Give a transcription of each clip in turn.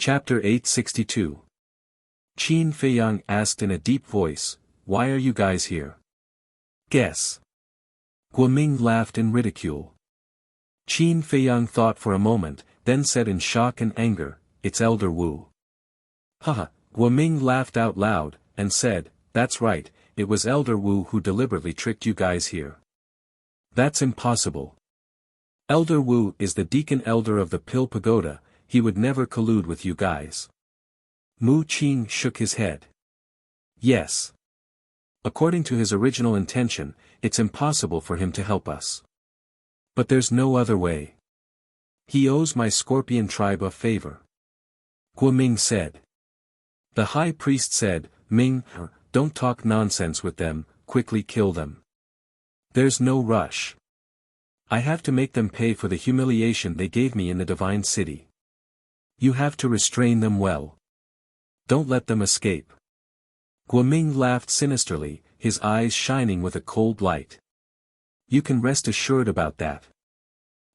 Chapter 862. Qin Feiyang asked in a deep voice, "Why are you guys here?" "Guess." Guoming laughed in ridicule. Qin Feiyang thought for a moment, then said in shock and anger, "It's Elder Wu." Haha, Guoming laughed out loud, and said, "That's right, it was Elder Wu who deliberately tricked you guys here." "That's impossible. Elder Wu is the deacon elder of the Pill Pagoda, he would never collude with you guys." Mu Qing shook his head. "Yes. According to his original intention, it's impossible for him to help us. But there's no other way. He owes my Scorpion tribe a favor." Guoming said. The high priest said, "Ming, don't talk nonsense with them, quickly kill them. There's no rush. I have to make them pay for the humiliation they gave me in the Divine City. You have to restrain them well. Don't let them escape." Guoming laughed sinisterly, his eyes shining with a cold light. "You can rest assured about that.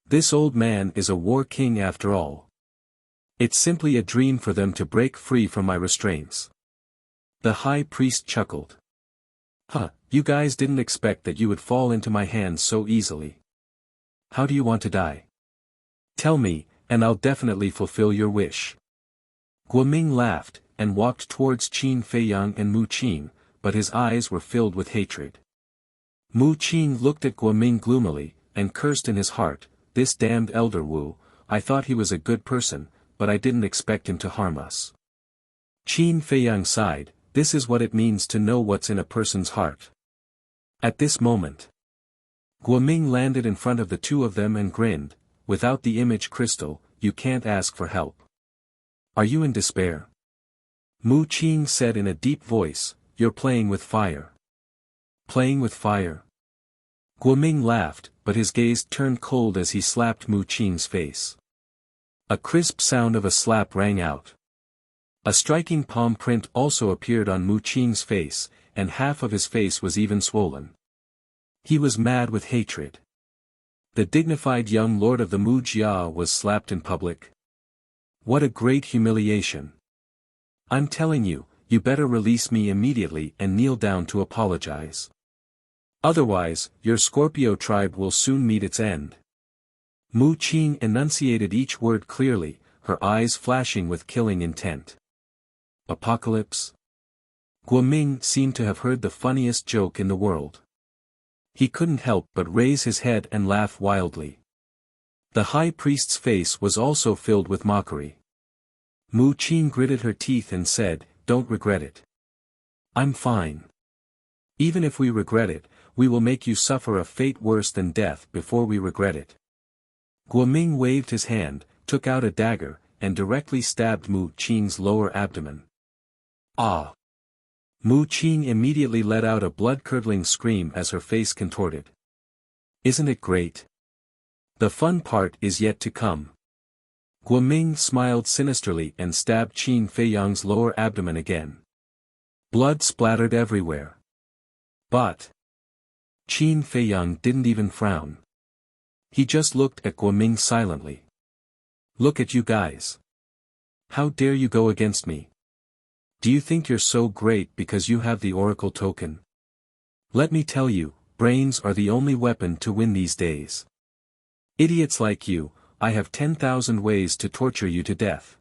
This old man is a war king after all. It's simply a dream for them to break free from my restraints." The high priest chuckled. You guys didn't expect that you would fall into my hands so easily. How do you want to die? Tell me, and I'll definitely fulfill your wish." Guoming laughed, and walked towards Qin Feiyang and Mu Qing, but his eyes were filled with hatred. Mu Qing looked at Guoming gloomily, and cursed in his heart, "This damned Elder Wu, I thought he was a good person, but I didn't expect him to harm us." Qin Feiyang sighed, "This is what it means to know what's in a person's heart." At this moment, Guoming landed in front of the two of them and grinned, "Without the image crystal, you can't ask for help. Are you in despair?" Mu Qing said in a deep voice, "You're playing with fire." "Playing with fire?" Guoming laughed, but his gaze turned cold as he slapped Mu Qing's face. A crisp sound of a slap rang out. A striking palm print also appeared on Mu Qing's face, and half of his face was even swollen. He was mad with hatred. The dignified young lord of the Mu Jia was slapped in public. What a great humiliation. "I'm telling you, you better release me immediately and kneel down to apologize. Otherwise, your Scorpio tribe will soon meet its end." Mu Qing enunciated each word clearly, her eyes flashing with killing intent. Apocalypse? Guoming seemed to have heard the funniest joke in the world. He couldn't help but raise his head and laugh wildly. The high priest's face was also filled with mockery. Mu Qing gritted her teeth and said, "Don't regret it. I'm fine. Even if we regret it, we will make you suffer a fate worse than death before we regret it." Guoming waved his hand, took out a dagger, and directly stabbed Mu Qing's lower abdomen. "Ah!" Mu Qing immediately let out a blood-curdling scream as her face contorted. "Isn't it great? The fun part is yet to come." Guoming smiled sinisterly and stabbed Qin Feiyang's lower abdomen again. Blood splattered everywhere. But Qin Feiyang didn't even frown. He just looked at Guoming silently. "Look at you guys. How dare you go against me? Do you think you're so great because you have the oracle token? Let me tell you, brains are the only weapon to win these days. Idiots like you, I have 10,000 ways to torture you to death."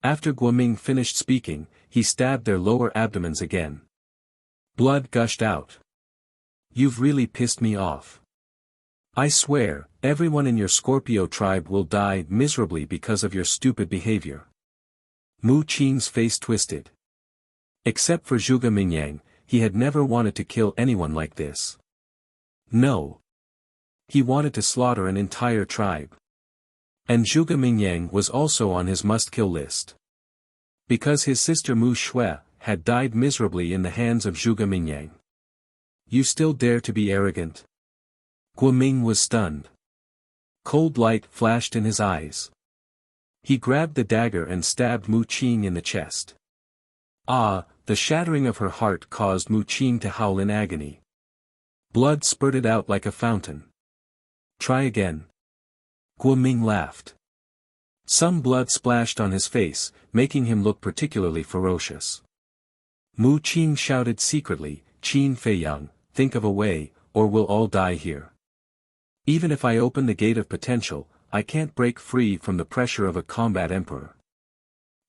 After Guoming finished speaking, he stabbed their lower abdomens again. Blood gushed out. "You've really pissed me off. I swear, everyone in your Scorpio tribe will die miserably because of your stupid behavior." Mu Qing's face twisted. Except for Zhuge Mingyang, he had never wanted to kill anyone like this. No. He wanted to slaughter an entire tribe. And Zhuge Mingyang was also on his must-kill list. Because his sister Mu Shui had died miserably in the hands of Zhuge Mingyang. "You still dare to be arrogant?" Guoming was stunned. Cold light flashed in his eyes. He grabbed the dagger and stabbed Mu Qing in the chest. The shattering of her heart caused Mu Qing to howl in agony. Blood spurted out like a fountain. "Try again." Guoming laughed. Some blood splashed on his face, making him look particularly ferocious. Mu Qing shouted secretly, "Qin Feiyang, think of a way, or we'll all die here. Even if I open the gate of potential, I can't break free from the pressure of a combat emperor.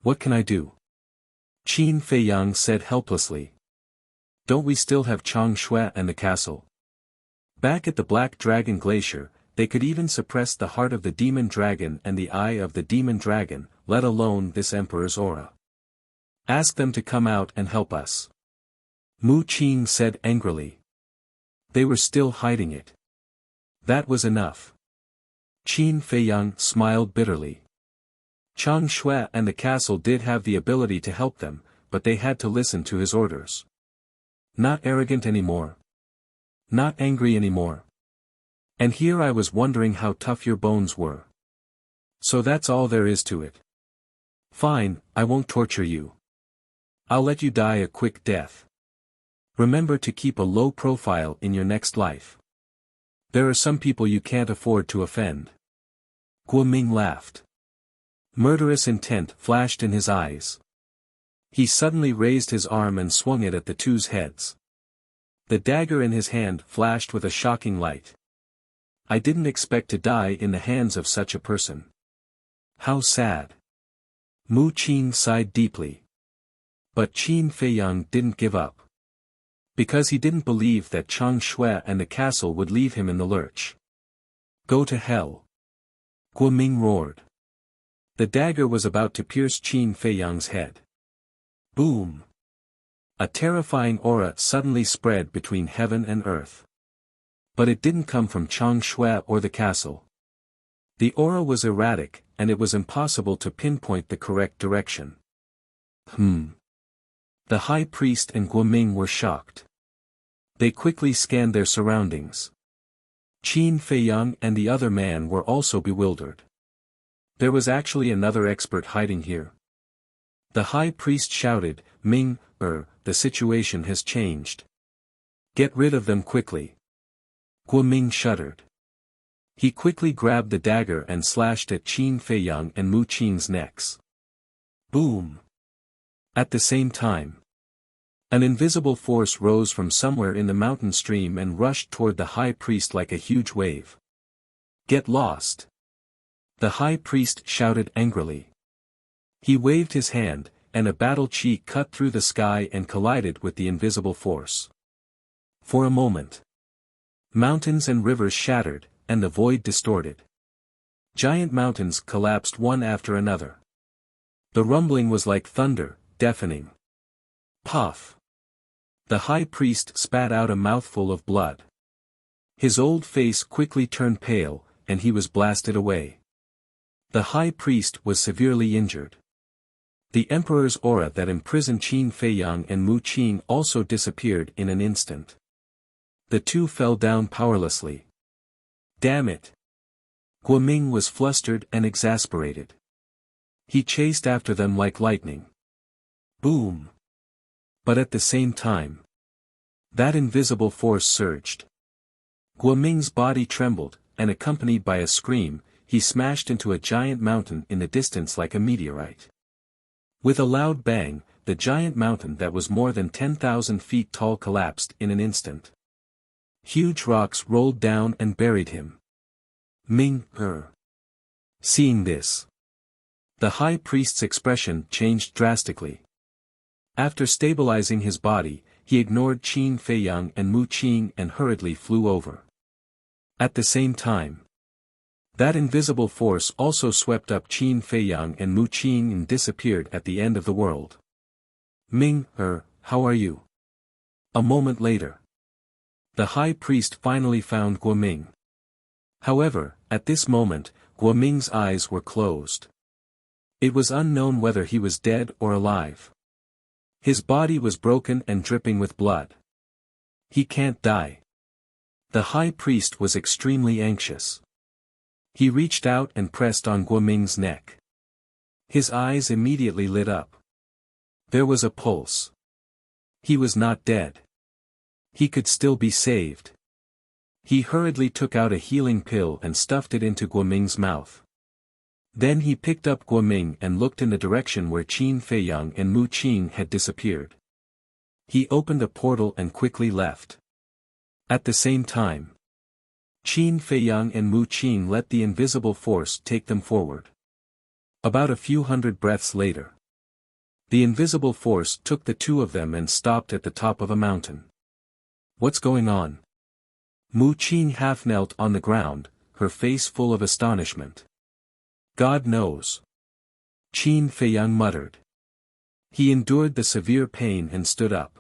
What can I do?" Qin Feiyang said helplessly. "Don't we still have Changshui and the castle?" Back at the Black Dragon Glacier, they could even suppress the heart of the demon dragon and the eye of the demon dragon, let alone this emperor's aura. "Ask them to come out and help us," Mu Qing said angrily. They were still hiding it. That was enough. Qin Feiyang smiled bitterly. Chang Shui and the castle did have the ability to help them, but they had to listen to his orders. Not arrogant anymore. Not angry anymore. And here I was wondering how tough your bones were. So that's all there is to it. Fine, I won't torture you. I'll let you die a quick death. Remember to keep a low profile in your next life. There are some people you can't afford to offend. Guo Ming laughed. Murderous intent flashed in his eyes. He suddenly raised his arm and swung it at the two's heads. The dagger in his hand flashed with a shocking light. I didn't expect to die in the hands of such a person. How sad. Mu Qing sighed deeply. But Qin Feiyang didn't give up. Because he didn't believe that Chang Shui and the castle would leave him in the lurch. Go to hell. Guo Ming roared. The dagger was about to pierce Qin Feiyang's head. Boom. A terrifying aura suddenly spread between heaven and earth. But it didn't come from Chang Shui or the castle. The aura was erratic, and it was impossible to pinpoint the correct direction. The high priest and Guo Ming were shocked. They quickly scanned their surroundings. Qin Feiyang and the other man were also bewildered. There was actually another expert hiding here. The high priest shouted, "Ming, the situation has changed. Get rid of them quickly." Guo Ming shuddered. He quickly grabbed the dagger and slashed at Qin Feiyang and Mu Qing's necks. Boom! At the same time, an invisible force rose from somewhere in the mountain stream and rushed toward the high priest like a huge wave. Get lost! The high priest shouted angrily. He waved his hand, and a battle chi cut through the sky and collided with the invisible force. For a moment, mountains and rivers shattered, and the void distorted. Giant mountains collapsed one after another. The rumbling was like thunder, deafening. Puff! The high priest spat out a mouthful of blood. His old face quickly turned pale, and he was blasted away. The high priest was severely injured. The emperor's aura that imprisoned Qin Feiyang and Mu Qing also disappeared in an instant. The two fell down powerlessly. Damn it! Guo Ming was flustered and exasperated. He chased after them like lightning. Boom! But at the same time, that invisible force surged. Guo Ming's body trembled, and accompanied by a scream, he smashed into a giant mountain in the distance like a meteorite. With a loud bang, the giant mountain that was more than 10,000 feet tall collapsed in an instant. Huge rocks rolled down and buried him. Ming, Seeing this, the high priest's expression changed drastically. After stabilizing his body, he ignored Qin Feiyang and Mu Qing and hurriedly flew over. At the same time, that invisible force also swept up Qin Feiyang and Mu Qing and disappeared at the end of the world. Ming, how are you? A moment later, the high priest finally found Guo Ming. However, at this moment, Guo Ming's eyes were closed. It was unknown whether he was dead or alive. His body was broken and dripping with blood. He can't die. The high priest was extremely anxious. He reached out and pressed on Guo Ming's neck. His eyes immediately lit up. There was a pulse. He was not dead. He could still be saved. He hurriedly took out a healing pill and stuffed it into Guo Ming's mouth. Then he picked up Guoming and looked in the direction where Qin Feiyang and Mu Qing had disappeared. He opened a portal and quickly left. At the same time, Qin Feiyang and Mu Qing let the invisible force take them forward. About a few hundred breaths later, the invisible force took the two of them and stopped at the top of a mountain. What's going on? Mu Qing half knelt on the ground, her face full of astonishment. God knows. Qin Feiyang muttered. He endured the severe pain and stood up.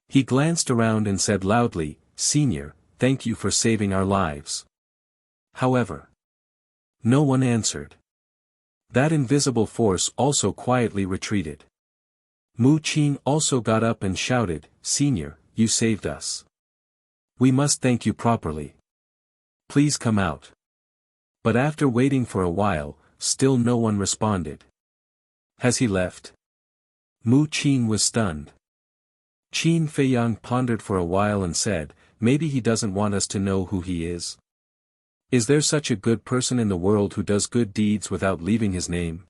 He glanced around and said loudly, "Senior, thank you for saving our lives." However, no one answered. That invisible force also quietly retreated. Mu Qing also got up and shouted, "Senior, you saved us. We must thank you properly. Please come out." But after waiting for a while, still no one responded. Has he left? Mu Qing was stunned. Qin Feiyang pondered for a while and said, "Maybe he doesn't want us to know who he is. Is there such a good person in the world who does good deeds without leaving his name?"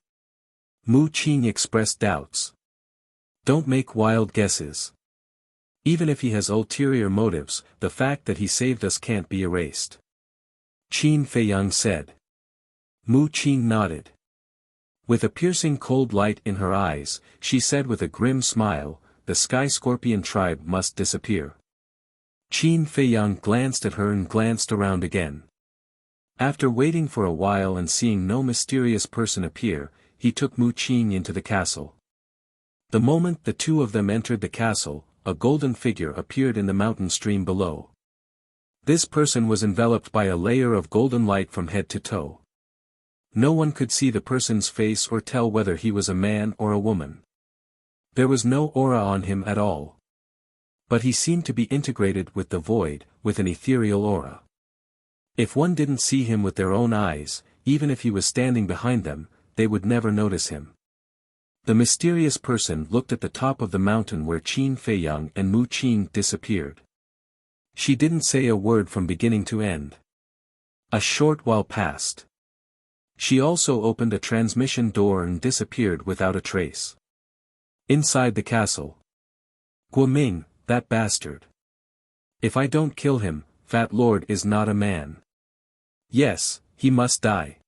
Mu Qing expressed doubts. Don't make wild guesses. Even if he has ulterior motives, the fact that he saved us can't be erased. Qin Feiyang said. Mu Qing nodded. With a piercing cold light in her eyes, she said with a grim smile, "The Sky Scorpion tribe must disappear." Qin Feiyang glanced at her and glanced around again. After waiting for a while and seeing no mysterious person appear, he took Mu Qing into the castle. The moment the two of them entered the castle, a golden figure appeared in the mountain stream below. This person was enveloped by a layer of golden light from head to toe. No one could see the person's face or tell whether he was a man or a woman. There was no aura on him at all. But he seemed to be integrated with the void, with an ethereal aura. If one didn't see him with their own eyes, even if he was standing behind them, they would never notice him. The mysterious person looked at the top of the mountain where Qin Feiyang and Mu Qing disappeared. She didn't say a word from beginning to end. A short while passed. She also opened a transmission door and disappeared without a trace. Inside the castle. Guoming, that bastard. If I don't kill him, Fat Lord is not a man. Yes, he must die.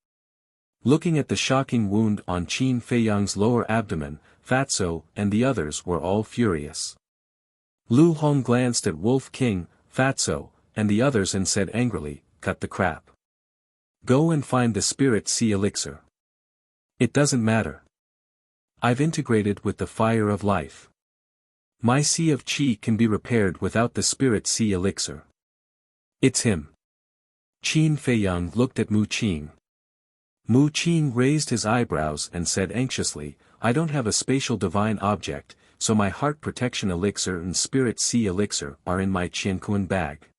Looking at the shocking wound on Qin Feiyang's lower abdomen, Fatso and the others were all furious. Lu Hong glanced at Wolf King, Fatso, and the others and said angrily, "Cut the crap. Go and find the Spirit Sea Elixir. It doesn't matter. I've integrated with the fire of life. My Sea of Qi can be repaired without the Spirit Sea Elixir. It's him." Qin Feiyang looked at Mu Qing. Mu Qing raised his eyebrows and said anxiously, "I don't have a spatial divine object, so my heart protection elixir and Spirit Sea Elixir are in my Qianquan bag.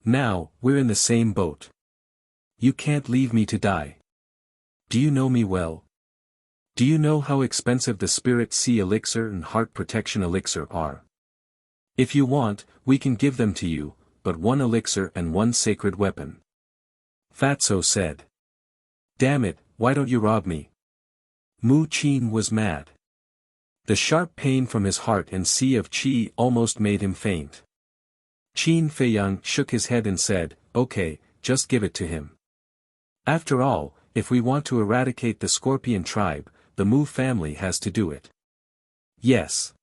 Now, we're in the same boat. You can't leave me to die. Do you know me well? Do you know how expensive the Spirit Sea Elixir and Heart Protection Elixir are? If you want, we can give them to you, but one elixir and one sacred weapon." Fatso said. "Damn it, why don't you rob me?" Mu Qing was mad. The sharp pain from his heart and Sea of Qi almost made him faint. Qin Feiyang shook his head and said, "Okay, just give it to him. After all, if we want to eradicate the Scorpion tribe, the Mu family has to do it." "Yes.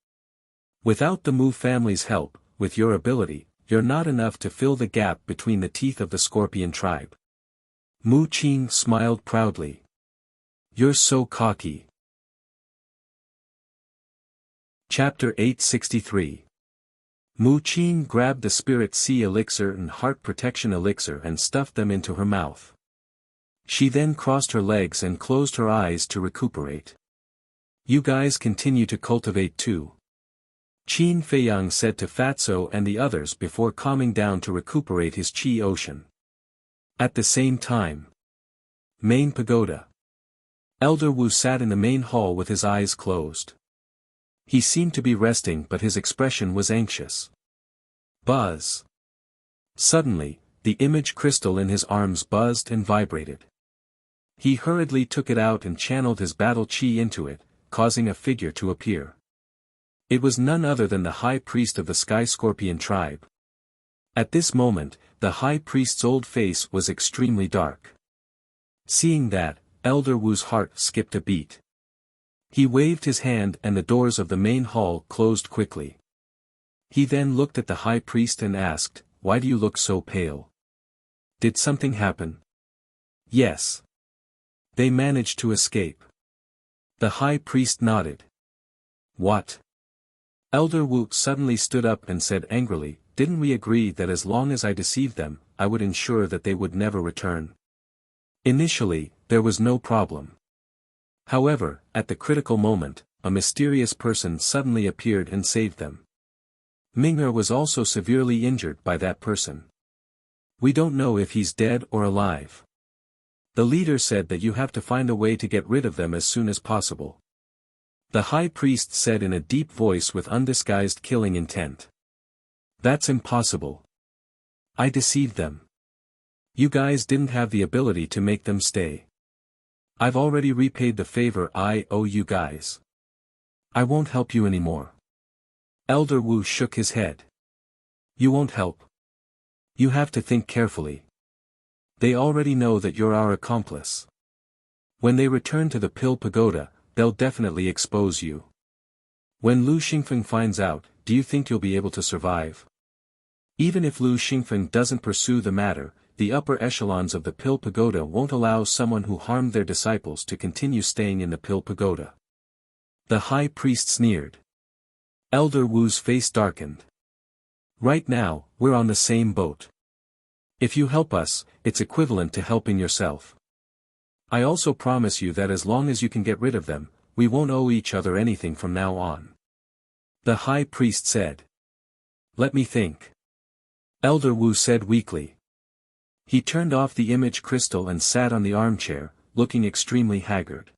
Without the Mu family's help, with your ability, you're not enough to fill the gap between the teeth of the Scorpion tribe." Mu Qing smiled proudly. "You're so cocky." Chapter 863. Mu Qing grabbed the Spirit Sea Elixir and Heart Protection Elixir and stuffed them into her mouth. She then crossed her legs and closed her eyes to recuperate. "You guys continue to cultivate too," Qin Feiyang said to Fatso and the others before calming down to recuperate his Qi ocean. At the same time. Main Pagoda. Elder Wu sat in the main hall with his eyes closed. He seemed to be resting but his expression was anxious. Buzz. Suddenly, the image crystal in his arms buzzed and vibrated. He hurriedly took it out and channeled his battle chi into it, causing a figure to appear. It was none other than the high priest of the Sky Scorpion tribe. At this moment, the high priest's old face was extremely dark. Seeing that, Elder Wu's heart skipped a beat. He waved his hand and the doors of the main hall closed quickly. He then looked at the high priest and asked, "Why do you look so pale? Did something happen?" "Yes. They managed to escape." The high priest nodded. "What?" Elder Wu suddenly stood up and said angrily, "Didn't we agree that as long as I deceived them, I would ensure that they would never return?" Initially, there was no problem. However, at the critical moment, a mysterious person suddenly appeared and saved them. Ming'er was also severely injured by that person. "We don't know if he's dead or alive. The leader said that you have to find a way to get rid of them as soon as possible." The high priest said in a deep voice with undisguised killing intent. "That's impossible. I deceived them. You guys didn't have the ability to make them stay. I've already repaid the favor I owe you guys. I won't help you anymore." Elder Wu shook his head. "You won't help. You have to think carefully. They already know that you're our accomplice. When they return to the Pill Pagoda, they'll definitely expose you. When Lu Xingfeng finds out, do you think you'll be able to survive?" Even if Lu Xingfeng doesn't pursue the matter, the upper echelons of the Pill Pagoda won't allow someone who harmed their disciples to continue staying in the Pill Pagoda. The high priest sneered. Elder Wu's face darkened. "Right now, we're on the same boat. If you help us, it's equivalent to helping yourself. I also promise you that as long as you can get rid of them, we won't owe each other anything from now on." The high priest said. "Let me think." Elder Wu said weakly. He turned off the image crystal and sat on the armchair, looking extremely haggard.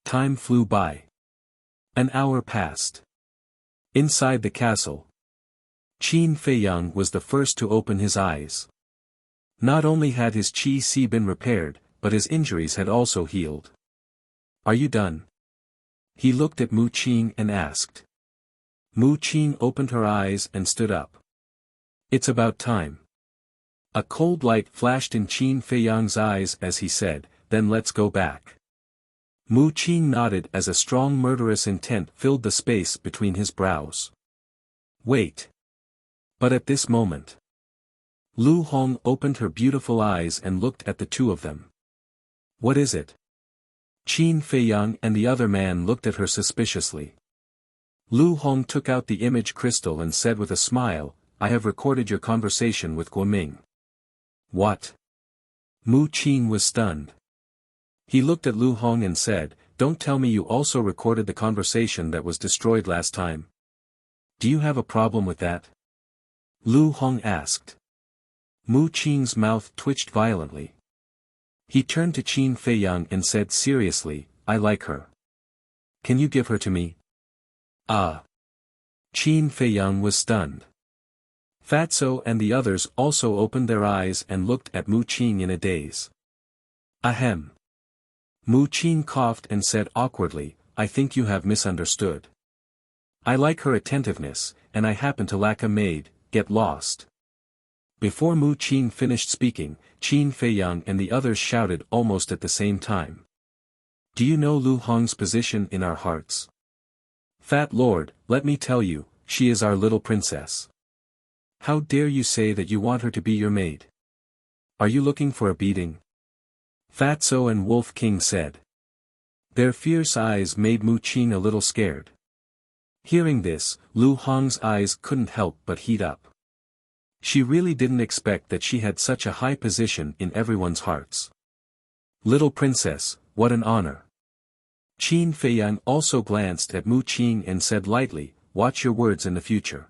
Time flew by. An hour passed. Inside the castle, Qin Feiyang was the first to open his eyes. Not only had his Qi been repaired, but his injuries had also healed. "Are you done?" He looked at Mu Qing and asked. Mu Qing opened her eyes and stood up. "It's about time." A cold light flashed in Qin Feiyang's eyes as he said, "Then let's go back." Mu Qing nodded as a strong murderous intent filled the space between his brows. "Wait." But at this moment, Lu Hong opened her beautiful eyes and looked at the two of them. "What is it?" Qin Feiyang and the other man looked at her suspiciously. Lu Hong took out the image crystal and said with a smile, "I have recorded your conversation with Guoming." "What?" Mu Qing was stunned. He looked at Lu Hong and said, "Don't tell me you also recorded the conversation that was destroyed last time. Do you have a problem with that?" Lu Hong asked. Mu Qing's mouth twitched violently. He turned to Qin Feiyang and said seriously, "I like her. Can you give her to me?" "Ah." Qin Feiyang was stunned. Fatso and the others also opened their eyes and looked at Mu Qing in a daze. "Ahem." Mu Qing coughed and said awkwardly, "I think you have misunderstood. I like her attentiveness, and I happen to lack a maid. Get lost." Before Mu Qing finished speaking, Qin Feiyang and the others shouted almost at the same time. "Do you know Lu Hong's position in our hearts? Fat Lord, let me tell you, she is our little princess. How dare you say that you want her to be your maid? Are you looking for a beating?" Fatso and Wolf King said. Their fierce eyes made Mu Qing a little scared. Hearing this, Lu Hong's eyes couldn't help but heat up. She really didn't expect that she had such a high position in everyone's hearts. "Little princess, what an honor." Qin Feiyang also glanced at Mu Qing and said lightly, "Watch your words in the future.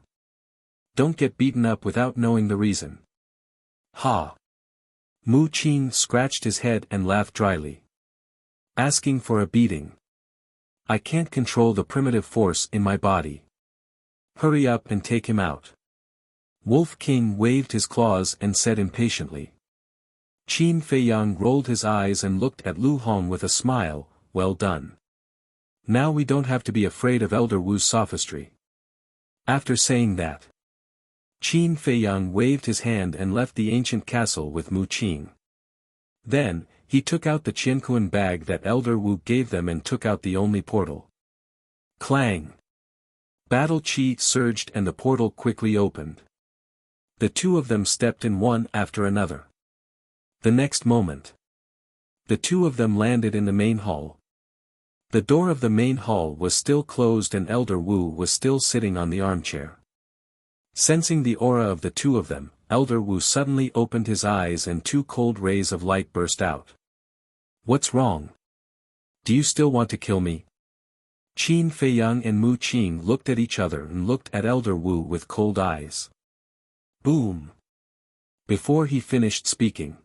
Don't get beaten up without knowing the reason." "Ha!" Mu Qing scratched his head and laughed dryly. "Asking for a beating. I can't control the primitive force in my body. Hurry up and take him out." Wolf King waved his claws and said impatiently. Qin Feiyang rolled his eyes and looked at Lu Hong with a smile. Well done. Now we don't have to be afraid of Elder Wu's sophistry. After saying that, Qin Feiyang waved his hand and left the ancient castle with Mu Qing. Then, he took out the Qianquan bag that Elder Wu gave them and took out the only portal. Clang! Battle qi surged and the portal quickly opened. The two of them stepped in one after another. The next moment, the two of them landed in the main hall. The door of the main hall was still closed and Elder Wu was still sitting on the armchair. Sensing the aura of the two of them, Elder Wu suddenly opened his eyes and two cold rays of light burst out. What's wrong? Do you still want to kill me? Qin Feiyang and Mu Qing looked at each other and looked at Elder Wu with cold eyes. Boom! Before he finished speaking,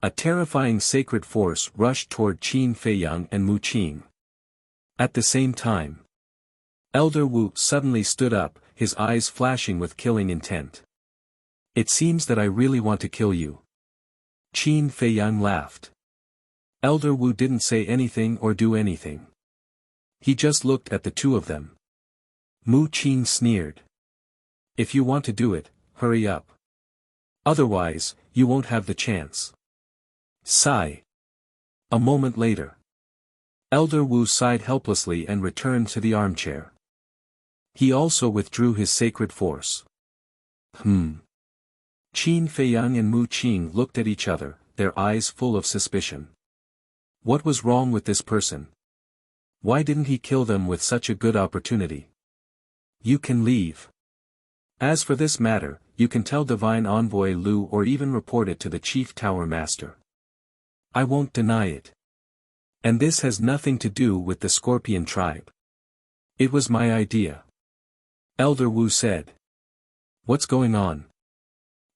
a terrifying sacred force rushed toward Qin Feiyang and Mu Qing. At the same time, Elder Wu suddenly stood up, his eyes flashing with killing intent. It seems that I really want to kill you. Qin Feiyang laughed. Elder Wu didn't say anything or do anything. He just looked at the two of them. Mu Qing sneered. If you want to do it, hurry up. Otherwise, you won't have the chance. Sigh. A moment later, Elder Wu sighed helplessly and returned to the armchair. He also withdrew his sacred force. Qin Feiyang and Mu Qing looked at each other, their eyes full of suspicion. What was wrong with this person? Why didn't he kill them with such a good opportunity? You can leave. As for this matter, you can tell Divine Envoy Lu or even report it to the Chief Tower Master. I won't deny it. And this has nothing to do with the Scorpion tribe. It was my idea. Elder Wu said. What's going on?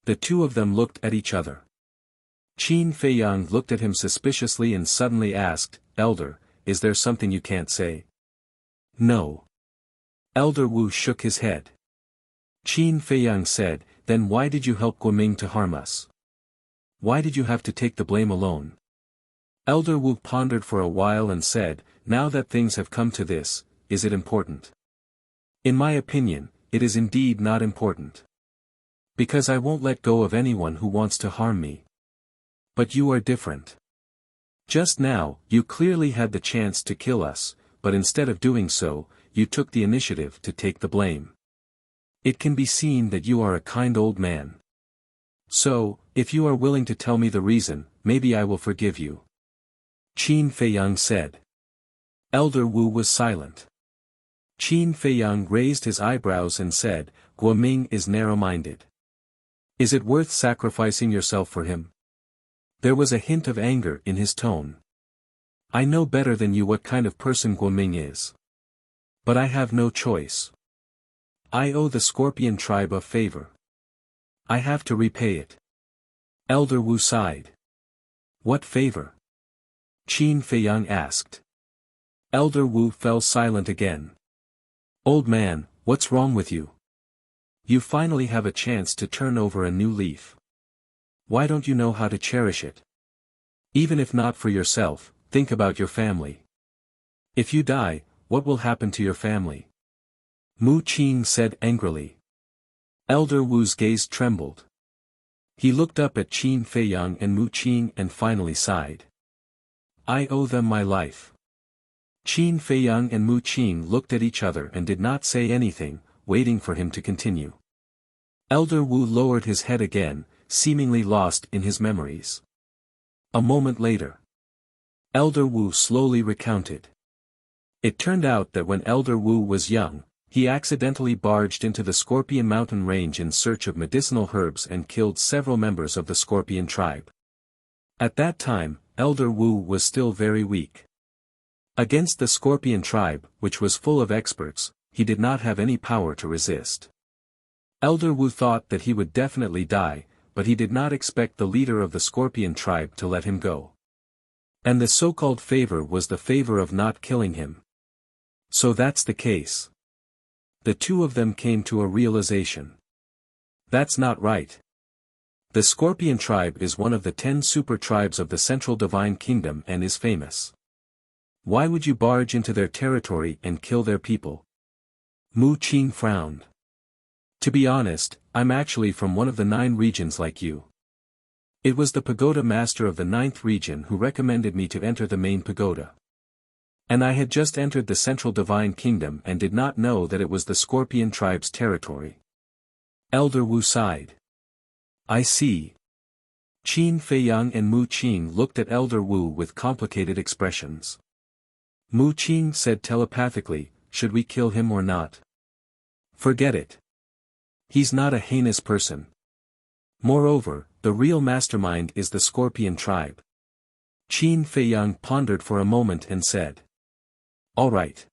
The two of them looked at each other. Qin Feiyang looked at him suspiciously and suddenly asked, Elder, is there something you can't say? No. Elder Wu shook his head. Qin Feiyang said, then why did you help Guoming to harm us? Why did you have to take the blame alone? Elder Wu pondered for a while and said, now that things have come to this, is it important? In my opinion, it is indeed not important. Because I won't let go of anyone who wants to harm me. But you are different. Just now, you clearly had the chance to kill us, but instead of doing so, you took the initiative to take the blame. It can be seen that you are a kind old man. So, if you are willing to tell me the reason, maybe I will forgive you. Qin Feiyang said. Elder Wu was silent. Qin Feiyang raised his eyebrows and said, Guoming is narrow-minded. Is it worth sacrificing yourself for him? There was a hint of anger in his tone. I know better than you what kind of person Guoming is. But I have no choice. I owe the Scorpion tribe a favor. I have to repay it. Elder Wu sighed. What favor? Qin Feiyang asked. Elder Wu fell silent again. Old man, what's wrong with you? You finally have a chance to turn over a new leaf. Why don't you know how to cherish it? Even if not for yourself, think about your family. If you die, what will happen to your family? Mu Qing said angrily. Elder Wu's gaze trembled. He looked up at Qin Feiyang and Mu Qing and finally sighed. I owe them my life. Qin Feiyang and Mu Qing looked at each other and did not say anything, waiting for him to continue. Elder Wu lowered his head again, seemingly lost in his memories. A moment later, Elder Wu slowly recounted. It turned out that when Elder Wu was young, he accidentally barged into the Scorpion Mountain Range in search of medicinal herbs and killed several members of the Scorpion tribe. At that time, Elder Wu was still very weak. Against the Scorpion tribe, which was full of experts, he did not have any power to resist. Elder Wu thought that he would definitely die, but he did not expect the leader of the Scorpion tribe to let him go. And the so-called favor was the favor of not killing him. So that's the case. The two of them came to a realization. That's not right. The Scorpion tribe is one of the 10 super tribes of the Central Divine Kingdom and is famous. Why would you barge into their territory and kill their people? Mu Qing frowned. To be honest, I'm actually from one of the 9 regions like you. It was the pagoda master of the 9th region who recommended me to enter the main pagoda. And I had just entered the Central Divine Kingdom and did not know that it was the Scorpion tribe's territory. Elder Wu sighed. I see. Qin Feiyang and Mu Qing looked at Elder Wu with complicated expressions. Mu Qing said telepathically, should we kill him or not? Forget it. He's not a heinous person. Moreover, the real mastermind is the Scorpion tribe. Qin Feiyang pondered for a moment and said. All right.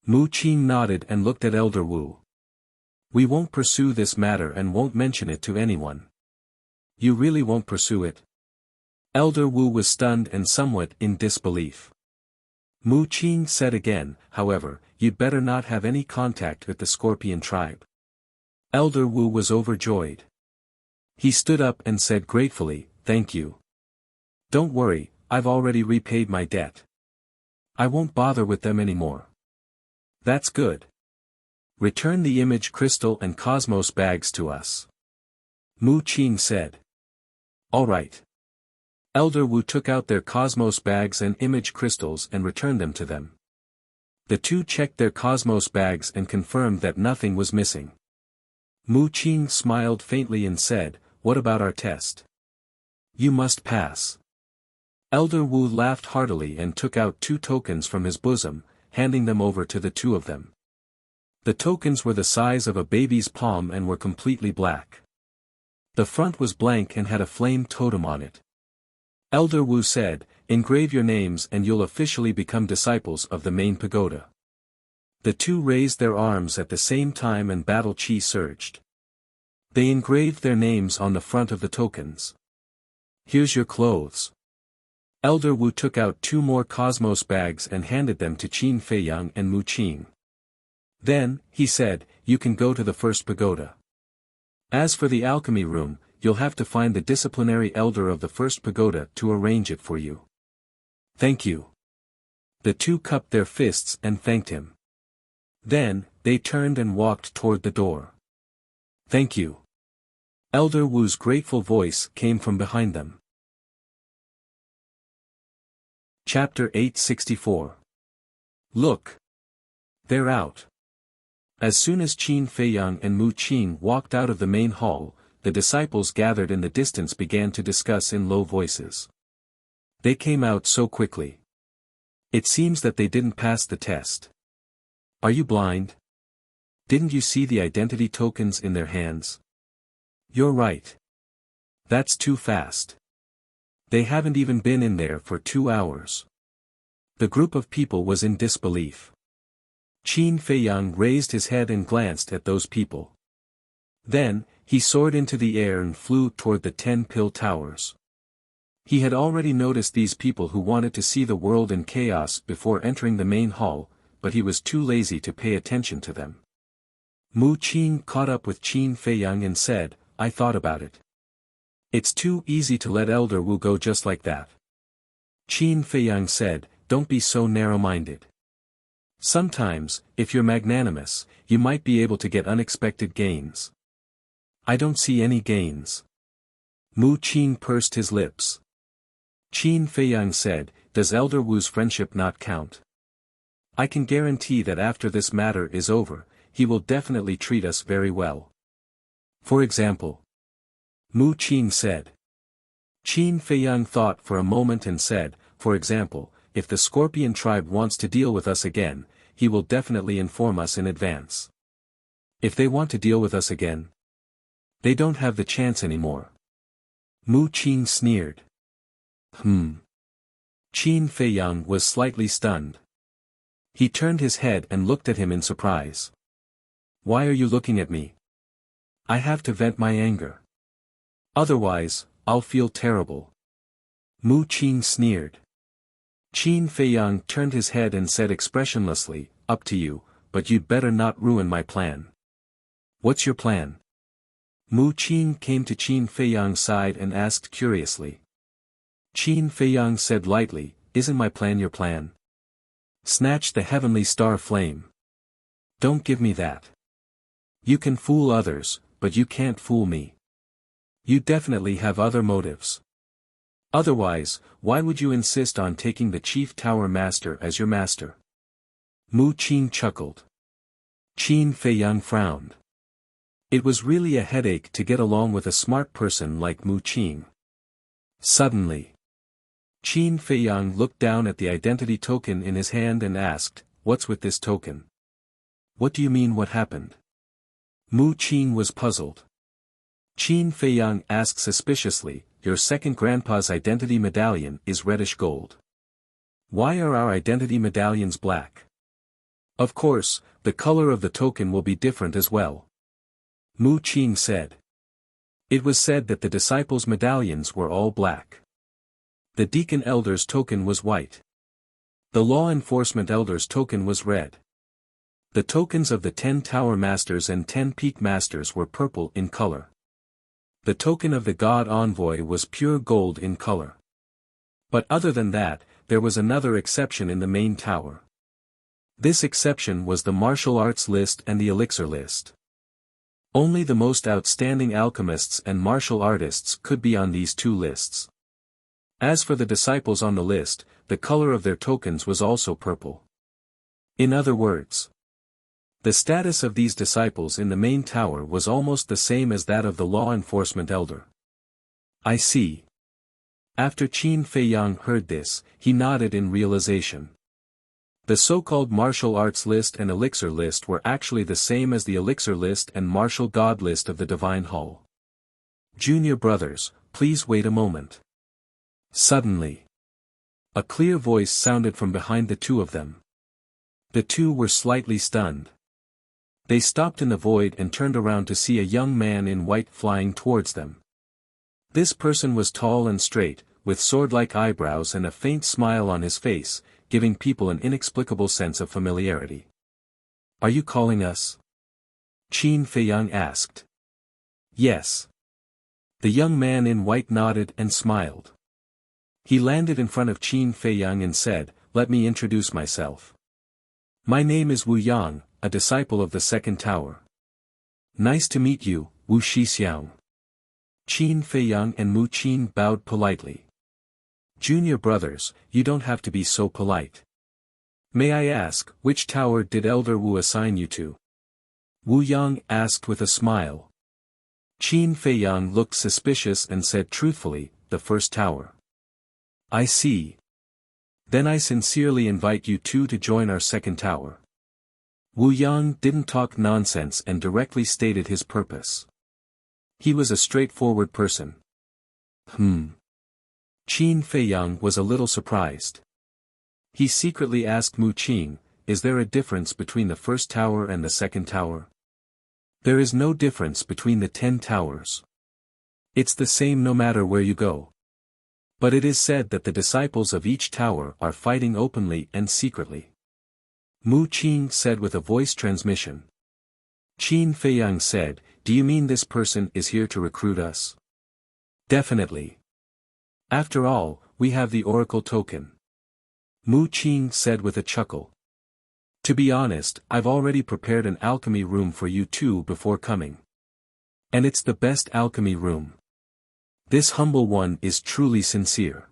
Mu Qing nodded and looked at Elder Wu. We won't pursue this matter and won't mention it to anyone. You really won't pursue it? Elder Wu was stunned and somewhat in disbelief. Mu Qing said again, however, you'd better not have any contact with the Scorpion tribe. Elder Wu was overjoyed. He stood up and said gratefully, thank you. Don't worry, I've already repaid my debt. I won't bother with them anymore. That's good. Return the image crystal and cosmos bags to us. Mu Qing said. All right. Elder Wu took out their cosmos bags and image crystals and returned them to them. The two checked their cosmos bags and confirmed that nothing was missing. Mu Qing smiled faintly and said, what about our test? You must pass. Elder Wu laughed heartily and took out 2 tokens from his bosom, handing them over to the 2 of them. The tokens were the size of a baby's palm and were completely black. The front was blank and had a flame totem on it. Elder Wu said, engrave your names and you'll officially become disciples of the main pagoda. The 2 raised their arms at the same time and battle chi surged. They engraved their names on the front of the tokens. Here's your clothes. Elder Wu took out 2 more cosmos bags and handed them to Qin Feiyang and Mu Qing. Then, he said, you can go to the first pagoda. As for the alchemy room, you'll have to find the disciplinary elder of the first pagoda to arrange it for you. Thank you. The 2 cupped their fists and thanked him. Then, they turned and walked toward the door. Thank you. Elder Wu's grateful voice came from behind them. Chapter 864. Look. They're out. As soon as Qin Feiyang and Mu Qing walked out of the main hall, the disciples gathered in the distance began to discuss in low voices. They came out so quickly. It seems that they didn't pass the test. Are you blind? Didn't you see the identity tokens in their hands? You're right. That's too fast. They haven't even been in there for 2 hours. The group of people was in disbelief. Qin Feiyang raised his head and glanced at those people. Then, he soared into the air and flew toward the 10 pill towers. He had already noticed these people who wanted to see the world in chaos before entering the main hall, but he was too lazy to pay attention to them. Mu Qing caught up with Qin Feiyang and said, I thought about it. It's too easy to let Elder Wu go just like that. Qin Feiyang said, don't be so narrow-minded. Sometimes, if you're magnanimous, you might be able to get unexpected gains. I don't see any gains. Mu Qing pursed his lips. Qin Feiyang said, does Elder Wu's friendship not count? I can guarantee that after this matter is over, he will definitely treat us very well. For example. Mu Qing said. Qin Feiyang thought for a moment and said, for example, if the Scorpion tribe wants to deal with us again, he will definitely inform us in advance. If they want to deal with us again, they don't have the chance anymore. Mu Qing sneered. Qin Feiyang was slightly stunned. He turned his head and looked at him in surprise. Why are you looking at me? I have to vent my anger. Otherwise, I'll feel terrible. Mu Qing sneered. Qin Feiyang turned his head and said expressionlessly, up to you, but you'd better not ruin my plan. What's your plan? Mu Qin came to Qin Feiyang's side and asked curiously. Qin Feiyang said lightly, "Isn't my plan your plan? Snatch the heavenly star flame. Don't give me that. You can fool others, but you can't fool me. You definitely have other motives. Otherwise, why would you insist on taking the Chief Tower Master as your master?" Mu Qin chuckled. Qin Feiyang frowned. It was really a headache to get along with a smart person like Mu Qin. Suddenly, Qin Feiyang looked down at the identity token in his hand and asked, "What's with this token? What do you mean, what happened?" Mu Qin was puzzled. Qin Feiyang asked suspiciously, "Your second grandpa's identity medallion is reddish gold. Why are our identity medallions black? Of course, the color of the token will be different as well." Mu Qin said. It was said that the disciples' medallions were all black. The Deacon Elder's token was white. The Law Enforcement Elder's token was red. The tokens of the 10 Tower Masters and 10 Peak Masters were purple in color. The token of the God Envoy was pure gold in color. But other than that, there was another exception in the main tower. This exception was the martial arts list and the elixir list. Only the most outstanding alchemists and martial artists could be on these two lists. As for the disciples on the list, the color of their tokens was also purple. In other words, the status of these disciples in the main tower was almost the same as that of the Law Enforcement Elder. "I see." After Qin Feiyang heard this, he nodded in realization. The so-called martial arts list and elixir list were actually the same as the elixir list and martial god list of the Divine Hall. "Junior brothers, please wait a moment." Suddenly, a clear voice sounded from behind the two of them. The two were slightly stunned. They stopped in the void and turned around to see a young man in white flying towards them. This person was tall and straight, with sword-like eyebrows and a faint smile on his face, giving people an inexplicable sense of familiarity. "Are you calling us?" Qin Feiyang asked. "Yes." The young man in white nodded and smiled. He landed in front of Qin Feiyang and said, "Let me introduce myself. My name is Wu Yang, a disciple of the Second Tower." "Nice to meet you, Wu Shixiang." Qin Feiyang and Mu Qin bowed politely. "Junior brothers, you don't have to be so polite. May I ask, which tower did Elder Wu assign you to?" Wu Yang asked with a smile. Qin Feiyang looked suspicious and said truthfully, "The first tower." "I see. Then I sincerely invite you two to join our second tower." Wu Yang didn't talk nonsense and directly stated his purpose. He was a straightforward person. Qin Feiyang was a little surprised. He secretly asked Mu Qin, "Is there a difference between the first tower and the second tower?" "There is no difference between the 10 towers. It's the same no matter where you go. But it is said that the disciples of each tower are fighting openly and secretly." Mu Qin said with a voice transmission. Qin Feiyang said, "Do you mean this person is here to recruit us?" "Definitely. After all, we have the Oracle token." Mu Qin said with a chuckle. "To be honest, I've already prepared an alchemy room for you two before coming. And it's the best alchemy room. This humble one is truly sincere.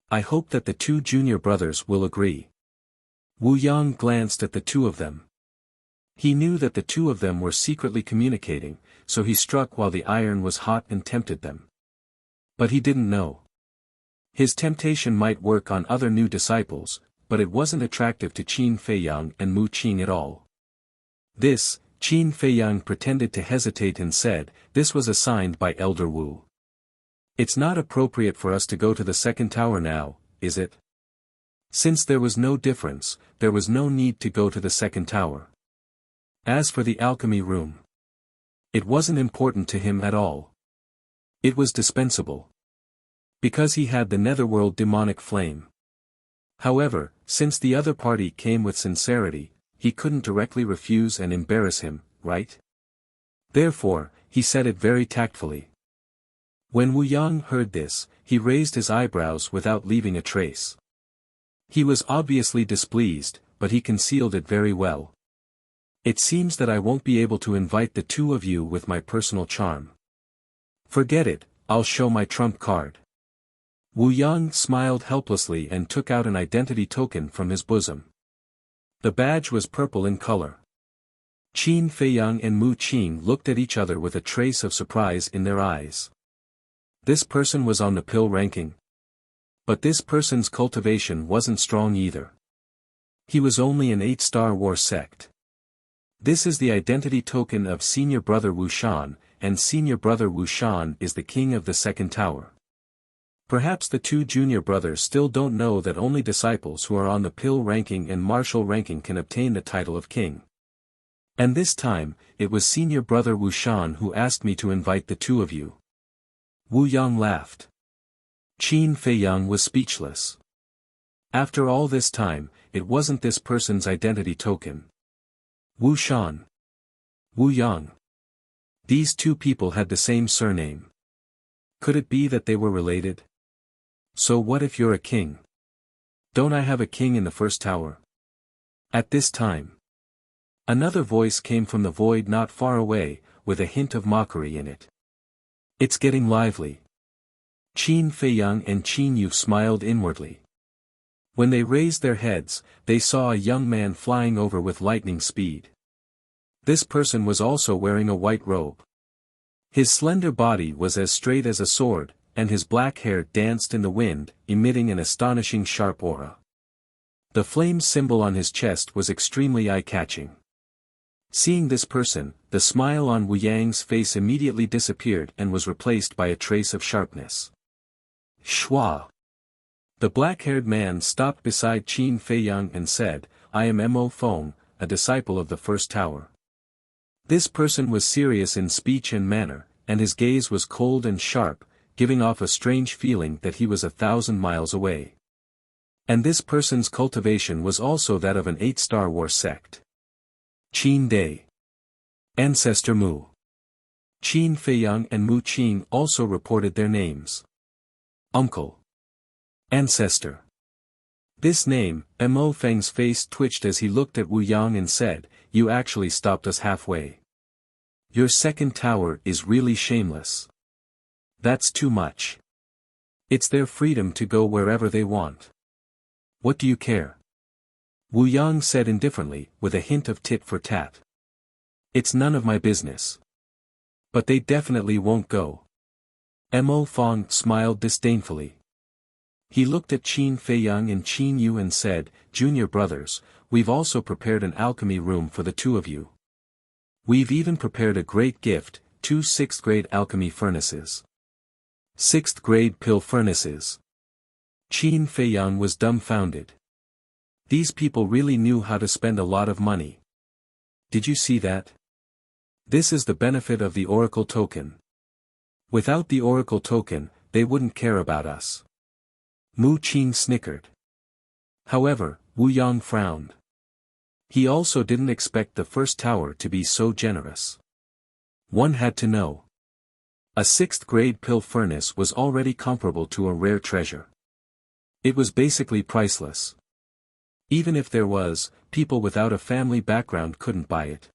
I hope that the two junior brothers will agree." Wu Yang glanced at the two of them. He knew that the two of them were secretly communicating, so he struck while the iron was hot and tempted them. But he didn't know. His temptation might work on other new disciples, but it wasn't attractive to Qin Feiyang and Mu Qin at all. This, Qin Feiyang pretended to hesitate and said, "This was assigned by Elder Wu. It's not appropriate for us to go to the second tower now, is it?" Since there was no difference, there was no need to go to the second tower. As for the alchemy room, it wasn't important to him at all. It was dispensable. Because he had the netherworld demonic flame. However, since the other party came with sincerity, he couldn't directly refuse and embarrass him, right? Therefore, he said it very tactfully. When Wu Yang heard this, he raised his eyebrows without leaving a trace. He was obviously displeased, but he concealed it very well. It seems that I won't be able to invite the two of you with my personal charm. Forget it, I'll show my trump card. Wu Yang smiled helplessly and took out an identity token from his bosom. The badge was purple in color. Qin Feiyang and Mu Qing looked at each other with a trace of surprise in their eyes. This person was on the pill ranking. But this person's cultivation wasn't strong either. He was only an 8-star war sect. This is the identity token of Senior Brother Wu Shan, and Senior Brother Wu Shan is the king of the second tower. Perhaps the two junior brothers still don't know that only disciples who are on the pill ranking and martial ranking can obtain the title of king. And this time, it was Senior Brother Wu Shan who asked me to invite the two of you. Wu Yang laughed. Qin Feiyang was speechless. After all this time, it wasn't this person's identity token. Wu Shan. Wu Yang. These two people had the same surname. Could it be that they were related? So what if you're a king? Don't I have a king in the first tower? At this time, another voice came from the void not far away, with a hint of mockery in it. It's getting lively. Qin Feiyang and Qin Yu smiled inwardly. When they raised their heads, they saw a young man flying over with lightning speed. This person was also wearing a white robe. His slender body was as straight as a sword, and his black hair danced in the wind, emitting an astonishing sharp aura. The flame symbol on his chest was extremely eye-catching. Seeing this person, the smile on Wu Yang's face immediately disappeared and was replaced by a trace of sharpness. Shua. The black-haired man stopped beside Qin Feiyang and said, I am Mo Feng, a disciple of the first tower. This person was serious in speech and manner, and his gaze was cold and sharp, giving off a strange feeling that he was 1,000 miles away. And this person's cultivation was also that of an 8-star war sect. Qin Dai. Ancestor Mu. Qin Feiyang and Mu Qing also reported their names. Uncle. Ancestor. This name, Mo Feng's face twitched as he looked at Wu Yang and said, You actually stopped us halfway. Your second tower is really shameless. That's too much. It's their freedom to go wherever they want. What do you care? Wu Yang said indifferently, with a hint of tit for tat. It's none of my business. But they definitely won't go. Mo Feng smiled disdainfully. He looked at Qin Feiyang and Qin Yu and said, Junior brothers, we've also prepared an alchemy room for the two of you. We've even prepared a great gift, 2 6th-grade alchemy furnaces. 6th-grade pill furnaces. Qin Feiyang was dumbfounded. These people really knew how to spend a lot of money. Did you see that? This is the benefit of the Oracle token. Without the Oracle token, they wouldn't care about us. Mu Qing snickered. However, Wu Yang frowned. He also didn't expect the first tower to be so generous. One had to know. A 6th-grade pill furnace was already comparable to a rare treasure. It was basically priceless. Even if there was, people without a family background couldn't buy it.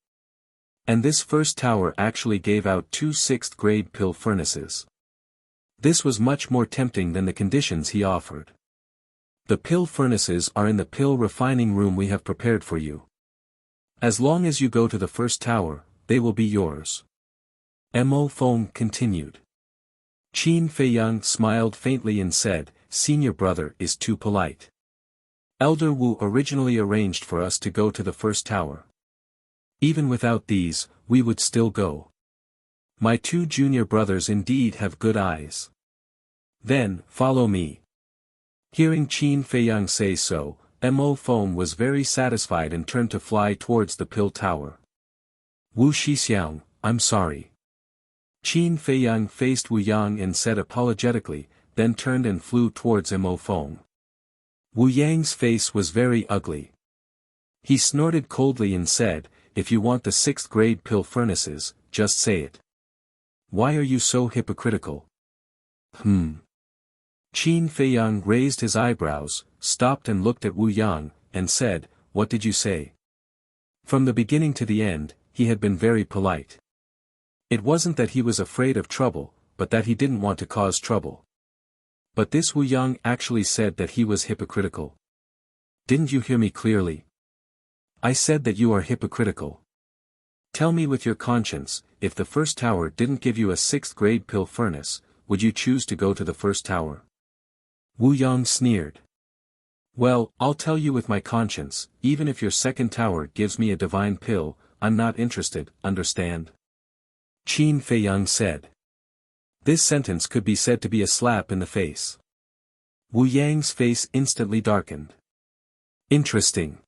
And this first tower actually gave out 2 6th-grade pill furnaces. This was much more tempting than the conditions he offered. The pill furnaces are in the pill refining room we have prepared for you. As long as you go to the first tower, they will be yours. Mo Feng continued. Qin Feiyang smiled faintly and said, Senior brother is too polite. Elder Wu originally arranged for us to go to the first tower. Even without these, we would still go. My two junior brothers indeed have good eyes. Then, follow me. Hearing Qin Feiyang say so, Mo Feng was very satisfied and turned to fly towards the pill tower. Wu Shixiang, I'm sorry. Qin Feiyang faced Wu Yang and said apologetically, then turned and flew towards Mo Feng. Wu Yang's face was very ugly. He snorted coldly and said, if you want the 6th-grade pill furnaces, just say it. why are you so hypocritical? Qin Feiyang raised his eyebrows, stopped and looked at Wu Yang, and said, what did you say? From the beginning to the end, he had been very polite. It wasn't that he was afraid of trouble, but that he didn't want to cause trouble. But this Wu Yang actually said that he was hypocritical. Didn't you hear me clearly? I said that you are hypocritical. Tell me with your conscience, if the first tower didn't give you a 6th grade pill furnace, would you choose to go to the first tower? Wu Yang sneered. Well, I'll tell you with my conscience, even if your second tower gives me a divine pill, I'm not interested, understand? Qin Feiyang said. This sentence could be said to be a slap in the face. Wu Yang's face instantly darkened. Interesting.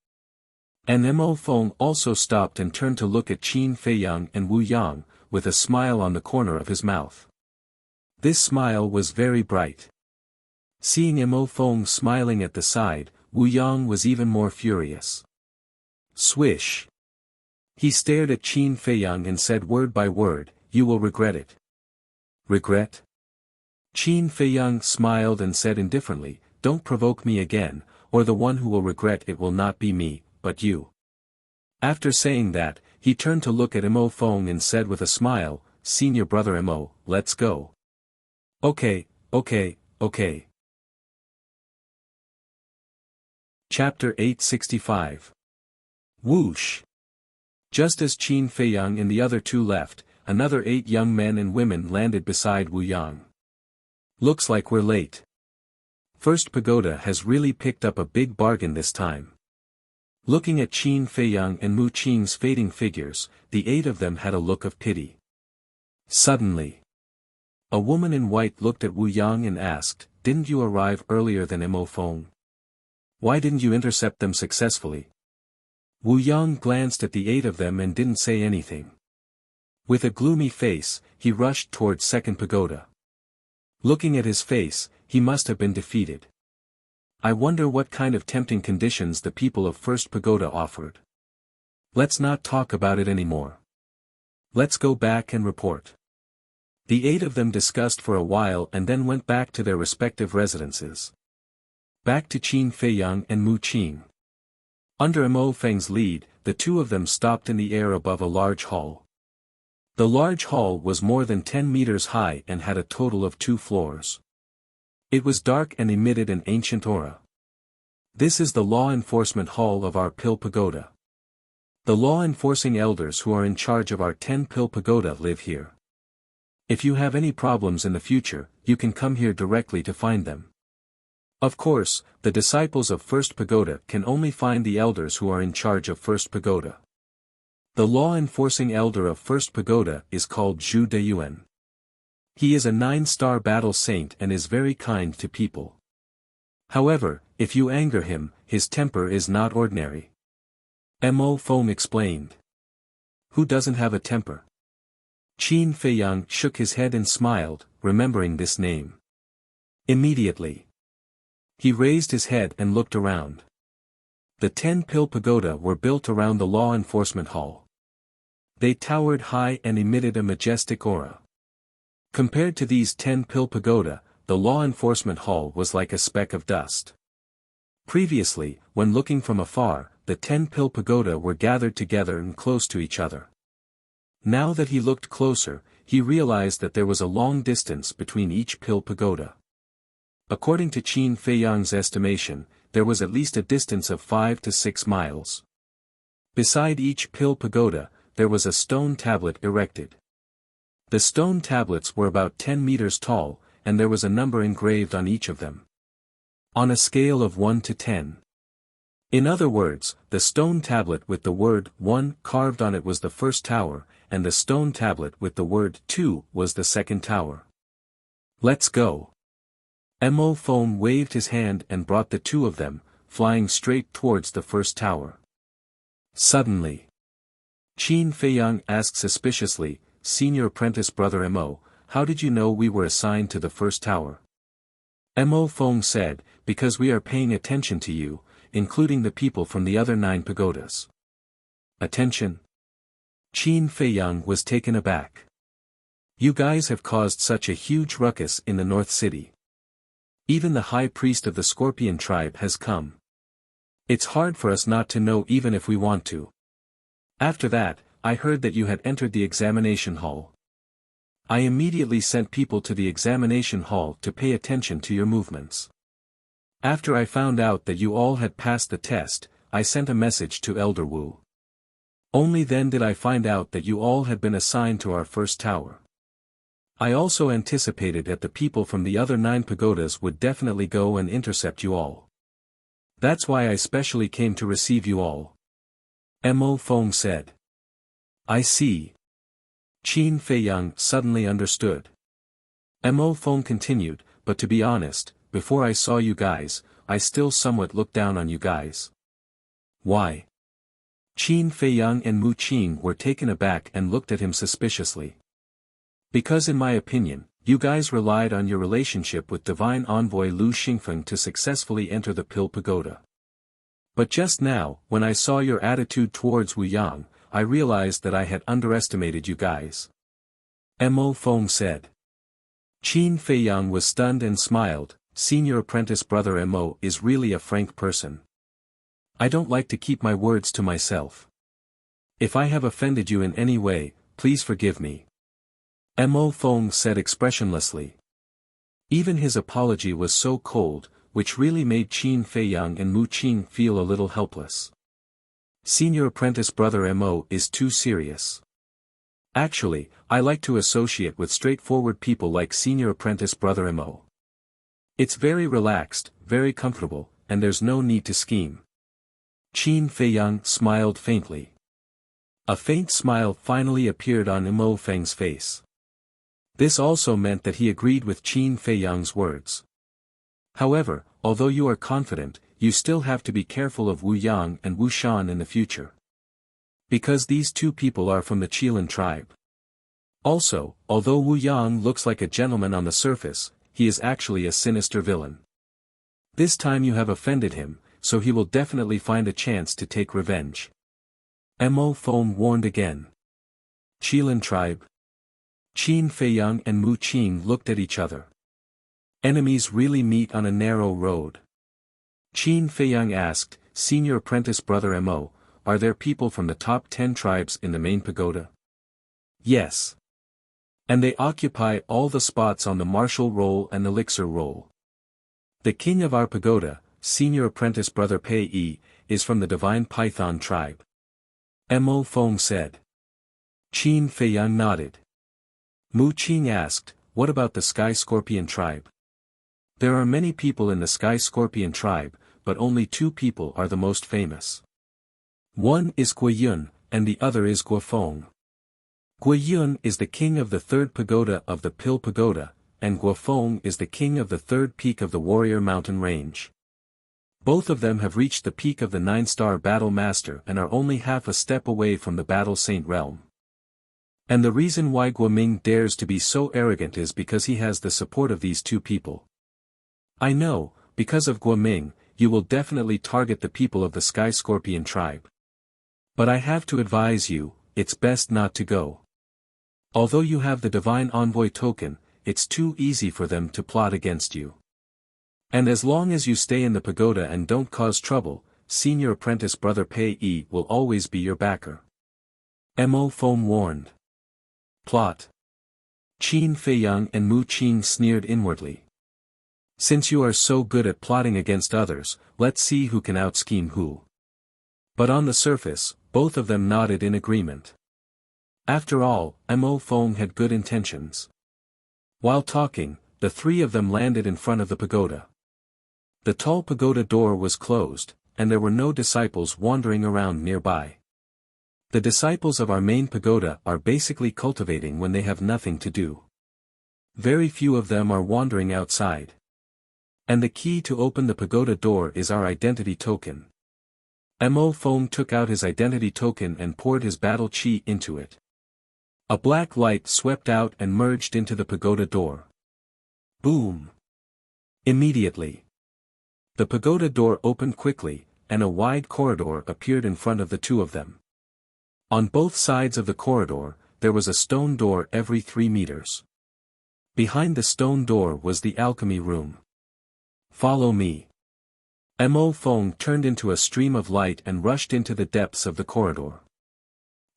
And Mo Feng also stopped and turned to look at Qin Feiyang and Wu Yang, with a smile on the corner of his mouth. This smile was very bright. Seeing Mo Feng smiling at the side, Wu Yang was even more furious. Swish. He stared at Qin Feiyang and said word by word, you will regret it. Regret? Qin Feiyang smiled and said indifferently, don't provoke me again, or the one who will regret it will not be me, but you. After saying that, he turned to look at Mo Feng and said with a smile, Senior brother Mo, let's go. Okay. Chapter 865. Whoosh. Just as Qin Feiyang and the other two left, another 8 young men and women landed beside Wu Yang. Looks like we're late. First Pagoda has really picked up a big bargain this time. Looking at Qin Feiyang and Mu Qing's fading figures, the 8 of them had a look of pity. Suddenly, a woman in white looked at Wu Yang and asked, didn't you arrive earlier than Mo Feng? Why didn't you intercept them successfully? Wu Yang glanced at the 8 of them and didn't say anything. With a gloomy face, he rushed towards Second Pagoda. Looking at his face, he must have been defeated. I wonder what kind of tempting conditions the people of First Pagoda offered. Let's not talk about it anymore. Let's go back and report. The 8 of them discussed for a while and then went back to their respective residences. Back to Qin Feiyang and Mu Qing. Under Mo Feng's lead, the 2 of them stopped in the air above a large hall. The large hall was more than 10 meters high and had a total of 2 floors. It was dark and emitted an ancient aura. This is the law enforcement hall of our Pill Pagoda. The law enforcing elders who are in charge of our 10 Pill Pagoda live here. If you have any problems in the future, you can come here directly to find them. Of course, the disciples of First Pagoda can only find the elders who are in charge of First Pagoda. The law-enforcing elder of First Pagoda is called Zhu Deyuan. He is a 9-star battle saint and is very kind to people. However, if you anger him, his temper is not ordinary. Mo Feng explained. Who doesn't have a temper? Qin Feiyang shook his head and smiled, remembering this name. Immediately, he raised his head and looked around. The 10 Pill Pagoda were built around the law enforcement hall. They towered high and emitted a majestic aura. Compared to these 10 Pill Pagoda, the law enforcement hall was like a speck of dust. Previously, when looking from afar, the 10 Pill Pagoda were gathered together and close to each other. Now that he looked closer, he realized that there was a long distance between each Pill Pagoda. According to Qin Feiyang's estimation, there was at least a distance of 5 to 6 miles. Beside each Pill Pagoda, there was a stone tablet erected. The stone tablets were about 10 meters tall, and there was a number engraved on each of them. On a scale of 1 to 10. In other words, the stone tablet with the word 1 carved on it was the first tower, and the stone tablet with the word 2 was the second tower. Let's go. Mo Feng waved his hand and brought the 2 of them, flying straight towards the first tower. Suddenly, Qin Feiyang asked suspiciously, Senior apprentice brother Mo, how did you know we were assigned to the first tower? Mo Feng said, because we are paying attention to you, including the people from the other 9 pagodas. Attention? Qin Feiyang was taken aback. You guys have caused such a huge ruckus in the North City. Even the high priest of the Scorpion tribe has come. It's hard for us not to know even if we want to. After that, I heard that you had entered the examination hall. I immediately sent people to the examination hall to pay attention to your movements. After I found out that you all had passed the test, I sent a message to Elder Wu. Only then did I find out that you all had been assigned to our first tower. I also anticipated that the people from the other 9 pagodas would definitely go and intercept you all. That's why I specially came to receive you all. Mo Feng said. I see. Qin Feiyang suddenly understood. Mo Feng continued, but to be honest, before I saw you guys, I still somewhat looked down on you guys. Why? Qin Feiyang and Mu Qing were taken aback and looked at him suspiciously. Because in my opinion, you guys relied on your relationship with Divine Envoy Lu Xingfeng to successfully enter the Pill Pagoda. But just now, when I saw your attitude towards Wu Yang, I realized that I had underestimated you guys. Mo Feng said. Qin Feiyang was stunned and smiled. Senior apprentice brother Mo is really a frank person. I don't like to keep my words to myself. If I have offended you in any way, please forgive me. Mo Feng said expressionlessly. Even his apology was so cold, which really made Qin Feiyang and Mu Qing feel a little helpless. Senior apprentice brother Mo is too serious. Actually, I like to associate with straightforward people like senior apprentice brother Mo. It's very relaxed, very comfortable, and there's no need to scheme. Qin Feiyang smiled faintly. A faint smile finally appeared on Mo Feng's face. This also meant that he agreed with Qin Feiyang's words. However, although you are confident, you still have to be careful of Wu Yang and Wu Shan in the future. Because these 2 people are from the Qilin tribe. Also, although Wu Yang looks like a gentleman on the surface, he is actually a sinister villain. This time you have offended him, so he will definitely find a chance to take revenge. Mo Feng warned again. Qilin tribe. Qin Feiyang and Mu Qing looked at each other. Enemies really meet on a narrow road. Qin Feiyang asked, Senior apprentice brother Mo, are there people from the top 10 tribes in the main pagoda? Yes. And they occupy all the spots on the martial roll and elixir roll. The king of our pagoda, senior apprentice brother Pei Yi, is from the divine Python tribe. Mo Feng said. Qin Feiyang nodded. Mu Qing asked, what about the Sky Scorpion tribe? There are many people in the Sky Scorpion tribe, but only 2 people are the most famous. One is Guiyun, and the other is Guofeng. Guiyun is the king of the 3rd pagoda of the Pill Pagoda, and Guofeng is the king of the 3rd peak of the Warrior Mountain Range. Both of them have reached the peak of the 9-star Battle Master and are only half a step away from the Battle Saint realm. And the reason why Guoming dares to be so arrogant is because he has the support of these 2 people. I know, because of Guoming, you will definitely target the people of the Sky Scorpion tribe. But I have to advise you, it's best not to go. Although you have the Divine Envoy token, it's too easy for them to plot against you. And as long as you stay in the pagoda and don't cause trouble, senior apprentice brother Pei Yi will always be your backer. Mo Feng warned. Plot. Qin Feiyang and Mu Qing sneered inwardly. Since you are so good at plotting against others, let's see who can out-scheme who. But on the surface, both of them nodded in agreement. After all, Mo Feng had good intentions. While talking, the 3 of them landed in front of the pagoda. The tall pagoda door was closed, and there were no disciples wandering around nearby. The disciples of our main pagoda are basically cultivating when they have nothing to do. Very few of them are wandering outside. And the key to open the pagoda door is our identity token. Mo Feng took out his identity token and poured his battle chi into it. A black light swept out and merged into the pagoda door. Boom! Immediately, the pagoda door opened quickly, and a wide corridor appeared in front of the 2 of them. On both sides of the corridor, there was a stone door every 3 meters. Behind the stone door was the alchemy room. Follow me. Mo Feng turned into a stream of light and rushed into the depths of the corridor.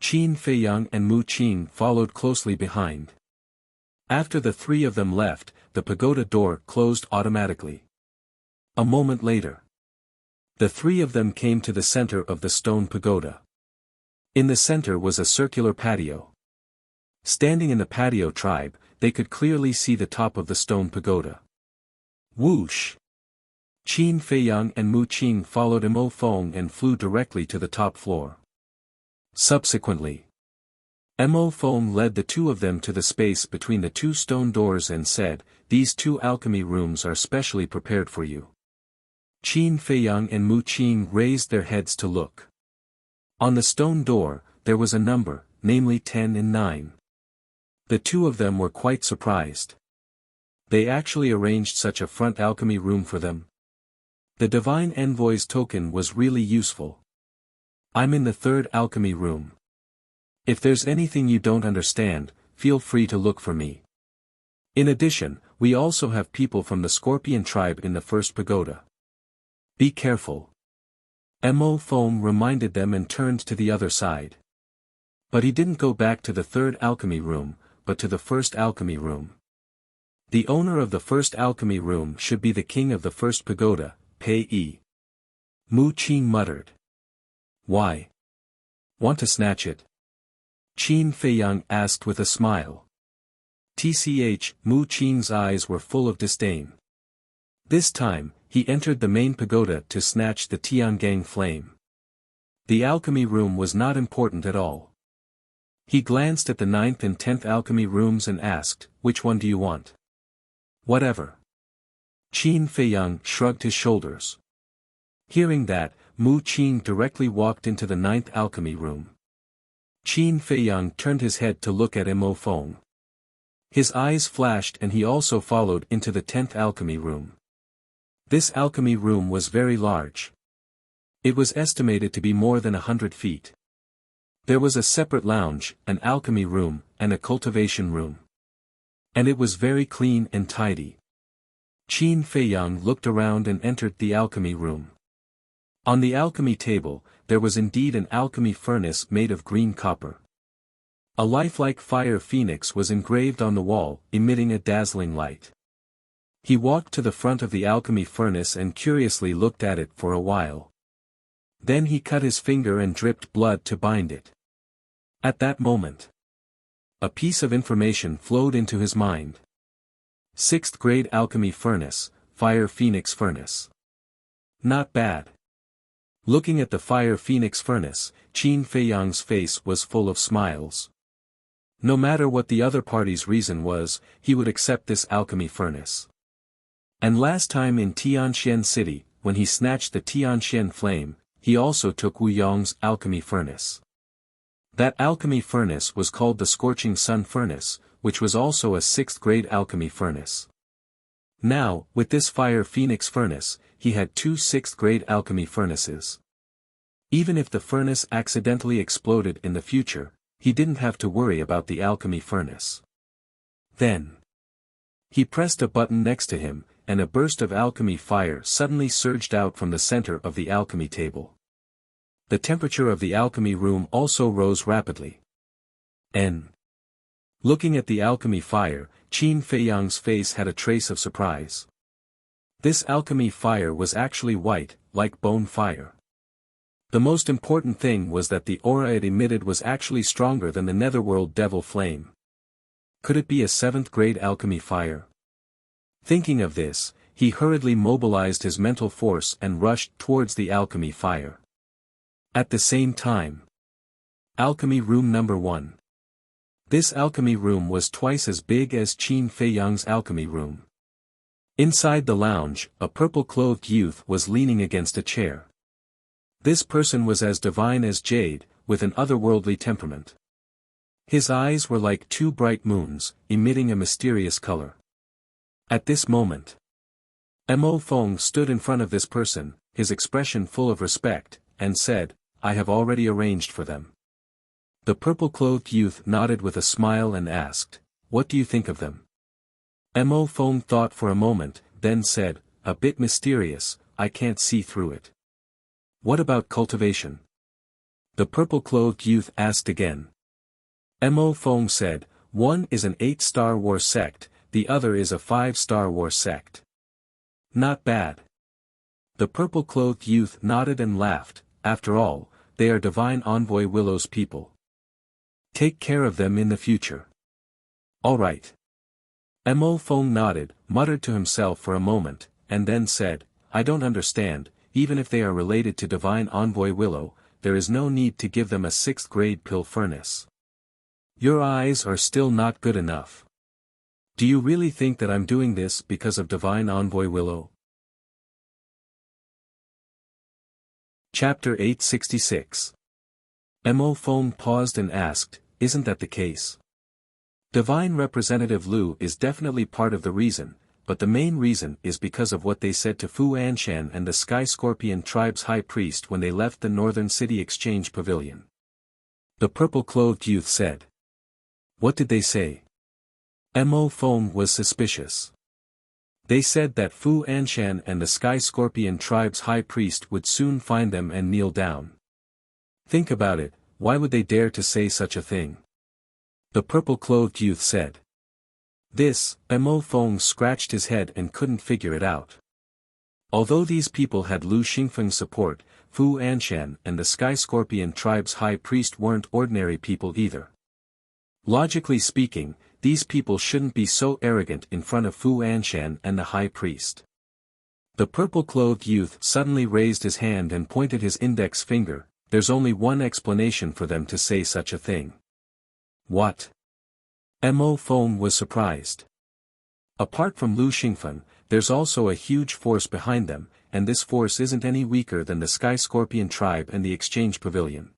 Qin Feiyang and Mu Qing followed closely behind. After the three of them left, the pagoda door closed automatically. A moment later, the three of them came to the center of the stone pagoda. In the center was a circular patio. Standing in the patio tribe, they could clearly see the top of the stone pagoda. Whoosh! Qin Feiyang and Mu Qing followed Mo Feng and flew directly to the top floor. Subsequently, Mo Feng led the two of them to the space between the two stone doors and said, "These two alchemy rooms are specially prepared for you." Qin Feiyang and Mu Qing raised their heads to look. On the stone door, there was a number, namely 10 and 9. The two of them were quite surprised. They actually arranged such a front alchemy room for them. The Divine Envoy's token was really useful. I'm in the third alchemy room. If there's anything you don't understand, feel free to look for me. In addition, we also have people from the Scorpion tribe in the first pagoda. Be careful. Mo Feng reminded them and turned to the other side. But he didn't go back to the third alchemy room, but to the first alchemy room. The owner of the first alchemy room should be the king of the first pagoda, Pei Yi. Mu Qing muttered. Why? Want to snatch it? Qin Feiyang asked with a smile. Tch, Mu Qing's eyes were full of disdain. This time, he entered the main pagoda to snatch the Tiangang flame. The alchemy room was not important at all. He glanced at the 9th and 10th alchemy rooms and asked, "Which one do you want?" "Whatever." Qin Feiyang shrugged his shoulders. Hearing that, Mu Qing directly walked into the 9th alchemy room. Qin Feiyang turned his head to look at Mo Feng. His eyes flashed and he also followed into the 10th alchemy room. This alchemy room was very large. It was estimated to be more than 100 feet. There was a separate lounge, an alchemy room, and a cultivation room. And it was very clean and tidy. Qin Feiyang looked around and entered the alchemy room. On the alchemy table, there was indeed an alchemy furnace made of green copper. A lifelike fire phoenix was engraved on the wall, emitting a dazzling light. He walked to the front of the alchemy furnace and curiously looked at it for a while. Then he cut his finger and dripped blood to bind it. At that moment, a piece of information flowed into his mind. 6th grade alchemy furnace, fire phoenix furnace. Not bad. Looking at the fire phoenix furnace, Qin Feiyang's face was full of smiles. No matter what the other party's reason was, he would accept this alchemy furnace. And last time in Tianxian City, when he snatched the Tianxian flame, he also took Wu Yong's alchemy furnace. That alchemy furnace was called the Scorching Sun Furnace, which was also a 6th grade alchemy furnace. Now, with this fire phoenix furnace, he had 2 6th grade alchemy furnaces. Even if the furnace accidentally exploded in the future, he didn't have to worry about the alchemy furnace. Then, he pressed a button next to him, and a burst of alchemy fire suddenly surged out from the center of the alchemy table. The temperature of the alchemy room also rose rapidly. Looking at the alchemy fire, Qin Feiyang's face had a trace of surprise. This alchemy fire was actually white, like bone fire. The most important thing was that the aura it emitted was actually stronger than the netherworld devil flame. Could it be a 7th grade alchemy fire? Thinking of this, he hurriedly mobilized his mental force and rushed towards the alchemy fire. At the same time, alchemy room number 1. This alchemy room was twice as big as Qin Feiyang's alchemy room. Inside the lounge, a purple-clothed youth was leaning against a chair. This person was as divine as jade, with an otherworldly temperament. His eyes were like 2 bright moons, emitting a mysterious color. At this moment, Mo Feng stood in front of this person, his expression full of respect, and said, "I have already arranged for them. The purple-clothed youth nodded with a smile and asked, "What do you think of them?" Mo Feng thought for a moment, then said, "A bit mysterious, I can't see through it." "What about cultivation?" The purple-clothed youth asked again. Mo Feng said, "One is an 8-star war sect, the other is a 5-star war sect." "Not bad." The purple-clothed youth nodded and laughed. "After all, they are Divine Envoy Willow's people. Take care of them in the future." "All right." Mo Feng nodded, muttered to himself for a moment, and then said, "I don't understand, even if they are related to Divine Envoy Willow, there is no need to give them a 6th-grade pill furnace. Your eyes are still not good enough. Do you really think that I'm doing this because of Divine Envoy Willow?" Chapter 866. Mo Feng paused and asked, "Isn't that the case? Divine Representative Lu is definitely part of the reason, but the main reason is because of what they said to Fu Anshan and the Sky Scorpion tribe's high priest when they left the Northern City Exchange Pavilion." The purple-clothed youth said. "What did they say?" Mo Feng was suspicious. "They said that Fu Anshan and the Sky Scorpion tribe's high priest would soon find them and kneel down." "Think about it, why would they dare to say such a thing?" The purple-clothed youth said. Mo Feng scratched his head and couldn't figure it out. Although these people had Lu Xingfeng's support, Fu Anshan and the Sky Scorpion tribe's high priest weren't ordinary people either. Logically speaking, these people shouldn't be so arrogant in front of Fu Anshan and the high priest. The purple-clothed youth suddenly raised his hand and pointed his index finger. "There's only one explanation for them to say such a thing." "What?" Mo Feng was surprised. "Apart from Lu Xingfeng, there's also a huge force behind them, and this force isn't any weaker than the Sky Scorpion tribe and the Exchange Pavilion."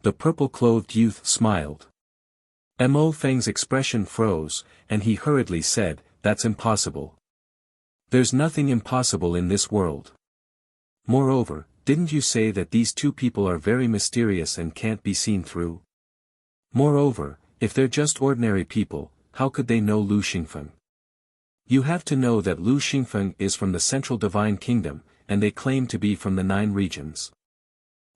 The purple-clothed youth smiled. Mo Feng's expression froze, and he hurriedly said, "That's impossible. There's nothing impossible in this world. Moreover, didn't you say that these two people are very mysterious and can't be seen through? Moreover, if they're just ordinary people, how could they know Lu Xingfeng? You have to know that Lu Xingfeng is from the Central Divine Kingdom, and they claim to be from the 9 regions.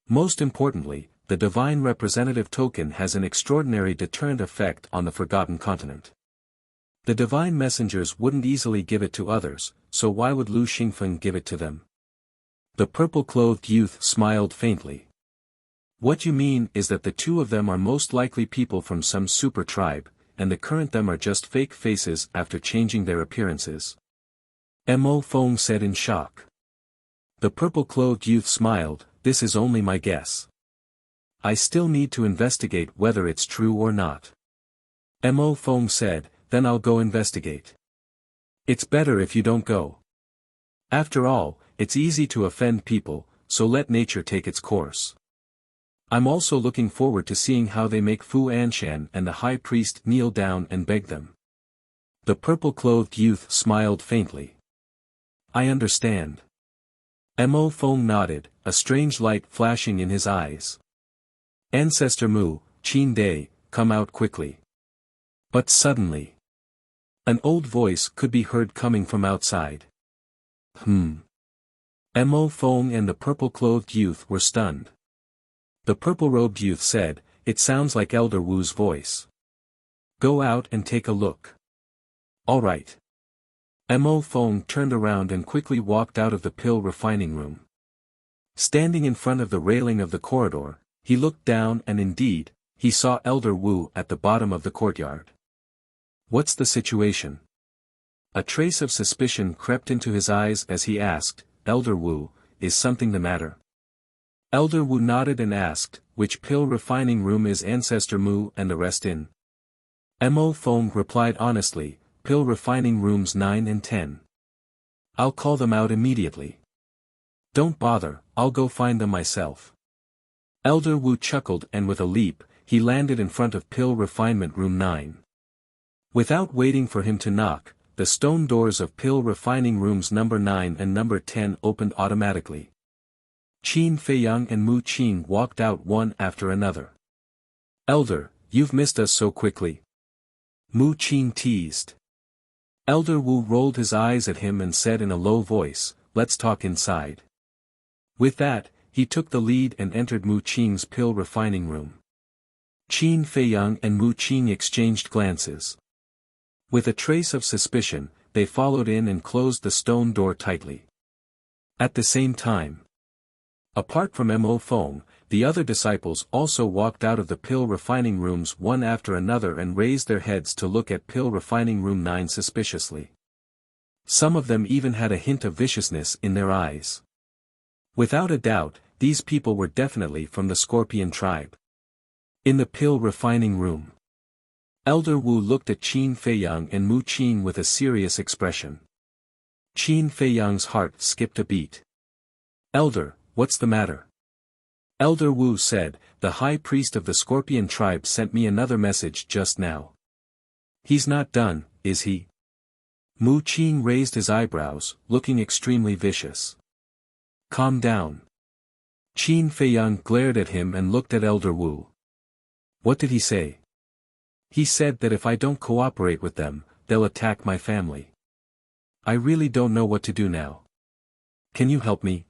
Most importantly, the Divine Representative Token has an extraordinary deterrent effect on the Forgotten Continent. The Divine Messengers wouldn't easily give it to others, so why would Lu Xingfeng give it to them?" The purple-clothed youth smiled faintly. "What you mean is that the two of them are most likely people from some super tribe, and the current them are just fake faces after changing their appearances?" Mo Feng said in shock. The purple-clothed youth smiled, "This is only my guess. I still need to investigate whether it's true or not." Mo Feng said, "Then I'll go investigate." "It's better if you don't go. After all, it's easy to offend people, so let nature take its course. I'm also looking forward to seeing how they make Fu Anshan and the high priest kneel down and beg them." The purple-clothed youth smiled faintly. "I understand." Mo Feng nodded, a strange light flashing in his eyes. "Ancestor Mu, Qin Day, come out quickly." But suddenly, an old voice could be heard coming from outside. Mo Feng and the purple-clothed youth were stunned. The purple-robed youth said, "It sounds like Elder Wu's voice. Go out and take a look." "All right." Mo Feng turned around and quickly walked out of the pill refining room. Standing in front of the railing of the corridor, he looked down and indeed, he saw Elder Wu at the bottom of the courtyard. "What's the situation?" A trace of suspicion crept into his eyes as he asked, "Elder Wu, is something the matter?" Elder Wu nodded and asked, "Which pill refining room is Ancestor Mu and the rest in?" Mo Feng replied honestly, "Pill refining rooms 9 and 10. I'll call them out immediately." "Don't bother, I'll go find them myself." Elder Wu chuckled and with a leap, he landed in front of pill refinement room 9. Without waiting for him to knock, the stone doors of pill refining rooms number 9 and number 10 opened automatically. Qin Feiyang and Mu Qin walked out one after another. Elder, you've missed us so quickly. Mu Qing teased. Elder Wu rolled his eyes at him and said in a low voice, "Let's talk inside." With that, he took the lead and entered Mu Qing's pill refining room. Qin Feiyang and Mu Qing exchanged glances. With a trace of suspicion, they followed in and closed the stone door tightly. At the same time, apart from Mo Feng, the other disciples also walked out of the pill refining rooms one after another and raised their heads to look at pill refining room 9 suspiciously. Some of them even had a hint of viciousness in their eyes. Without a doubt, these people were definitely from the Scorpion tribe. In the pill refining room, Elder Wu looked at Qin Feiyang and Mu Qing with a serious expression. Qin Feiyang's heart skipped a beat. "Elder, what's the matter?" Elder Wu said, "The high priest of the Scorpion tribe sent me another message just now." "He's not done, is he?" Mu Qing raised his eyebrows, looking extremely vicious. "Calm down." Qin Feiyang glared at him and looked at Elder Wu. "What did he say?" "He said that if I don't cooperate with them, they'll attack my family. I really don't know what to do now. Can you help me?"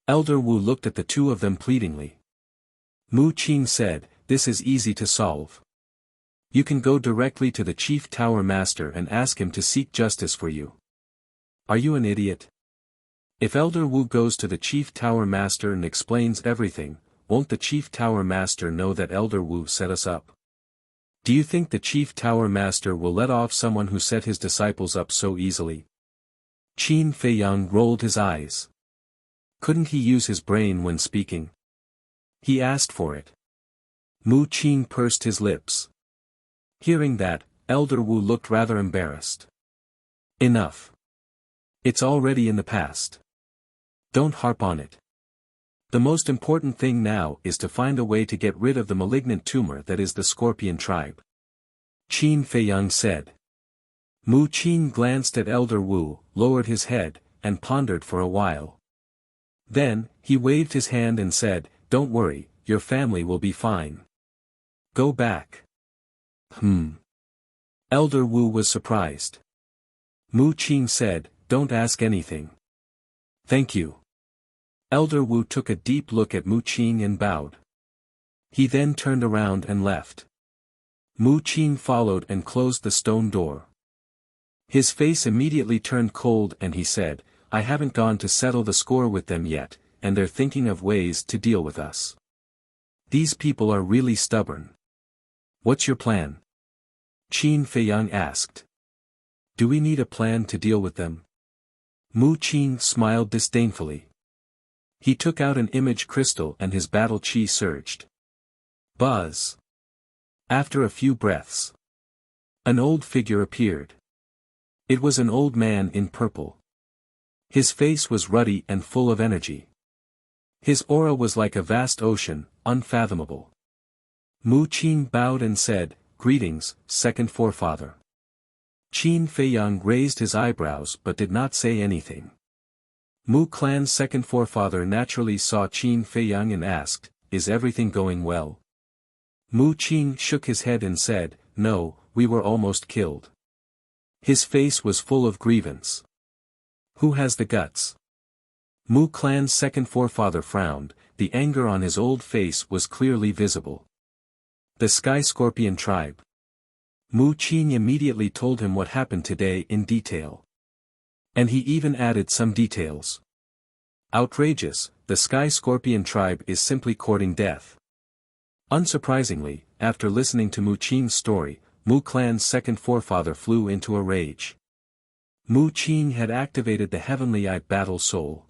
Elder Wu looked at the two of them pleadingly. Mu Qing said, "This is easy to solve. You can go directly to the Chief Tower Master and ask him to seek justice for you." "Are you an idiot? If Elder Wu goes to the Chief Tower Master and explains everything, won't the Chief Tower Master know that Elder Wu set us up? Do you think the Chief Tower Master will let off someone who set his disciples up so easily?" Qin Feiyang rolled his eyes. Couldn't he use his brain when speaking? He asked for it. Mu Qing pursed his lips. Hearing that, Elder Wu looked rather embarrassed. "Enough. It's already in the past. Don't harp on it. The most important thing now is to find a way to get rid of the malignant tumor that is the Scorpion tribe," Qin Feiyang said. Mu Qing glanced at Elder Wu, lowered his head, and pondered for a while. Then, he waved his hand and said, "Don't worry, your family will be fine. Go back." Elder Wu was surprised. Mu Qing said, "Don't ask anything. Thank you." Elder Wu took a deep look at Mu Qing and bowed. He then turned around and left. Mu Qing followed and closed the stone door. His face immediately turned cold and he said, "I haven't gone to settle the score with them yet, and they're thinking of ways to deal with us. These people are really stubborn." "What's your plan?" Qin Feiyang asked. "Do we need a plan to deal with them?" Mu Qing smiled disdainfully. He took out an image crystal and his battle chi surged. Buzz. After a few breaths, an old figure appeared. It was an old man in purple. His face was ruddy and full of energy. His aura was like a vast ocean, unfathomable. Mu Qing bowed and said, "Greetings, second forefather." Qin Feiyang raised his eyebrows but did not say anything. Mu Clan's second forefather naturally saw Qin Feiyang and asked, "Is everything going well?" Mu Qing shook his head and said, "No, we were almost killed." His face was full of grievance. "Who has the guts?" Mu Clan's second forefather frowned, the anger on his old face was clearly visible. "The Sky Scorpion tribe." Mu Qing immediately told him what happened today in detail. And he even added some details. "Outrageous, the Sky Scorpion tribe is simply courting death." Unsurprisingly, after listening to Mu Qing's story, Mu Clan's second forefather flew into a rage. Mu Qing had activated the Heavenly Eye Battle Soul.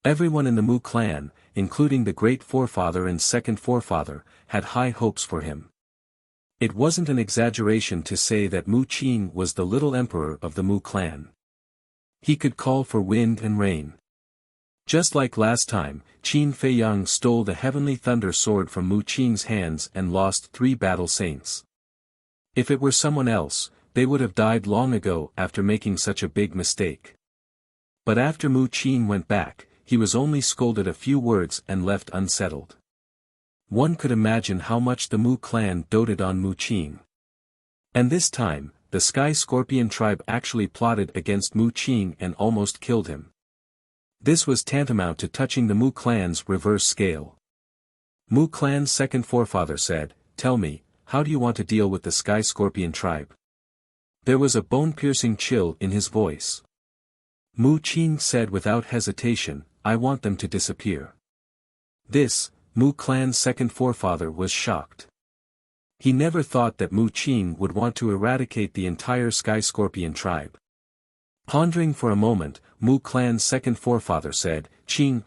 Everyone in the Mu Clan, including the great forefather and second forefather, had high hopes for him. It wasn't an exaggeration to say that Mu Qing was the little emperor of the Mu Clan. He could call for wind and rain. Just like last time, Qin Feiyang stole the Heavenly Thunder Sword from Mu Qing's hands and lost 3 battle saints. If it were someone else, they would have died long ago after making such a big mistake. But after Mu Qing went back, he was only scolded a few words and left unsettled. One could imagine how much the Mu clan doted on Mu Qing. And this time, the Sky Scorpion tribe actually plotted against Mu Qing and almost killed him. This was tantamount to touching the Mu clan's reverse scale. Mu clan's second forefather said, "Tell me, how do you want to deal with the Sky Scorpion tribe?" There was a bone-piercing chill in his voice. Mu Qing said without hesitation, "I want them to disappear." This, Mu clan's second forefather was shocked. He never thought that Mu Qing would want to eradicate the entire Sky Scorpion tribe. Pondering for a moment, Mu clan's second forefather said, "Qing,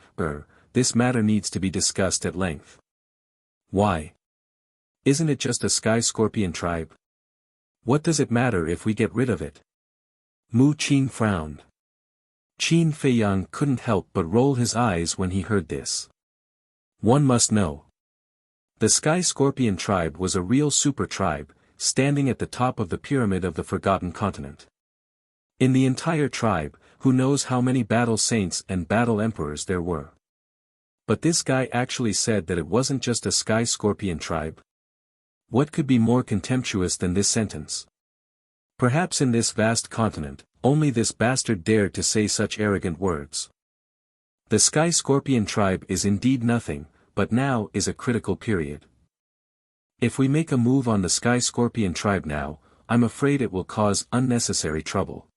this matter needs to be discussed at length." "Why? Isn't it just a Sky Scorpion tribe? What does it matter if we get rid of it?" Mu Qing frowned. Qin Feiyang couldn't help but roll his eyes when he heard this. One must know. The Sky Scorpion tribe was a real super tribe, standing at the top of the pyramid of the Forgotten Continent. In the entire tribe, who knows how many battle saints and battle emperors there were. But this guy actually said that it wasn't just a Sky Scorpion tribe. What could be more contemptuous than this sentence? Perhaps in this vast continent, only this bastard dared to say such arrogant words. The Sky Scorpion tribe is indeed nothing, but now is a critical period. If we make a move on the Sky Scorpion tribe now, I'm afraid it will cause unnecessary trouble.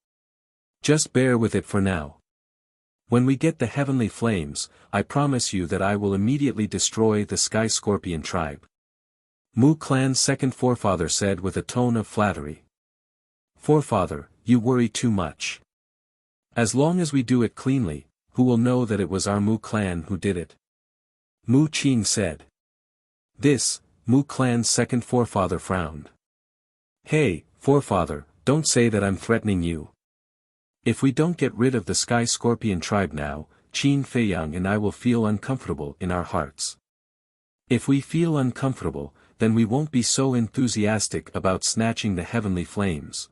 Just bear with it for now. When we get the heavenly flames, I promise you that I will immediately destroy the Sky Scorpion tribe. Mu clan's second forefather said with a tone of flattery. "Forefather, you worry too much. As long as we do it cleanly, who will know that it was our Mu clan who did it?" Mu Qing said. This, Mu clan's second forefather frowned. "Hey, forefather, don't say that I'm threatening you. If we don't get rid of the Sky Scorpion tribe now, Qin Feiyang and I will feel uncomfortable in our hearts. If we feel uncomfortable, then we won't be so enthusiastic about snatching the heavenly flames."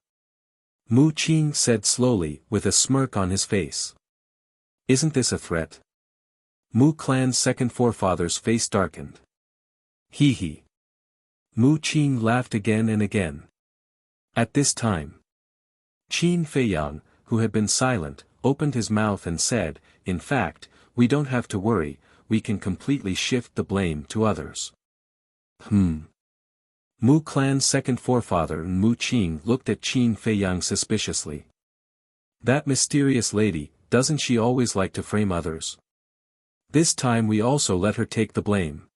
Mu Qing said slowly, with a smirk on his face. "Isn't this a threat?" Mu clan's second forefather's face darkened. Hee hee. Mu Qing laughed again and again. At this time, Qin Feiyang, who had been silent, opened his mouth and said, "In fact, we don't have to worry, we can completely shift the blame to others." Mu clan's second forefather and Mu Qing looked at Qin Feiyang suspiciously. "That mysterious lady, doesn't she always like to frame others? This time we also let her take the blame."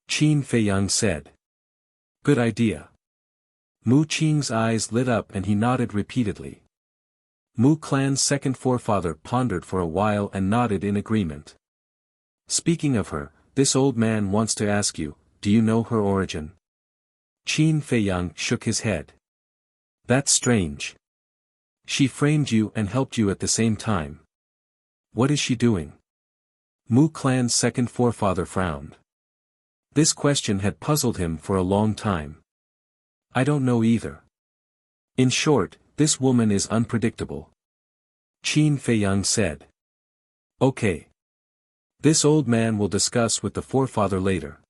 Qin Feiyang said. "Good idea." Mu Qing's eyes lit up and he nodded repeatedly. Mu clan's second forefather pondered for a while and nodded in agreement. "Speaking of her, this old man wants to ask you, do you know her origin?" Qin Feiyang shook his head. "That's strange. She framed you and helped you at the same time. What is she doing?" Mu clan's second forefather frowned. This question had puzzled him for a long time. "I don't know either. In short, this woman is unpredictable," Qin Feiyang said. "Okay. This old man will discuss with the forefather later.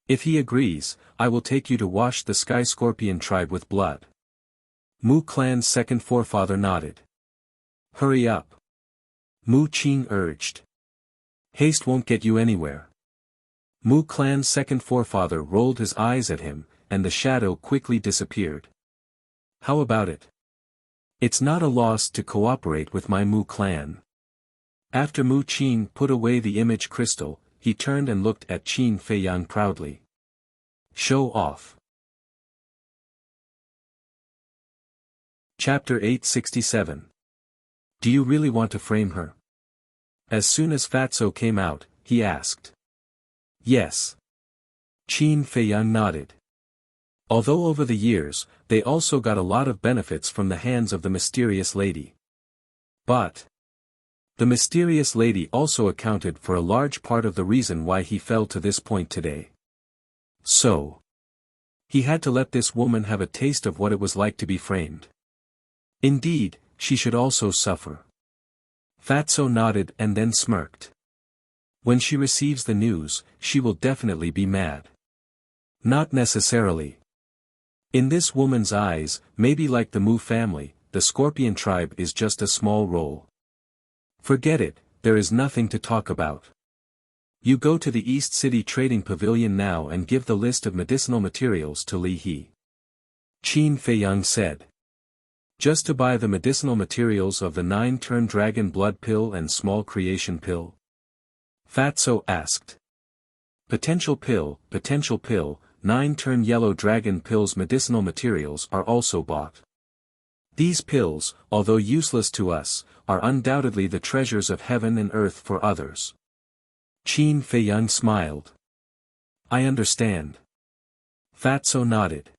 If he agrees, I will take you to wash the Sky Scorpion tribe with blood." Mu clan's second forefather nodded. "Hurry up," Mu Qing urged. "Haste won't get you anywhere." Mu clan's second forefather rolled his eyes at him, and the shadow quickly disappeared. "How about it? It's not a loss to cooperate with my Mu clan." After Mu Qing put away the image crystal, he turned and looked at Qin Feiyang proudly. "Show off." Chapter 867. Do you really want to frame her? As soon as Fatso came out, he asked. Yes. Qin Feiyang nodded. Although over the years, they also got a lot of benefits from the hands of the mysterious lady. But the mysterious lady also accounted for a large part of the reason why he fell to this point today. So he had to let this woman have a taste of what it was like to be framed. Indeed, she should also suffer. Fatso nodded and then smirked. When she receives the news, she will definitely be mad. Not necessarily. In this woman's eyes, maybe like the Mu family, the Scorpion tribe is just a small role. Forget it, there is nothing to talk about. You go to the East City Trading Pavilion now and give the list of medicinal materials to Li He. Qin Feiyang said. Just to buy the medicinal materials of the 9-turn dragon blood pill and small creation pill? Fatso asked. Potential pill, 9-turn yellow dragon pill's medicinal materials are also bought. These pills, although useless to us, are undoubtedly the treasures of heaven and earth for others. Qin Feiyang smiled. I understand. Fatso nodded.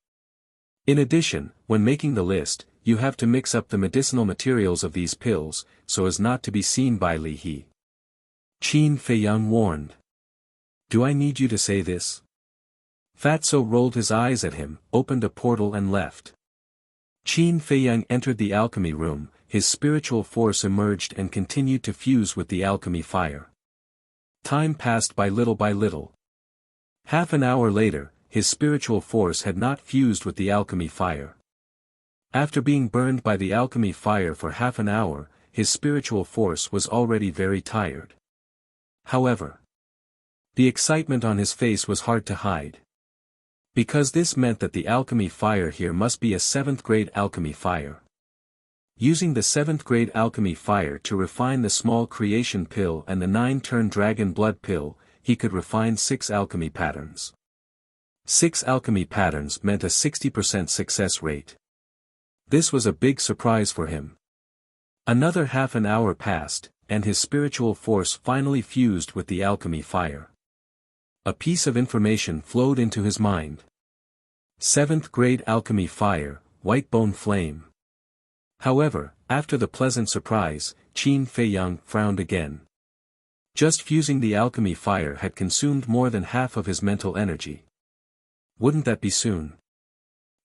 In addition, when making the list, you have to mix up the medicinal materials of these pills, so as not to be seen by Li He. Qin Feiyang warned. Do I need you to say this? Fatso rolled his eyes at him, opened a portal and left. Qin Feiyang entered the alchemy room, his spiritual force emerged and continued to fuse with the alchemy fire. Time passed by little. Half an hour later, his spiritual force had not fused with the alchemy fire. After being burned by the alchemy fire for half an hour, his spiritual force was already very tired. However, the excitement on his face was hard to hide. Because this meant that the alchemy fire here must be a 7th grade alchemy fire. Using the 7th grade alchemy fire to refine the small creation pill and the 9-turn dragon blood pill, he could refine 6 alchemy patterns. 6 alchemy patterns meant a 60% success rate. This was a big surprise for him. Another half an hour passed, and his spiritual force finally fused with the alchemy fire. A piece of information flowed into his mind. 7th grade alchemy fire, white bone flame. However, after the pleasant surprise, Qin Feiyang frowned again. Just fusing the alchemy fire had consumed more than half of his mental energy. Wouldn't that be soon?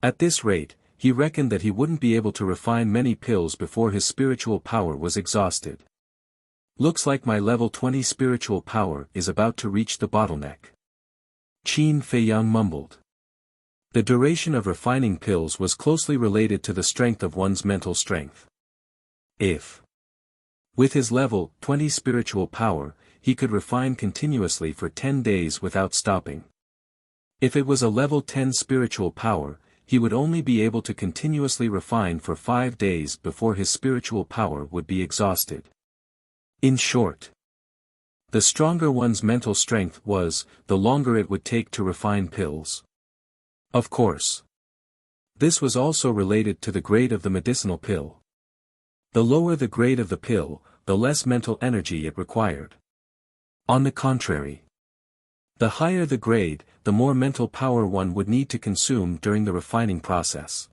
At this rate, he reckoned that he wouldn't be able to refine many pills before his spiritual power was exhausted. Looks like my level 20 spiritual power is about to reach the bottleneck. Qin Feiyang mumbled. The duration of refining pills was closely related to the strength of one's mental strength. If, with his level 20 spiritual power, he could refine continuously for 10 days without stopping. If it was a level 10 spiritual power, he would only be able to continuously refine for 5 days before his spiritual power would be exhausted. In short, the stronger one's mental strength was, the longer it would take to refine pills. Of course. This was also related to the grade of the medicinal pill. The lower the grade of the pill, the less mental energy it required. On the contrary, the higher the grade, the more mental power one would need to consume during the refining process.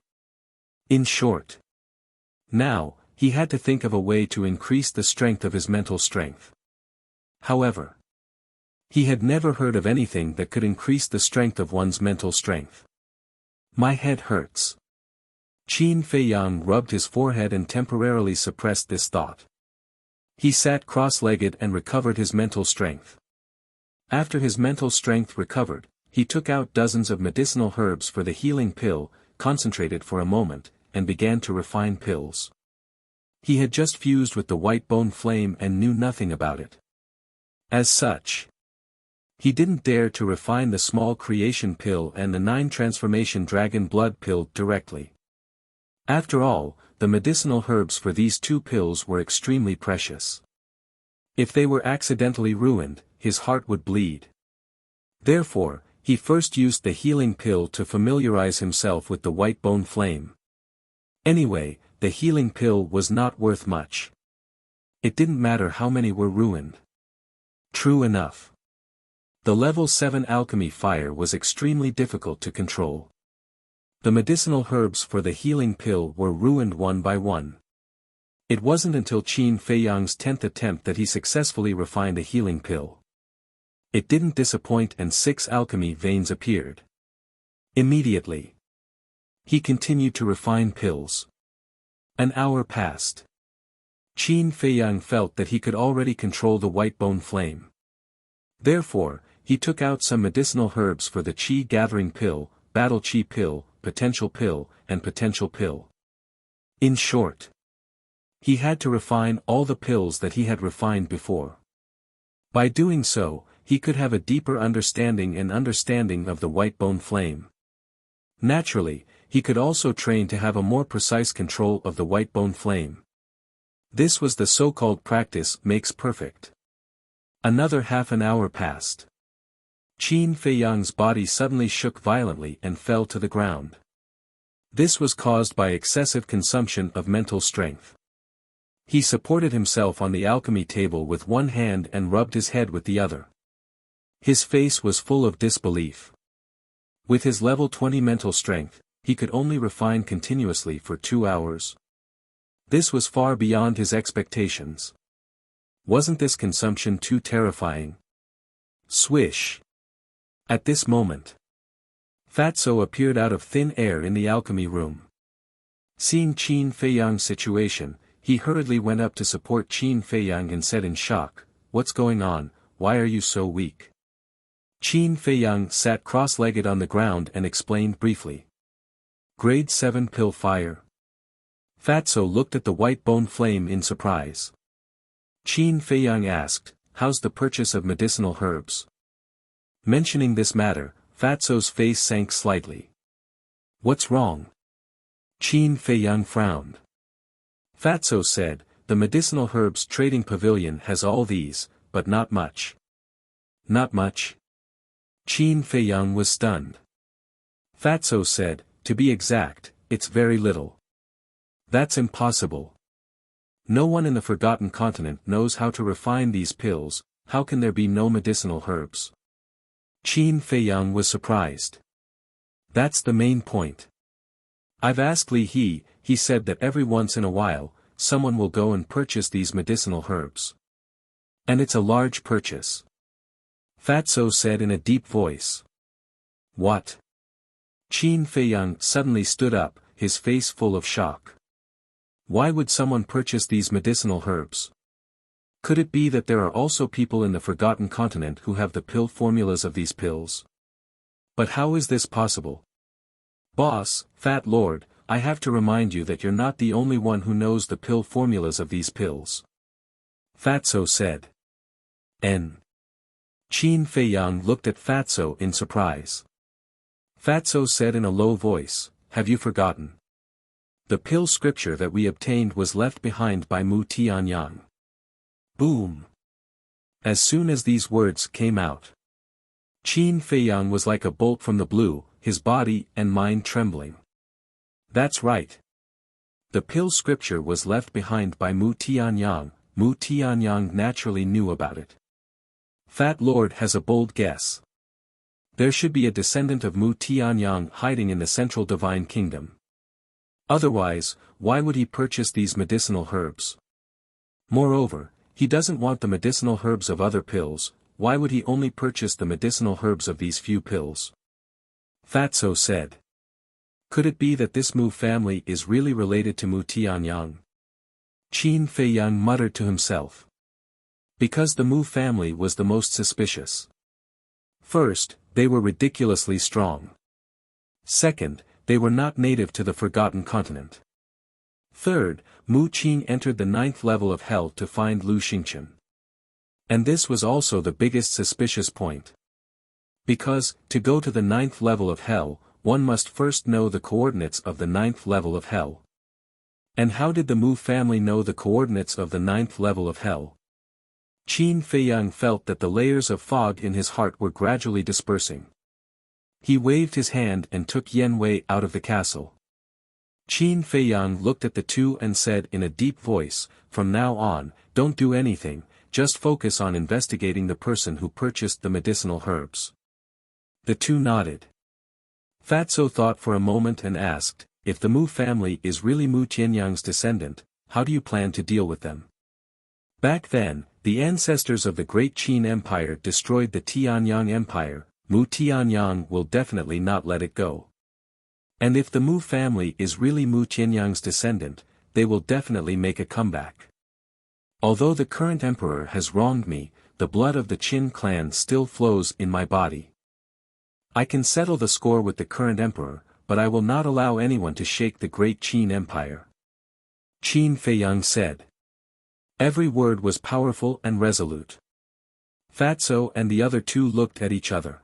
In short, now, he had to think of a way to increase the strength of his mental strength. However, he had never heard of anything that could increase the strength of one's mental strength. My head hurts. Qin Feiyang rubbed his forehead and temporarily suppressed this thought. He sat cross-legged and recovered his mental strength. After his mental strength recovered, he took out dozens of medicinal herbs for the healing pill, concentrated for a moment, and began to refine pills. He had just fused with the white bone flame and knew nothing about it. As such, he didn't dare to refine the small creation pill and the 9 transformation dragon blood pill directly. After all, the medicinal herbs for these 2 pills were extremely precious. If they were accidentally ruined, his heart would bleed. Therefore, he first used the healing pill to familiarize himself with the white bone flame. Anyway, the healing pill was not worth much. It didn't matter how many were ruined. True enough. The level 7 alchemy fire was extremely difficult to control. The medicinal herbs for the healing pill were ruined one by one. It wasn't until Qin Feiyang's 10th attempt that he successfully refined a healing pill. It didn't disappoint and 6 alchemy veins appeared. Immediately, he continued to refine pills. An hour passed. Qin Feiyang felt that he could already control the white bone flame. Therefore, he took out some medicinal herbs for the chi-gathering pill, battle chi pill, potential pill, and potential pill. In short, he had to refine all the pills that he had refined before. By doing so, he could have a deeper understanding of the white bone flame. Naturally, he could also train to have a more precise control of the white bone flame. This was the so-called practice makes perfect. Another half an hour passed. Qin Feiyang's body suddenly shook violently and fell to the ground. This was caused by excessive consumption of mental strength. He supported himself on the alchemy table with one hand and rubbed his head with the other. His face was full of disbelief. With his level 20 mental strength, he could only refine continuously for 2 hours. This was far beyond his expectations. Wasn't this consumption too terrifying? Swish! At this moment, Fatso appeared out of thin air in the alchemy room. Seeing Qin Feiyang's situation, he hurriedly went up to support Qin Feiyang and said in shock, "What's going on? Why are you so weak?" Qin Feiyang sat cross-legged on the ground and explained briefly. Grade 7 pill fire. Fatso looked at the white bone flame in surprise. Qin Feiyang asked, "How's the purchase of medicinal herbs?" Mentioning this matter, Fatso's face sank slightly. "What's wrong?" Qin Feiyang frowned. Fatso said, "The medicinal herbs trading pavilion has all these, but not much." "Not much?" Qin Feiyang was stunned. Fatso said, "To be exact, it's very little." "That's impossible. No one in the Forgotten Continent knows how to refine these pills, how can there be no medicinal herbs?" Qin Feiyang was surprised. "That's the main point. I've asked Li he said that every once in a while, someone will go and purchase these medicinal herbs. And it's a large purchase." Fatso said in a deep voice. "What?" Qin Feiyang suddenly stood up, his face full of shock. Why would someone purchase these medicinal herbs? Could it be that there are also people in the Forgotten Continent who have the pill formulas of these pills? But how is this possible? "Boss, Fat Lord, I have to remind you that you're not the only one who knows the pill formulas of these pills," Fatso said. Qin Feiyang looked at Fatso in surprise. Fatso said in a low voice, "Have you forgotten? The pill scripture that we obtained was left behind by Mu Tianyang." Boom! As soon as these words came out, Qin Feiyang was like a bolt from the blue, his body and mind trembling. That's right. The pill scripture was left behind by Mu Tianyang. Mu Tianyang naturally knew about it. Fat Lord has a bold guess. There should be a descendant of Mu Tianyang hiding in the central divine kingdom. Otherwise, why would he purchase these medicinal herbs? Moreover, he doesn't want the medicinal herbs of other pills, why would he only purchase the medicinal herbs of these few pills? Fatso said. Could it be that this Mu family is really related to Mu Tianyang? Qin Feiyang muttered to himself. Because the Mu family was the most suspicious. First, they were ridiculously strong. Second, they were not native to the Forgotten Continent. Third, Mu Qing entered the 9th level of hell to find Lu Xingqian. And this was also the biggest suspicious point. Because, to go to the 9th level of hell, one must first know the coordinates of the 9th level of hell. And how did the Mu family know the coordinates of the 9th level of hell? Qin Feiyang felt that the layers of fog in his heart were gradually dispersing. He waved his hand and took Yen Wei out of the castle. Qin Feiyang looked at the two and said in a deep voice, "From now on, don't do anything, just focus on investigating the person who purchased the medicinal herbs." The two nodded. Fatso thought for a moment and asked, "If the Mu family is really Mu Tianyang's descendant, how do you plan to deal with them?" Back then, the ancestors of the Great Qin Empire destroyed the Tianyang Empire. Mu Tianyang will definitely not let it go. And if the Mu family is really Mu Tianyang's descendant, they will definitely make a comeback. Although the current emperor has wronged me, the blood of the Qin clan still flows in my body. I can settle the score with the current emperor, but I will not allow anyone to shake the great Qin Empire. Qin Feiyang said. Every word was powerful and resolute. Fatso and the other two looked at each other.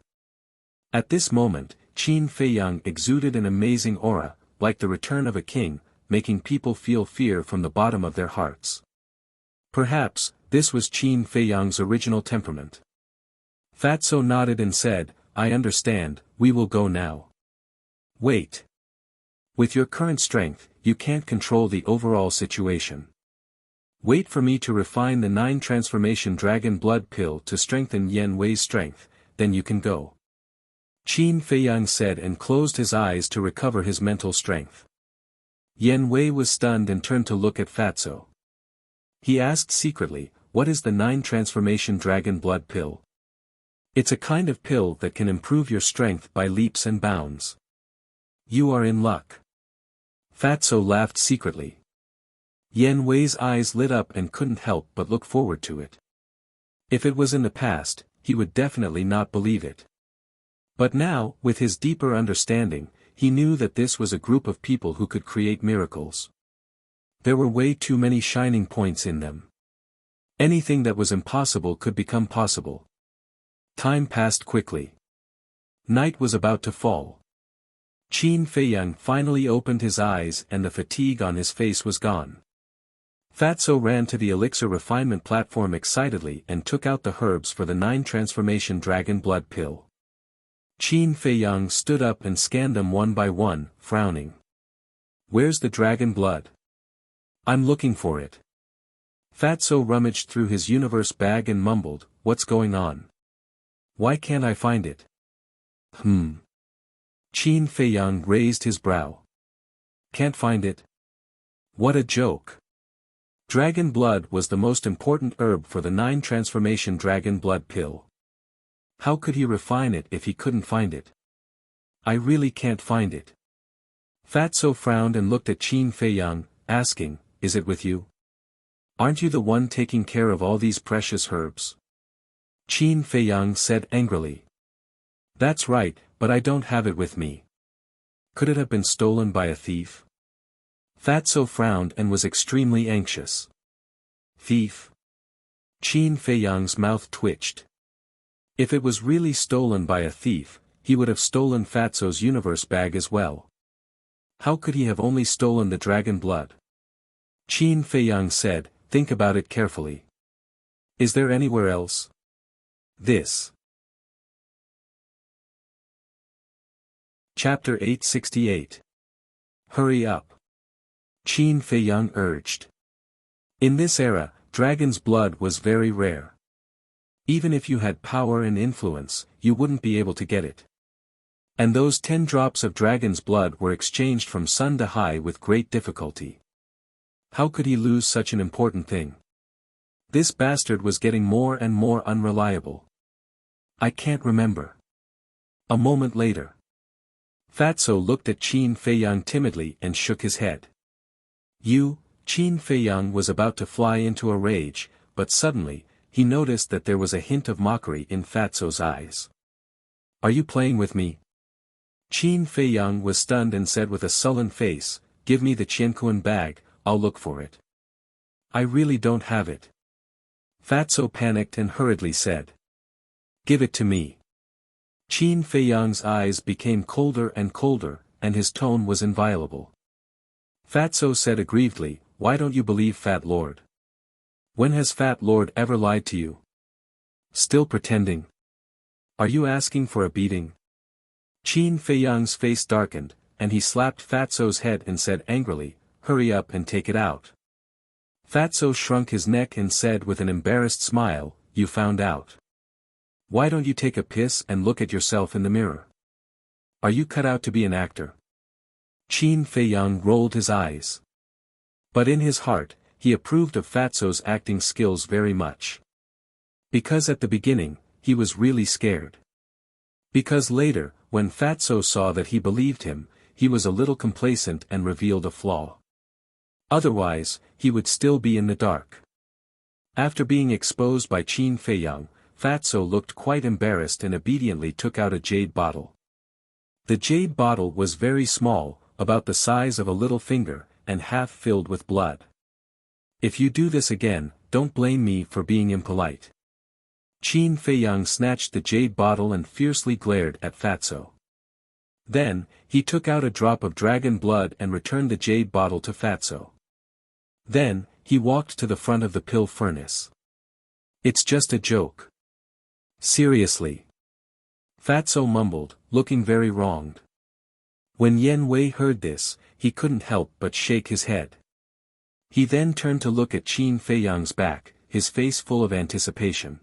At this moment, Qin Feiyang exuded an amazing aura, like the return of a king, making people feel fear from the bottom of their hearts. Perhaps, this was Qin Feiyang's original temperament. Fatso nodded and said, I understand, we will go now. Wait. With your current strength, you can't control the overall situation. Wait for me to refine the 9 transformation dragon blood pill to strengthen Yan Wei's strength, then you can go. Qin Feiyang said and closed his eyes to recover his mental strength. Yan Wei was stunned and turned to look at Fatso. He asked secretly, what is the 9 transformation dragon blood pill? It's a kind of pill that can improve your strength by leaps and bounds. You are in luck. Fatso laughed secretly. Yan Wei's eyes lit up and couldn't help but look forward to it. If it was in the past, he would definitely not believe it. But now, with his deeper understanding, he knew that this was a group of people who could create miracles. There were way too many shining points in them. Anything that was impossible could become possible. Time passed quickly. Night was about to fall. Qin Feiyang finally opened his eyes and the fatigue on his face was gone. Fatso ran to the elixir refinement platform excitedly and took out the herbs for the 9 transformation dragon blood pill. Qin Feiyang stood up and scanned them one by one, frowning. Where's the dragon blood? I'm looking for it. Fatso rummaged through his universe bag and mumbled, what's going on? Why can't I find it? Qin Feiyang raised his brow. Can't find it? What a joke. Dragon blood was the most important herb for the 9 transformation dragon blood pill. How could he refine it if he couldn't find it? I really can't find it. Fatso frowned and looked at Qin Feiyang, asking, is it with you? Aren't you the one taking care of all these precious herbs? Qin Feiyang said angrily. That's right, but I don't have it with me. Could it have been stolen by a thief? Fatso frowned and was extremely anxious. Thief? Qin Feiyang's mouth twitched. If it was really stolen by a thief, he would have stolen Fatso's universe bag as well. How could he have only stolen the dragon blood? Qin Feiyang said, think about it carefully. Is there anywhere else? This. Chapter 868. Hurry up. Qin Feiyang urged. In this era, dragon's blood was very rare. Even if you had power and influence, you wouldn't be able to get it. And those 10 drops of dragon's blood were exchanged from Sun to Hai with great difficulty. How could he lose such an important thing? This bastard was getting more and more unreliable. I can't remember. A moment later. Fatso looked at Qin Feiyang timidly and shook his head. Qin Feiyang was about to fly into a rage, but suddenly, he noticed that there was a hint of mockery in Fatso's eyes. Are you playing with me? Qin Feiyang was stunned and said with a sullen face, give me the Qianquan bag, I'll look for it. I really don't have it. Fatso panicked and hurriedly said. Give it to me. Qin Feiyang's eyes became colder and colder, and his tone was inviolable. Fatso said aggrievedly, why don't you believe Fat Lord? When has Fat Lord ever lied to you? Still pretending? Are you asking for a beating? Qin Feiyang's face darkened, and he slapped Fatso's head and said angrily, hurry up and take it out. Fatso shrunk his neck and said with an embarrassed smile, you found out. Why don't you take a piss and look at yourself in the mirror? Are you cut out to be an actor? Qin Feiyang rolled his eyes. But in his heart, he approved of Fatso's acting skills very much. Because at the beginning, he was really scared. Because later, when Fatso saw that he believed him, he was a little complacent and revealed a flaw. Otherwise, he would still be in the dark. After being exposed by Qin Feiyang, Fatso looked quite embarrassed and obediently took out a jade bottle. The jade bottle was very small, about the size of a little finger, and half filled with blood. "If you do this again, don't blame me for being impolite." Qin Feiyang snatched the jade bottle and fiercely glared at Fatso. Then, he took out a drop of dragon blood and returned the jade bottle to Fatso. Then, he walked to the front of the pill furnace. "It's just a joke." "Seriously?" Fatso mumbled, looking very wronged. When Yen Wei heard this, he couldn't help but shake his head. He then turned to look at Qin Feiyang's back, his face full of anticipation.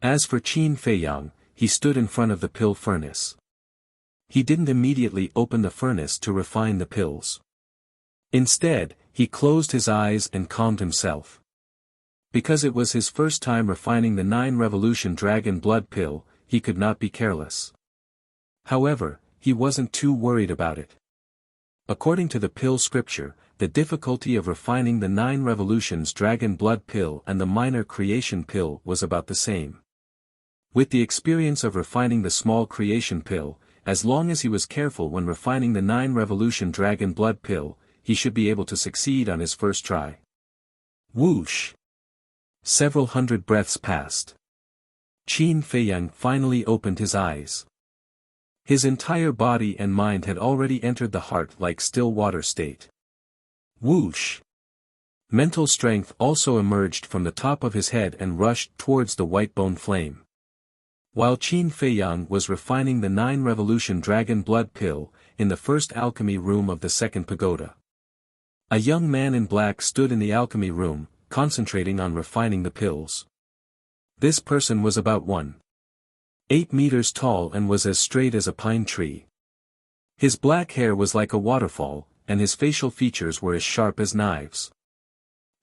As for Qin Feiyang, he stood in front of the pill furnace. He didn't immediately open the furnace to refine the pills. Instead, he closed his eyes and calmed himself. Because it was his first time refining the 9-revolution dragon blood pill, he could not be careless. However, he wasn't too worried about it. According to the pill scripture, the difficulty of refining the 9 revolutions dragon blood pill and the minor creation pill was about the same. With the experience of refining the small creation pill, as long as he was careful when refining the 9 revolution dragon blood pill, he should be able to succeed on his first try. Whoosh! Several hundred breaths passed. Qin Feiyang finally opened his eyes. His entire body and mind had already entered the heart-like still water state. Whoosh! Mental strength also emerged from the top of his head and rushed towards the white bone flame. While Qin Feiyang was refining the 9 revolution dragon blood pill, in the first alchemy room of the second pagoda, a young man in black stood in the alchemy room, concentrating on refining the pills. This person was about 1.8 meters tall and was as straight as a pine tree. His black hair was like a waterfall, and his facial features were as sharp as knives.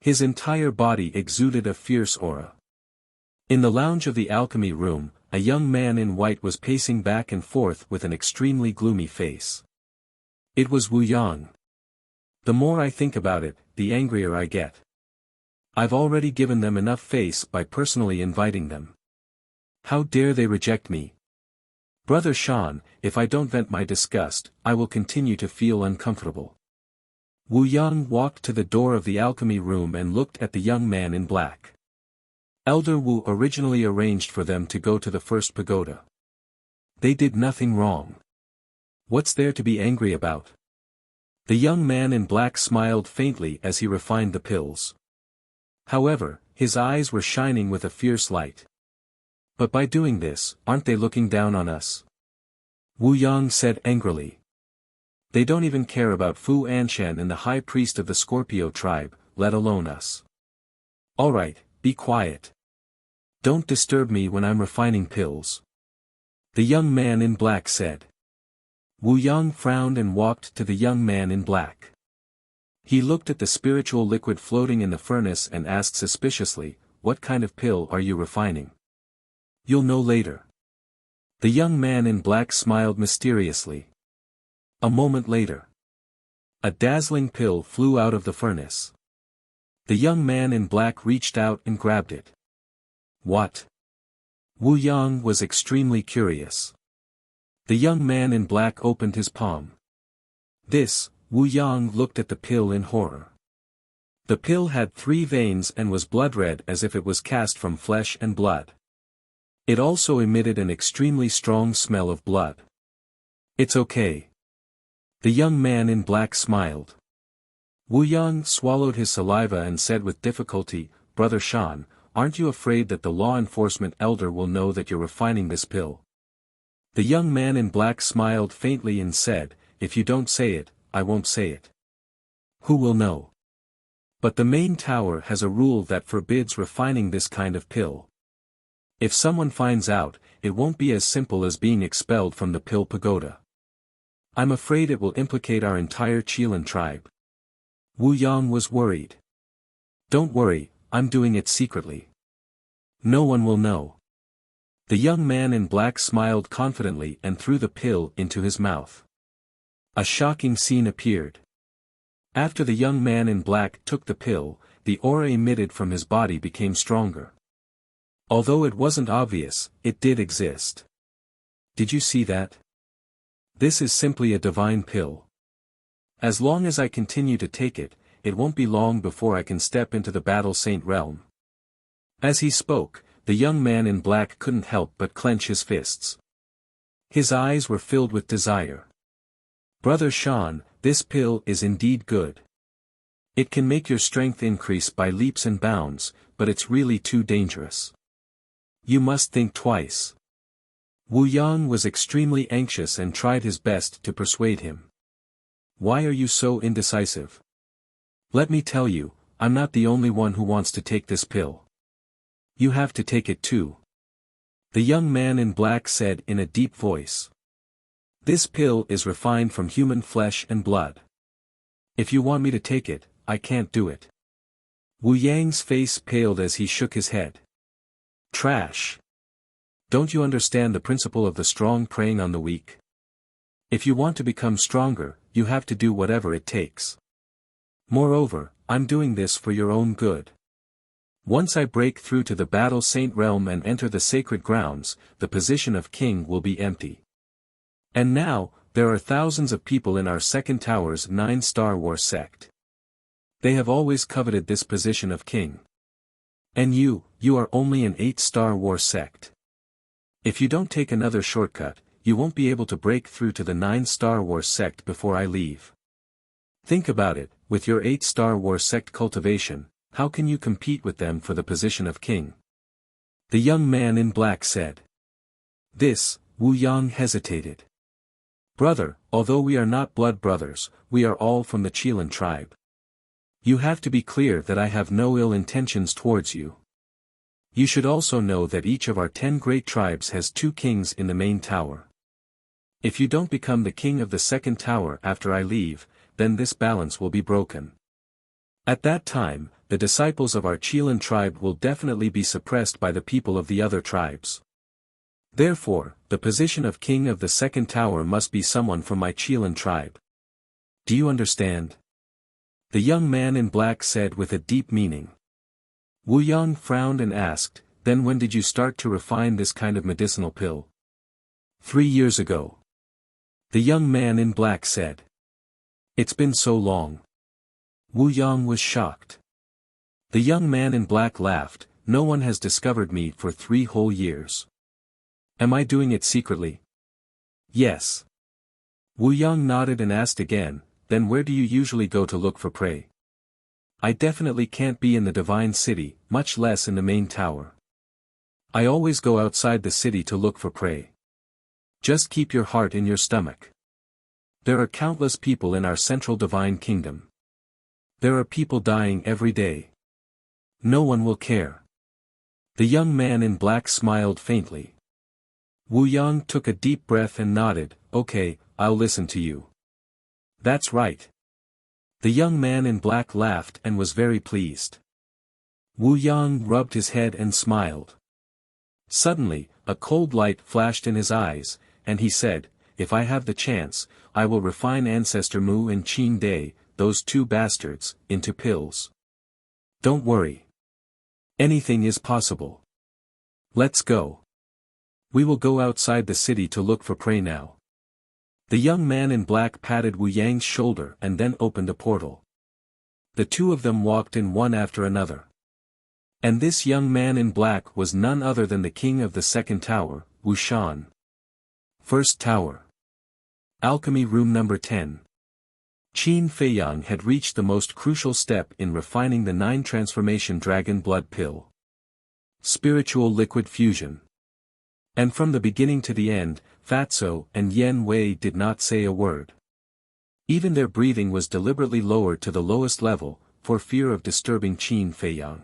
His entire body exuded a fierce aura. In the lounge of the alchemy room, a young man in white was pacing back and forth with an extremely gloomy face. It was Wu Yang. The more I think about it, the angrier I get. I've already given them enough face by personally inviting them. How dare they reject me? Brother Shan, if I don't vent my disgust, I will continue to feel uncomfortable. Wu Yang walked to the door of the alchemy room and looked at the young man in black. Elder Wu originally arranged for them to go to the first pagoda. They did nothing wrong. What's there to be angry about? The young man in black smiled faintly as he refined the pills. However, his eyes were shining with a fierce light. But by doing this, aren't they looking down on us? Wu Yang said angrily. They don't even care about Fu Anshan and the high priest of the Scorpio tribe, let alone us. Alright, be quiet. Don't disturb me when I'm refining pills. The young man in black said. Wu Yang frowned and walked to the young man in black. He looked at the spiritual liquid floating in the furnace and asked suspiciously, "What kind of pill are you refining?" "You'll know later." The young man in black smiled mysteriously. A moment later, a dazzling pill flew out of the furnace. The young man in black reached out and grabbed it. What? Wu Yang was extremely curious. The young man in black opened his palm. This, Wu Yang looked at the pill in horror. The pill had 3 veins and was blood-red as if it was cast from flesh and blood. It also emitted an extremely strong smell of blood. "It's okay." The young man in black smiled. Wu Yang swallowed his saliva and said with difficulty, "Brother Shan, aren't you afraid that the law enforcement elder will know that you're refining this pill?" The young man in black smiled faintly and said, "If you don't say it, I won't say it." "Who will know?" "But the main tower has a rule that forbids refining this kind of pill. If someone finds out, it won't be as simple as being expelled from the pill pagoda. I'm afraid it will implicate our entire Qilin tribe." Wu Yang was worried. "Don't worry, I'm doing it secretly. No one will know." The young man in black smiled confidently and threw the pill into his mouth. A shocking scene appeared. After the young man in black took the pill, the aura emitted from his body became stronger. Although it wasn't obvious, it did exist. Did you see that? This is simply a divine pill. As long as I continue to take it, it won't be long before I can step into the Battle Saint realm. As he spoke, the young man in black couldn't help but clench his fists. His eyes were filled with desire. Brother Shan, this pill is indeed good. It can make your strength increase by leaps and bounds, but it's really too dangerous. You must think twice. Wu Yang was extremely anxious and tried his best to persuade him. Why are you so indecisive? Let me tell you, I'm not the only one who wants to take this pill. You have to take it too. The young man in black said in a deep voice. This pill is refined from human flesh and blood. If you want me to take it, I can't do it. Wu Yang's face paled as he shook his head. Trash. Don't you understand the principle of the strong preying on the weak? If you want to become stronger, you have to do whatever it takes. Moreover, I'm doing this for your own good. Once I break through to the Battle Saint realm and enter the sacred grounds, the position of king will be empty. And now, there are thousands of people in our second tower's 9-star war sect. They have always coveted this position of king. And you are only an 8-star war sect. If you don't take another shortcut, you won't be able to break through to the 9-star war sect before I leave. Think about it, with your 8-star war sect cultivation, how can you compete with them for the position of king? The young man in black said. This, Wu Yang hesitated. Brother, although we are not blood brothers, we are all from the Qilin tribe. You have to be clear that I have no ill intentions towards you. You should also know that each of our 10 great tribes has 2 kings in the main tower. If you don't become the king of the second tower after I leave, then this balance will be broken. At that time, the disciples of our Qilin tribe will definitely be suppressed by the people of the other tribes. Therefore, the position of king of the second tower must be someone from my Qilin tribe. Do you understand? The young man in black said with a deep meaning. Wu Yang frowned and asked, then when did you start to refine this kind of medicinal pill? 3 years ago. The young man in black said. It's been so long. Wu Yang was shocked. The young man in black laughed, no one has discovered me for 3 whole years. Am I doing it secretly? Yes. Wu Yang nodded and asked again, then where do you usually go to look for prey? I definitely can't be in the divine city, much less in the main tower. I always go outside the city to look for prey. Just keep your heart in your stomach. There are countless people in our central divine kingdom. There are people dying every day. No one will care. The young man in black smiled faintly. Wu Yang took a deep breath and nodded, okay, I'll listen to you. That's right. The young man in black laughed and was very pleased. Wu Yang rubbed his head and smiled. Suddenly, a cold light flashed in his eyes, and he said, if I have the chance, I will refine Ancestor Mu and Qin Dai, those 2 bastards, into pills. Don't worry. Anything is possible. Let's go. We will go outside the city to look for prey now. The young man in black patted Wu Yang's shoulder and then opened a portal. The 2 of them walked in one after another. And this young man in black was none other than the king of the second tower, Wu Shan. First tower. Alchemy room number 10. Qin Feiyang had reached the most crucial step in refining the 9 transformation dragon blood pill. Spiritual liquid fusion. And from the beginning to the end, Fatso and Yen Wei did not say a word. Even their breathing was deliberately lowered to the lowest level, for fear of disturbing Qin Feiyang.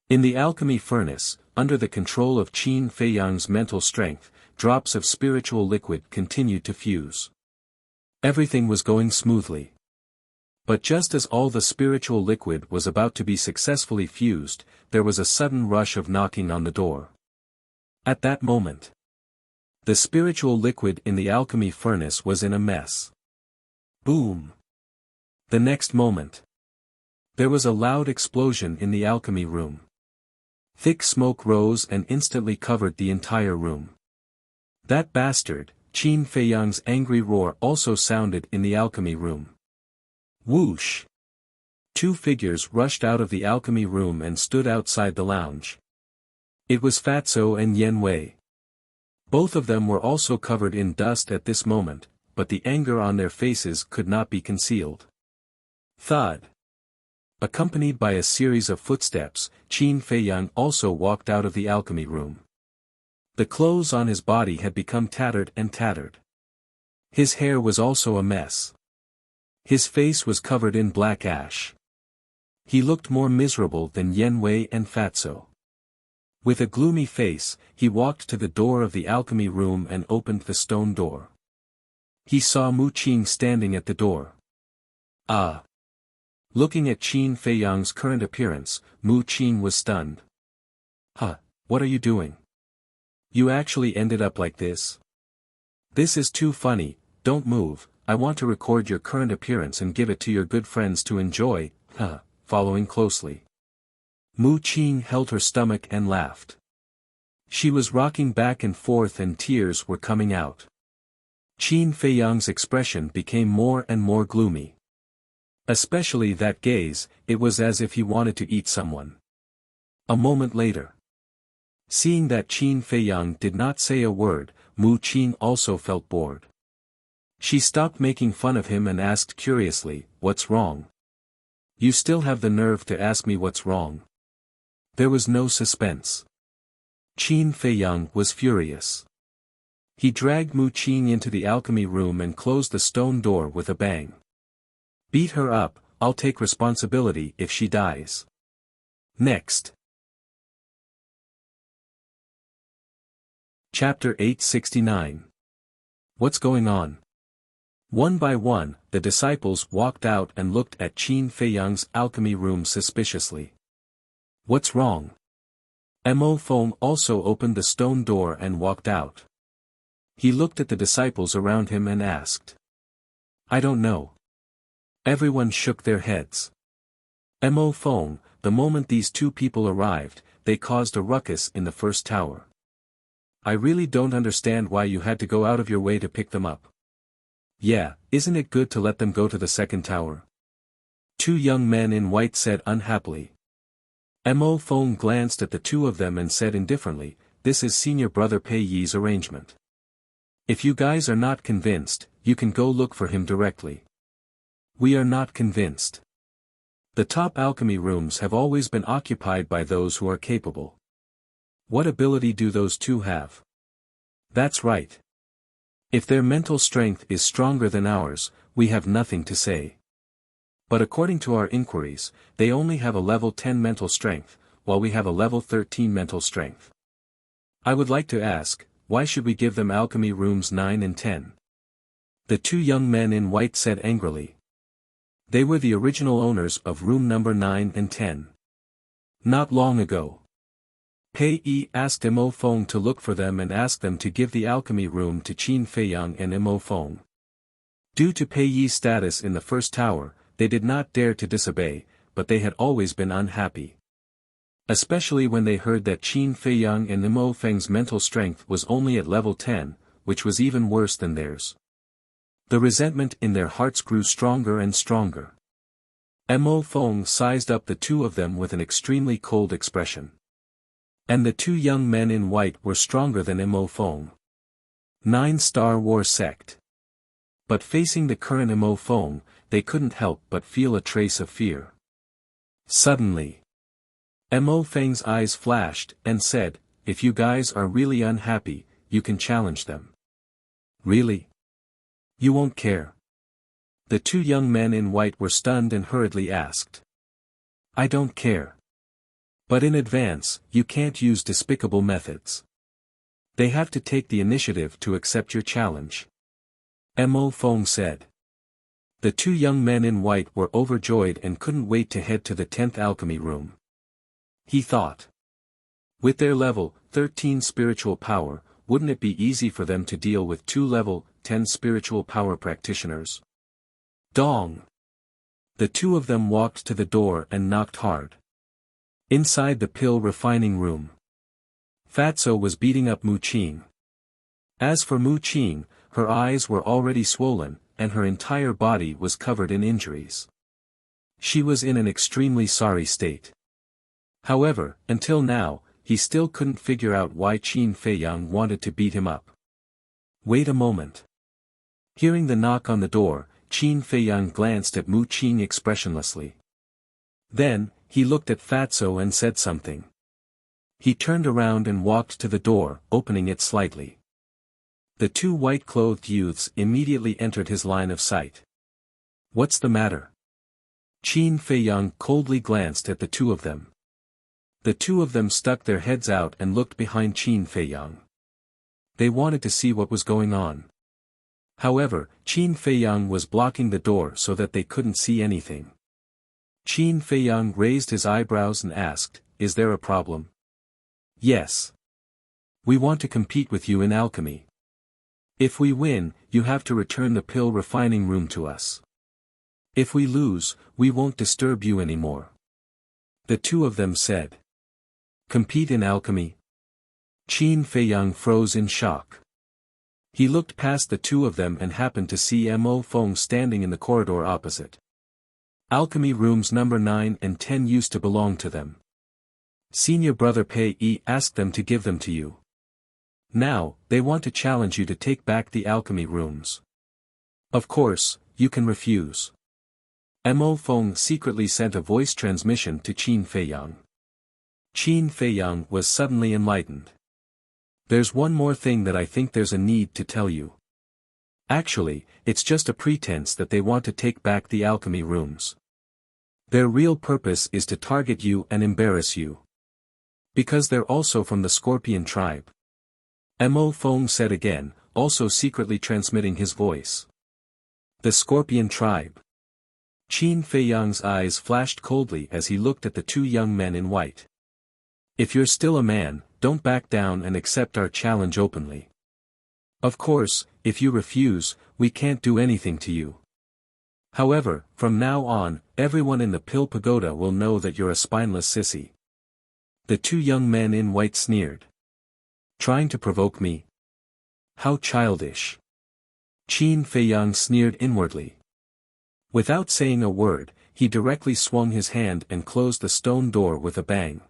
In the alchemy furnace, under the control of Qin Feiyang's mental strength, drops of spiritual liquid continued to fuse. Everything was going smoothly. But just as all the spiritual liquid was about to be successfully fused, there was a sudden rush of knocking on the door. At that moment, the spiritual liquid in the alchemy furnace was in a mess. Boom! The next moment, There was a loud explosion in the alchemy room. Thick smoke rose and instantly covered the entire room. That bastard, Qin Feiyang's angry roar also sounded in the alchemy room. Whoosh! Two figures rushed out of the alchemy room and stood outside the lounge. It was Fatso and Yen Wei. Both of them were also covered in dust at this moment, but the anger on their faces could not be concealed. Thud! Accompanied by a series of footsteps, Qin Feiyang also walked out of the alchemy room. The clothes on his body had become tattered and tattered. His hair was also a mess. His face was covered in black ash. He looked more miserable than Yen Wei and Fatso. With a gloomy face, he walked to the door of the alchemy room and opened the stone door. He saw Mu Qing standing at the door. Ah! Looking at Qin Feiyang's current appearance, Mu Qing was stunned. Huh, what are you doing? You actually ended up like this? This is too funny, don't move, I want to record your current appearance and give it to your good friends to enjoy, following closely. Mu Qing held her stomach and laughed. She was rocking back and forth and tears were coming out. Qin Feiyang's expression became more and more gloomy. Especially that gaze, it was as if he wanted to eat someone. A moment later. Seeing that Qin Feiyang did not say a word, Mu Qing also felt bored. She stopped making fun of him and asked curiously, "What's wrong? You still have the nerve to ask me what's wrong?" There was no suspense. Qin Feiyang was furious. He dragged Mu Qing into the alchemy room and closed the stone door with a bang. Beat her up, I'll take responsibility if she dies. Next. Chapter 869. What's going on? One by one, the disciples walked out and looked at Qin Feiyang's alchemy room suspiciously. What's wrong? Mo Feng also opened the stone door and walked out. He looked at the disciples around him and asked. I don't know. Everyone shook their heads. Mo Feng, the moment these two people arrived, they caused a ruckus in the first tower. I really don't understand why you had to go out of your way to pick them up. Yeah, isn't it good to let them go to the second tower? Two young men in white said unhappily. Mo Feng glanced at the two of them and said indifferently, this is senior brother Pei Yi's arrangement. If you guys are not convinced, you can go look for him directly. We are not convinced. The top alchemy rooms have always been occupied by those who are capable. What ability do those two have? That's right. If their mental strength is stronger than ours, we have nothing to say. But according to our inquiries, they only have a level 10 mental strength, while we have a level 13 mental strength. I would like to ask, why should we give them alchemy rooms 9 and 10? The two young men in white said angrily. They were the original owners of room number 9 and 10. Not long ago. Pei Yi asked Mo Feng to look for them and asked them to give the alchemy room to Qin Feiyang and Mo Feng. Due to Pei Yi's status in the first tower, they did not dare to disobey, but they had always been unhappy. Especially when they heard that Qin Feiyang and Mo Feng's mental strength was only at level 10, which was even worse than theirs. The resentment in their hearts grew stronger and stronger. Mo Feng sized up the two of them with an extremely cold expression. And the two young men in white were stronger than Mo Feng. 9-star war sect. But facing the current Mo Feng, they couldn't help but feel a trace of fear. Suddenly, Mo Feng's eyes flashed and said, if you guys are really unhappy, you can challenge them. Really? You won't care. The two young men in white were stunned and hurriedly asked. I don't care. But in advance, you can't use despicable methods. They have to take the initiative to accept your challenge. Mo Feng said. The two young men in white were overjoyed and couldn't wait to head to the 10th alchemy room. He thought. With their level 13 spiritual power, wouldn't it be easy for them to deal with two level 10 spiritual power practitioners? Dong! The two of them walked to the door and knocked hard. Inside the pill refining room, Fatso was beating up Mu Qing. As for Mu Qing, her eyes were already swollen, and her entire body was covered in injuries. She was in an extremely sorry state. However, until now, he still couldn't figure out why Qin Feiyang wanted to beat him up. Wait a moment. Hearing the knock on the door, Qin Feiyang glanced at Mu Qing expressionlessly. Then, he looked at Fatso and said something. He turned around and walked to the door, opening it slightly. The two white-clothed youths immediately entered his line of sight. What's the matter? Qin Feiyang coldly glanced at the two of them. The two of them stuck their heads out and looked behind Qin Feiyang. They wanted to see what was going on. However, Qin Feiyang was blocking the door so that they couldn't see anything. Qin Feiyang raised his eyebrows and asked, "Is there a problem?" "Yes. We want to compete with you in alchemy. If we win, you have to return the pill refining room to us. If we lose, we won't disturb you anymore." The two of them said. Compete in alchemy? Qin Feiyang froze in shock. He looked past the two of them and happened to see Mo Feng standing in the corridor opposite. Alchemy rooms number 9 and 10 used to belong to them. Senior brother Pei Yi asked them to give them to you. Now, they want to challenge you to take back the alchemy rooms. Of course, you can refuse. Mo Feng secretly sent a voice transmission to Qin Feiyang. Qin Feiyang was suddenly enlightened. There's one more thing that I think there's a need to tell you. Actually, it's just a pretense that they want to take back the alchemy rooms. Their real purpose is to target you and embarrass you. Because they're also from the Scorpion tribe. Mo Feng said again, also secretly transmitting his voice. The Scorpion tribe. Qin Feiyang's eyes flashed coldly as he looked at the two young men in white. If you're still a man, don't back down and accept our challenge openly. Of course, if you refuse, we can't do anything to you. However, from now on, everyone in the Pill Pagoda will know that you're a spineless sissy. The two young men in white sneered. Trying to provoke me? How childish. Qin Feiyang sneered inwardly. Without saying a word, he directly swung his hand and closed the stone door with a bang.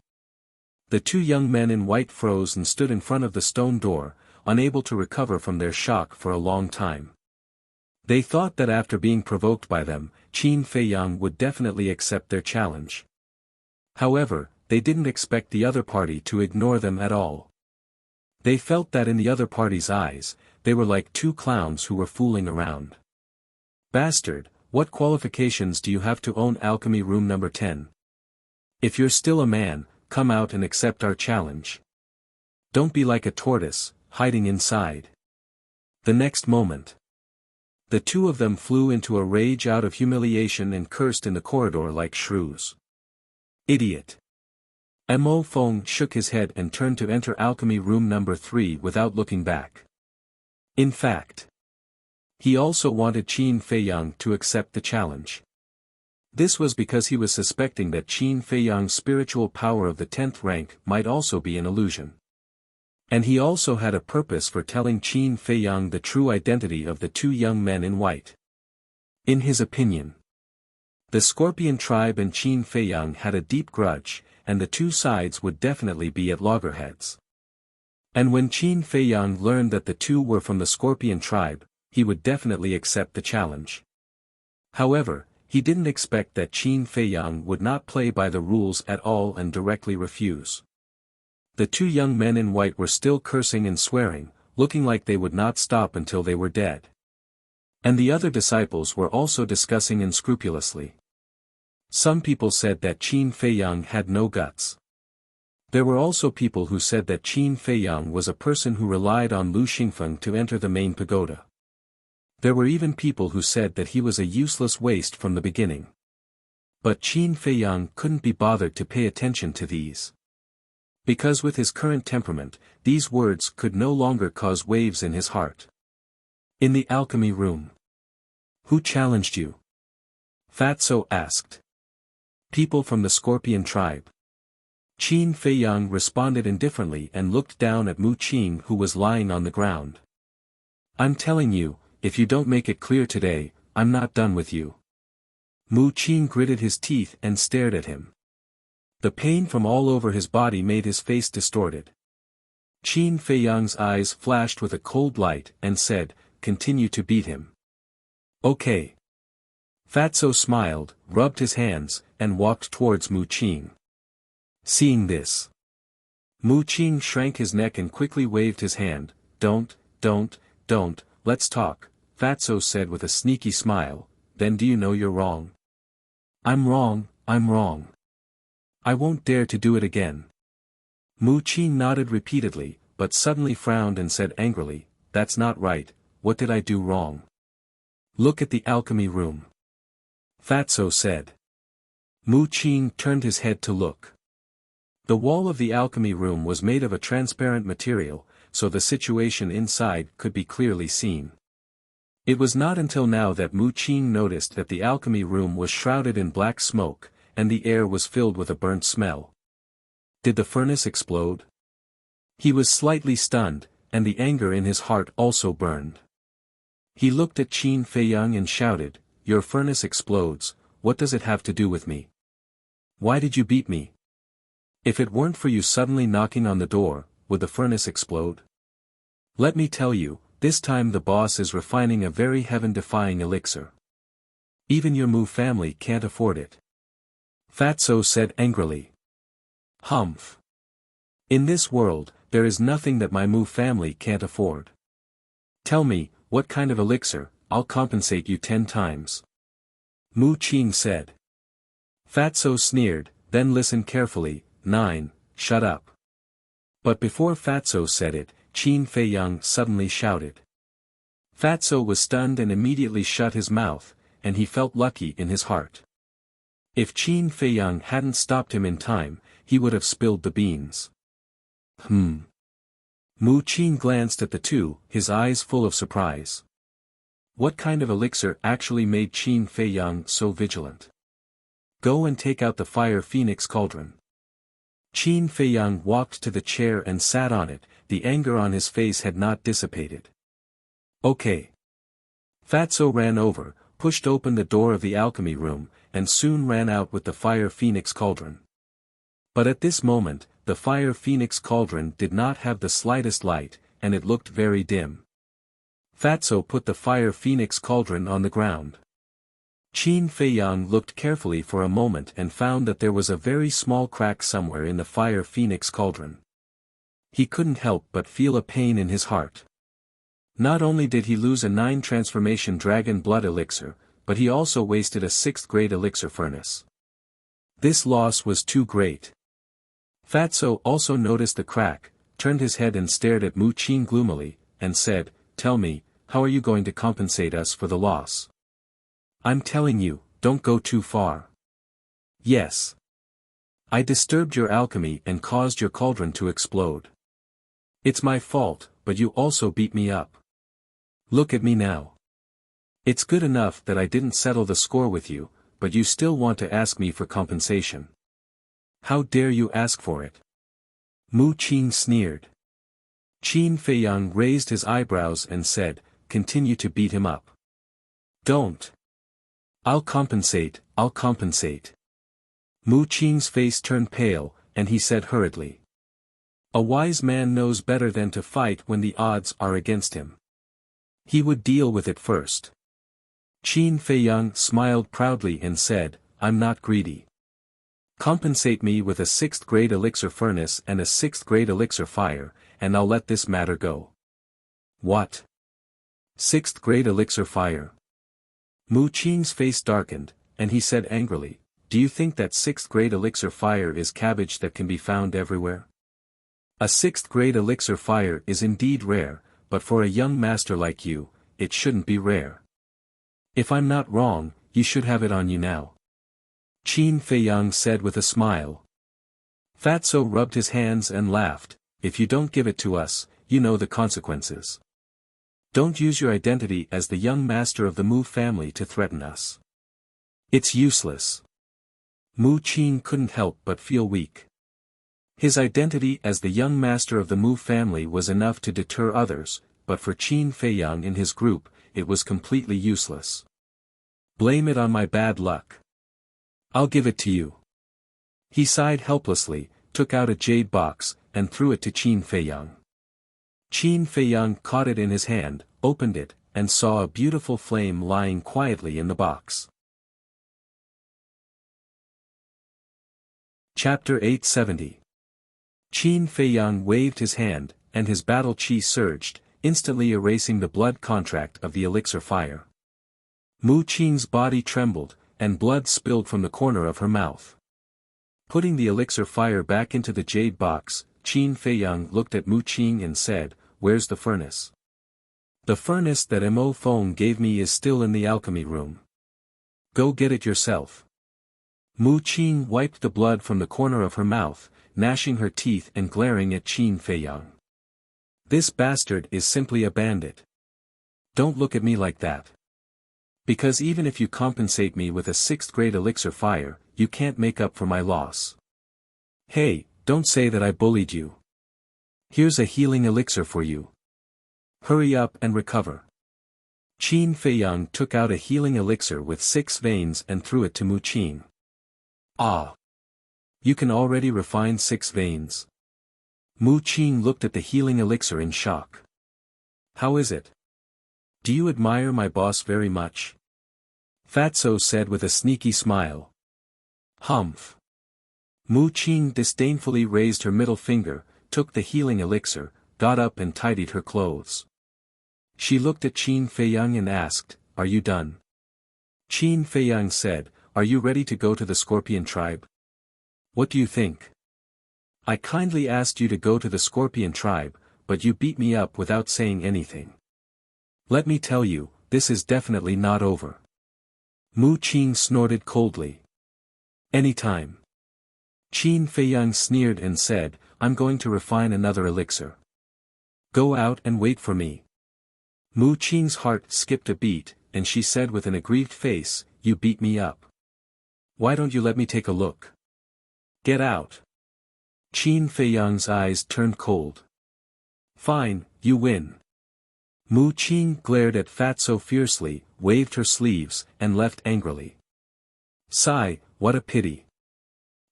The two young men in white froze and stood in front of the stone door, unable to recover from their shock for a long time. They thought that after being provoked by them, Qin Feiyang would definitely accept their challenge. However, they didn't expect the other party to ignore them at all. They felt that in the other party's eyes, they were like two clowns who were fooling around. Bastard, what qualifications do you have to own alchemy room number 10? If you're still a man, come out and accept our challenge. Don't be like a tortoise, hiding inside. The next moment, the two of them flew into a rage out of humiliation and cursed in the corridor like shrews. Idiot. Mo Feng shook his head and turned to enter alchemy room number 3 without looking back. In fact, he also wanted Qin Feiyang to accept the challenge. This was because he was suspecting that Qin Feiyang's spiritual power of the 10th rank might also be an illusion. And he also had a purpose for telling Qin Feiyang the true identity of the two young men in white. In his opinion, the Scorpion tribe and Qin Feiyang had a deep grudge, and the two sides would definitely be at loggerheads. And when Qin Feiyang learned that the two were from the Scorpion tribe, he would definitely accept the challenge. However, he didn't expect that Qin Feiyang would not play by the rules at all and directly refuse. The two young men in white were still cursing and swearing, looking like they would not stop until they were dead. And the other disciples were also discussing unscrupulously. Some people said that Qin Feiyang had no guts. There were also people who said that Qin Feiyang was a person who relied on Lu Xingfeng to enter the main pagoda. There were even people who said that he was a useless waste from the beginning. But Qin Feiyang couldn't be bothered to pay attention to these. Because with his current temperament, these words could no longer cause waves in his heart. In the alchemy room. Who challenged you? Fatso asked. People from the Scorpion tribe. Qin Feiyang responded indifferently and looked down at Mu Qing, who was lying on the ground. I'm telling you, if you don't make it clear today, I'm not done with you. Mu Qing gritted his teeth and stared at him. The pain from all over his body made his face distorted. Qin Feiyang's eyes flashed with a cold light and said, continue to beat him. Okay. Fatso smiled, rubbed his hands, and walked towards Mu Qing. Seeing this, Mu Qing shrank his neck and quickly waved his hand. Don't, let's talk, Fatso said with a sneaky smile. Then do you know you're wrong? I'm wrong. I won't dare to do it again. Mu Qing nodded repeatedly, but suddenly frowned and said angrily, that's not right, what did I do wrong? Look at the alchemy room. Fatso said. Mu Qing turned his head to look. The wall of the alchemy room was made of a transparent material, so the situation inside could be clearly seen. It was not until now that Mu Qing noticed that the alchemy room was shrouded in black smoke, and the air was filled with a burnt smell. Did the furnace explode? He was slightly stunned, and the anger in his heart also burned. He looked at Qin Feiyang and shouted, your furnace explodes, what does it have to do with me? Why did you beat me? If it weren't for you suddenly knocking on the door, would the furnace explode? Let me tell you, this time the boss is refining a very heaven-defying elixir. Even your Mu family can't afford it. Fatso said angrily. Humph. In this world, there is nothing that my Mu family can't afford. Tell me, what kind of elixir, I'll compensate you 10 times. Mu Qing said. Fatso sneered, then listened carefully. 9, shut up. But before Fatso said it, Qin Feiyang suddenly shouted. Fatso was stunned and immediately shut his mouth, and he felt lucky in his heart. If Qin Feiyang hadn't stopped him in time, he would have spilled the beans. Mu Qing glanced at the two, his eyes full of surprise. What kind of elixir actually made Qin Feiyang so vigilant? Go and take out the fire phoenix cauldron. Qin Feiyang walked to the chair and sat on it, the anger on his face had not dissipated. Okay. Fatso ran over, pushed open the door of the alchemy room, and soon ran out with the fire phoenix cauldron. But at this moment, the fire phoenix cauldron did not have the slightest light, and it looked very dim. Fatso put the fire phoenix cauldron on the ground. Qin Feiyang looked carefully for a moment and found that there was a very small crack somewhere in the fire phoenix cauldron. He couldn't help but feel a pain in his heart. Not only did he lose a 9 transformation dragon blood elixir, but he also wasted a 6th grade elixir furnace. This loss was too great. Fatso also noticed the crack, turned his head and stared at Mu Qing gloomily, and said, tell me, how are you going to compensate us for the loss? I'm telling you, don't go too far. Yes. I disturbed your alchemy and caused your cauldron to explode. It's my fault, but you also beat me up. Look at me now. It's good enough that I didn't settle the score with you, but you still want to ask me for compensation. How dare you ask for it? Mu Qing sneered. Qin Feiyang raised his eyebrows and said, continue to beat him up. Don't. I'll compensate. Mu Qing's face turned pale, and he said hurriedly. A wise man knows better than to fight when the odds are against him. He would deal with it first. Qin Feiyang smiled proudly and said, I'm not greedy. Compensate me with a 6th grade elixir furnace and a 6th grade elixir fire, and I'll let this matter go. What? 6th grade elixir fire? Mu Qing's face darkened, and he said angrily, do you think that 6th grade elixir fire is cabbage that can be found everywhere? A 6th grade elixir fire is indeed rare, but for a young master like you, it shouldn't be rare. If I'm not wrong, you should have it on you now. Qin Feiyang said with a smile. Fatso rubbed his hands and laughed, if you don't give it to us, you know the consequences. Don't use your identity as the young master of the Mu family to threaten us. It's useless. Mu Qin couldn't help but feel weak. His identity as the young master of the Mu family was enough to deter others, but for Qin Feiyang in his group, it was completely useless. Blame it on my bad luck. I'll give it to you. He sighed helplessly, took out a jade box, and threw it to Qin Feiyang. Qin Feiyang caught it in his hand, opened it, and saw a beautiful flame lying quietly in the box. Chapter 870. Qin Feiyang waved his hand, and his battle chi surged, instantly erasing the blood contract of the elixir fire. Mu Qin's body trembled, and blood spilled from the corner of her mouth. Putting the elixir fire back into the jade box, Qin Feiyang looked at Mu Qin and said, "Where's the furnace?" "The furnace that Mo Feng gave me is still in the alchemy room. Go get it yourself." Mu Qin wiped the blood from the corner of her mouth, gnashing her teeth and glaring at Qin Feiyang. "This bastard is simply a bandit. Don't look at me like that. Because even if you compensate me with a 6th grade elixir fire, you can't make up for my loss. Hey, don't say that I bullied you. Here's a healing elixir for you. Hurry up and recover." Qin Feiyang took out a healing elixir with 6 veins and threw it to Mu Qin. "Ah! You can already refine 6 veins." Mu Qin looked at the healing elixir in shock. "How is it? Do you admire my boss very much?" Fatso said with a sneaky smile. "Humph." Mu Qin disdainfully raised her middle finger, took the healing elixir, got up and tidied her clothes. She looked at Qin Feiyang and asked, "Are you done?" Qin Feiyang said, "Are you ready to go to the Scorpion tribe?" "What do you think?" "I kindly asked you to go to the Scorpion tribe, but you beat me up without saying anything. Let me tell you, this is definitely not over." Mu Qin snorted coldly. "Anytime." Qin Feiyang sneered and said, "I'm going to refine another elixir. Go out and wait for me." Mu Qin's heart skipped a beat, and she said with an aggrieved face, "You beat me up. Why don't you let me take a look? Get out." Qin Feiyang's eyes turned cold. "Fine, you win." Mu Qin glared at Fatso fiercely, waved her sleeves, and left angrily. Sigh, what a pity.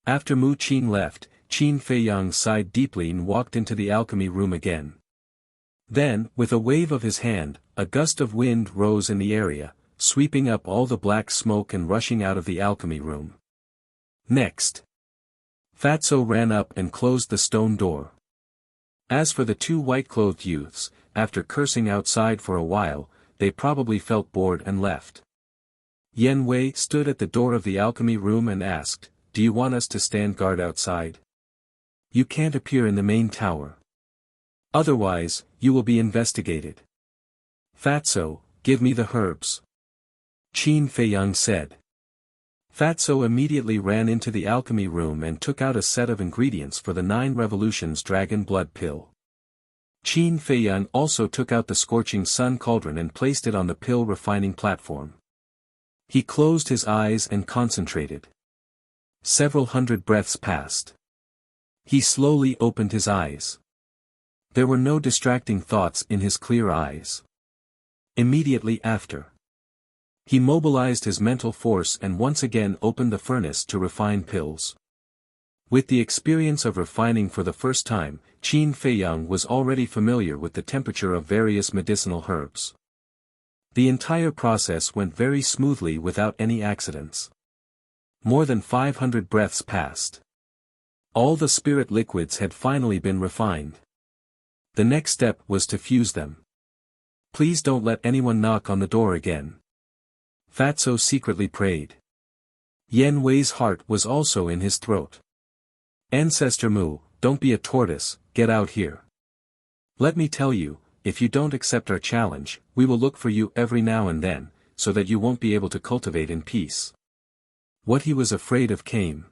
After Mu Qin left, Qin Feiyang sighed deeply and walked into the alchemy room again. Then, with a wave of his hand, a gust of wind rose in the area, sweeping up all the black smoke and rushing out of the alchemy room. Next, Fatso ran up and closed the stone door. As for the 2 white-clothed youths, after cursing outside for a while, they probably felt bored and left. Yen Wei stood at the door of the alchemy room and asked, "Do you want us to stand guard outside? You can't appear in the main tower. Otherwise, you will be investigated." "Fatso, give me the herbs," Qin Feiyang said. Fatso immediately ran into the alchemy room and took out a set of ingredients for the 9 Revolutions Dragon Blood Pill. Qin Feiyang also took out the Scorching Sun Cauldron and placed it on the pill refining platform. He closed his eyes and concentrated. Several hundred breaths passed. He slowly opened his eyes. There were no distracting thoughts in his clear eyes. Immediately after, he mobilized his mental force and once again opened the furnace to refine pills. With the experience of refining for the first time, Qin Feiyang was already familiar with the temperature of various medicinal herbs. The entire process went very smoothly without any accidents. More than 500 breaths passed. All the spirit liquids had finally been refined. The next step was to fuse them. "Please don't let anyone knock on the door again," Fatso secretly prayed. Yen Wei's heart was also in his throat. "Ancestor Mu, don't be a tortoise, get out here. Let me tell you, if you don't accept our challenge, we will look for you every now and then, so that you won't be able to cultivate in peace." What he was afraid of came.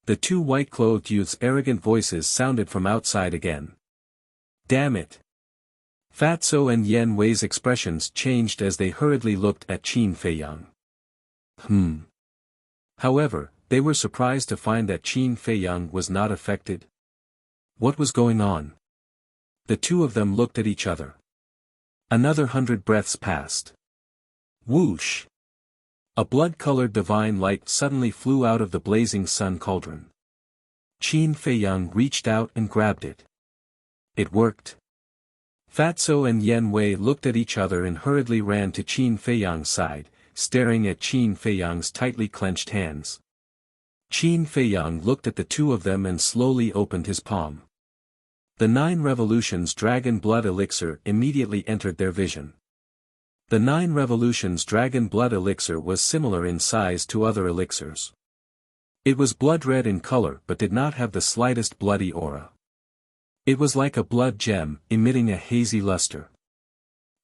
The 2 white-clothed youths' arrogant voices sounded from outside again. "Damn it!" Fatso and Yen Wei's expressions changed as they hurriedly looked at Qin Feiyang. However, they were surprised to find that Qin Feiyang was not affected. What was going on? The two of them looked at each other. Another 100 breaths passed. Whoosh! A blood-colored divine light suddenly flew out of the blazing sun cauldron. Qin Feiyang reached out and grabbed it. It worked. Fatso and Yen Wei looked at each other and hurriedly ran to Qin Feiyang's side, staring at Qin Feiyang's tightly clenched hands. Qin Feiyang looked at the two of them and slowly opened his palm. The 9 Revolutions Dragon Blood Elixir immediately entered their vision. The 9 Revolutions Dragon Blood Elixir was similar in size to other elixirs. It was blood-red in color but did not have the slightest bloody aura. It was like a blood gem, emitting a hazy luster.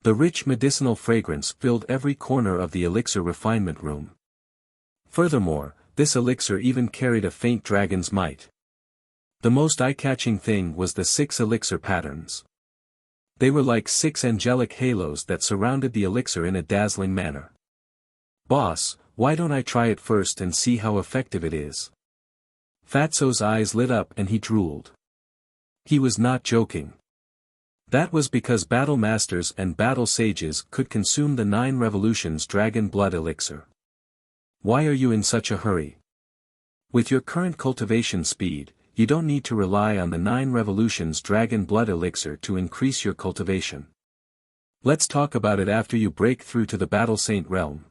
The rich medicinal fragrance filled every corner of the elixir refinement room. Furthermore, this elixir even carried a faint dragon's might. The most eye-catching thing was the 6 elixir patterns. They were like 6 angelic halos that surrounded the elixir in a dazzling manner. "Boss, why don't I try it first and see how effective it is?" Fatso's eyes lit up and he drooled. He was not joking. That was because battle masters and battle sages could consume the 9 Revolutions Dragon Blood Elixir. Why are you in such a hurry? With your current cultivation speed, you don't need to rely on the 9 Revolutions Dragon Blood Elixir to increase your cultivation. Let's talk about it after you break through to the Battle Saint realm.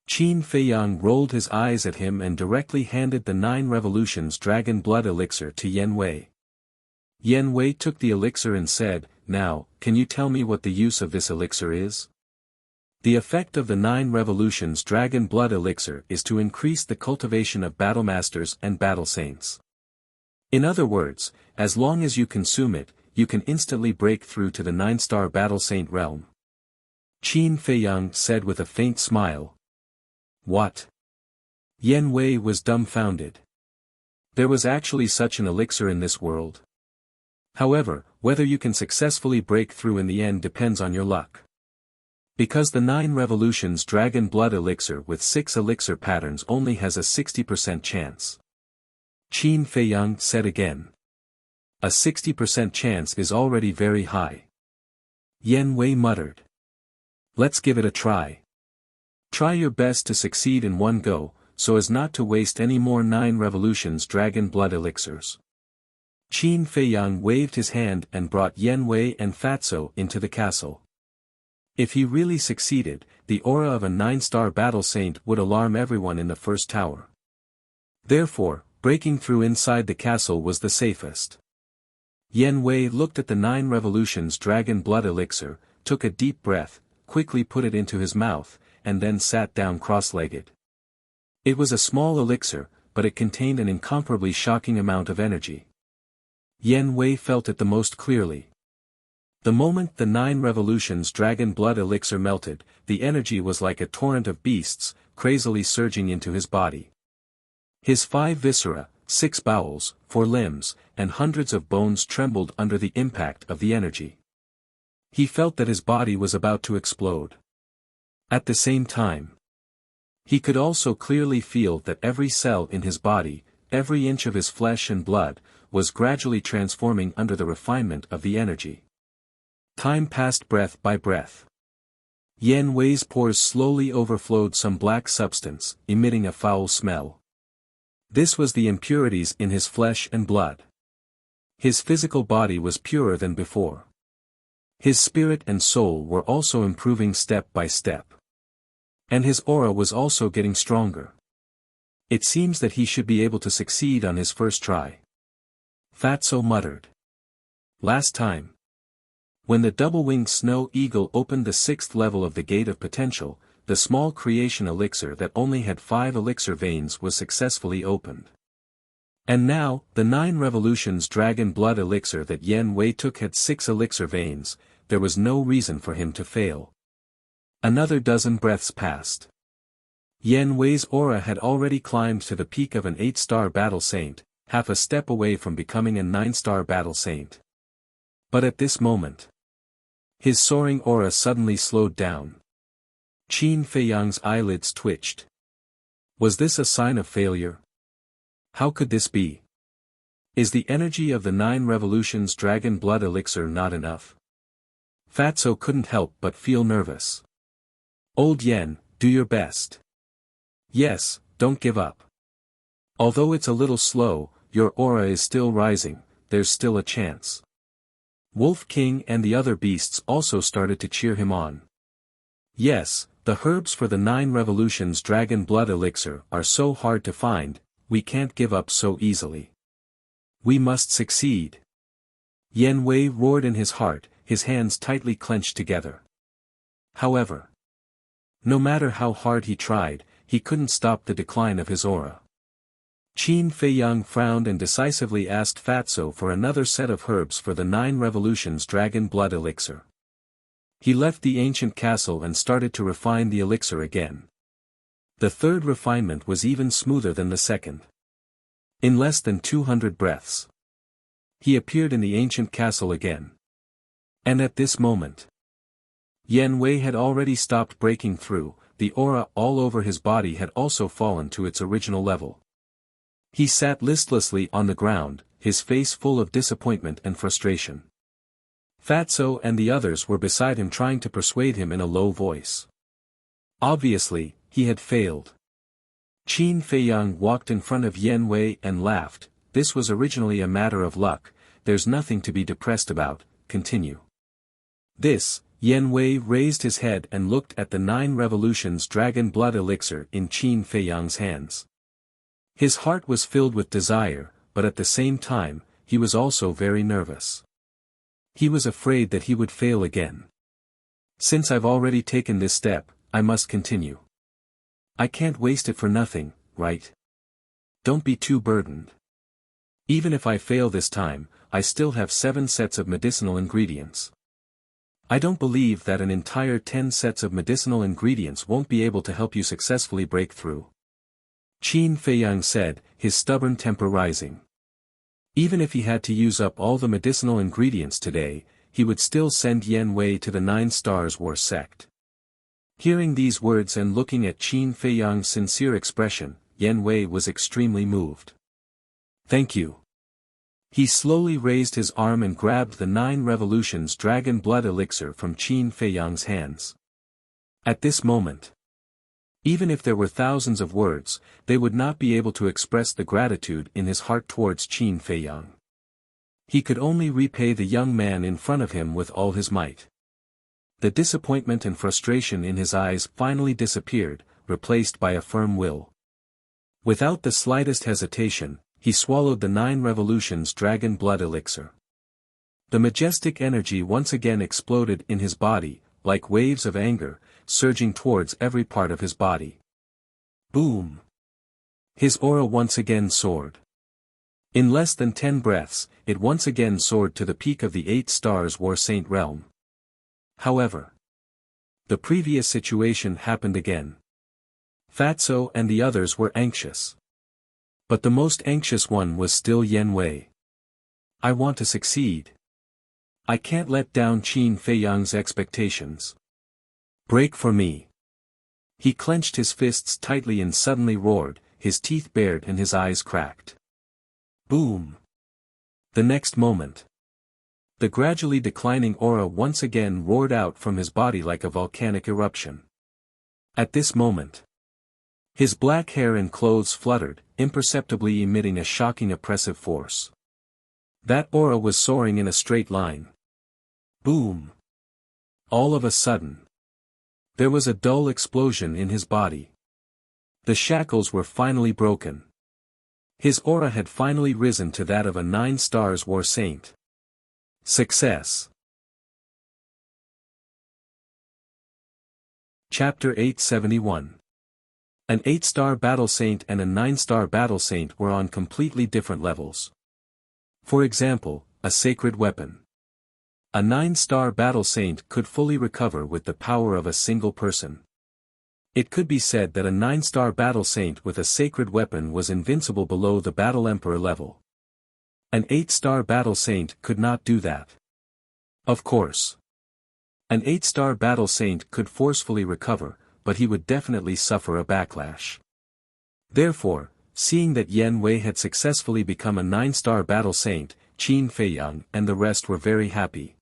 Qin Feiyang rolled his eyes at him and directly handed the 9 Revolutions Dragon Blood Elixir to Yen Wei. Yen Wei took the elixir and said, "Now, can you tell me what the use of this elixir is?" The effect of the 9 Revolutions Dragon Blood Elixir is to increase the cultivation of battlemasters and battle saints. In other words, as long as you consume it, you can instantly break through to the 9-star battle saint realm. Qin Feiyang said with a faint smile. What? Yen Wei was dumbfounded. There was actually such an elixir in this world. However, whether you can successfully break through in the end depends on your luck. Because the 9 Revolutions Dragon Blood Elixir with 6 elixir patterns only has a 60% chance. Qin Feiyang said again. A 60% chance is already very high. Yen Wei muttered. Let's give it a try. Try your best to succeed in one go, so as not to waste any more 9 Revolutions Dragon Blood Elixirs. Qin Feiyang waved his hand and brought Yen Wei and Fatso into the castle. If he really succeeded, the aura of a 9-star battle saint would alarm everyone in the first tower. Therefore, breaking through inside the castle was the safest. Yen Wei looked at the 9 Revolutions Dragon Blood Elixir, took a deep breath, quickly put it into his mouth, and then sat down cross-legged. It was a small elixir, but it contained an incomparably shocking amount of energy. Yen Wei felt it the most clearly. The moment the 9 Revolutions Dragon Blood Elixir melted, the energy was like a torrent of beasts, crazily surging into his body. His 5 viscera, 6 bowels, 4 limbs, and hundreds of bones trembled under the impact of the energy. He felt that his body was about to explode. At the same time, he could also clearly feel that every cell in his body, every inch of his flesh and blood, was gradually transforming under the refinement of the energy. Time passed breath by breath. Yen Wei's pores slowly overflowed some black substance, emitting a foul smell. This was the impurities in his flesh and blood. His physical body was purer than before. His spirit and soul were also improving step by step. And his aura was also getting stronger. It seems that he should be able to succeed on his first try. Fatso muttered. Last time. When the double-winged snow eagle opened the 6th level of the Gate of Potential, the small creation elixir that only had 5 elixir veins was successfully opened. And now, the 9 Revolutions Dragon Blood Elixir that Yen Wei took had 6 elixir veins, there was no reason for him to fail. Another dozen breaths passed. Yen Wei's aura had already climbed to the peak of an 8-star battle saint, half a step away from becoming a 9-star battle saint. But at this moment, his soaring aura suddenly slowed down. Qin Feiyang's eyelids twitched. Was this a sign of failure? How could this be? Is the energy of the 9 revolutions dragon blood elixir not enough? Fatso couldn't help but feel nervous. Old Yen, do your best. Yes, don't give up. Although it's a little slow, your aura is still rising, there's still a chance. Wolf King and the other beasts also started to cheer him on. Yes, the herbs for the 9 revolutions dragon blood elixir are so hard to find, we can't give up so easily. We must succeed. Yen Wei roared in his heart, his hands tightly clenched together. However, no matter how hard he tried, he couldn't stop the decline of his aura. Qin Feiyang frowned and decisively asked Fatso for another set of herbs for the 9 revolutions dragon blood elixir. He left the ancient castle and started to refine the elixir again. The third refinement was even smoother than the second. In less than 200 breaths, he appeared in the ancient castle again. And at this moment, Yen Wei had already stopped breaking through, the aura all over his body had also fallen to its original level. He sat listlessly on the ground, his face full of disappointment and frustration. Fatso and the others were beside him trying to persuade him in a low voice. Obviously, he had failed. Qin Feiyang walked in front of Yen Wei and laughed. This was originally a matter of luck, there's nothing to be depressed about, continue. This, Yen Wei raised his head and looked at the 9 revolutions dragon blood elixir in Qin Feiyang's hands. His heart was filled with desire, but at the same time, he was also very nervous. He was afraid that he would fail again. Since I've already taken this step, I must continue. I can't waste it for nothing, right? Don't be too burdened. Even if I fail this time, I still have 7 sets of medicinal ingredients. I don't believe that an entire 10 sets of medicinal ingredients won't be able to help you successfully break through. Qin Feiyang said, his stubborn temper rising. Even if he had to use up all the medicinal ingredients today, he would still send Yen Wei to the 9 Stars War sect. Hearing these words and looking at Qin Feiyang's sincere expression, Yen Wei was extremely moved. Thank you. He slowly raised his arm and grabbed the 9 revolutions dragon blood elixir from Qin Feiyang's hands. At this moment, even if there were thousands of words, they would not be able to express the gratitude in his heart towards Qin Feiyang. He could only repay the young man in front of him with all his might. The disappointment and frustration in his eyes finally disappeared, replaced by a firm will. Without the slightest hesitation, he swallowed the 9 revolutions dragon blood elixir. The majestic energy once again exploded in his body, like waves of anger, surging towards every part of his body. Boom! His aura once again soared. In less than 10 breaths, it once again soared to the peak of the 8 Stars War Saint realm. However, the previous situation happened again. Fatso and the others were anxious. But the most anxious one was still Yen Wei. I want to succeed. I can't let down Qin Feiyang's expectations. Break for me. He clenched his fists tightly and suddenly roared, his teeth bared and his eyes cracked. Boom! The next moment, the gradually declining aura once again roared out from his body like a volcanic eruption. At this moment, his black hair and clothes fluttered, imperceptibly emitting a shocking oppressive force. That aura was soaring in a straight line. Boom! All of a sudden, there was a dull explosion in his body. The shackles were finally broken. His aura had finally risen to that of a 9 Stars War Saint. Success! Chapter 871. An 8-star battle saint and a 9-star battle saint were on completely different levels. For example, a sacred weapon. A 9-star battle saint could fully recover with the power of a single person. It could be said that a 9-star battle saint with a sacred weapon was invincible below the battle emperor level. An 8-star battle saint could not do that. Of course, an 8-star battle saint could forcefully recover, but he would definitely suffer a backlash. Therefore, seeing that Yan Wei had successfully become a 9-star battle saint, Qin Feiyang and the rest were very happy.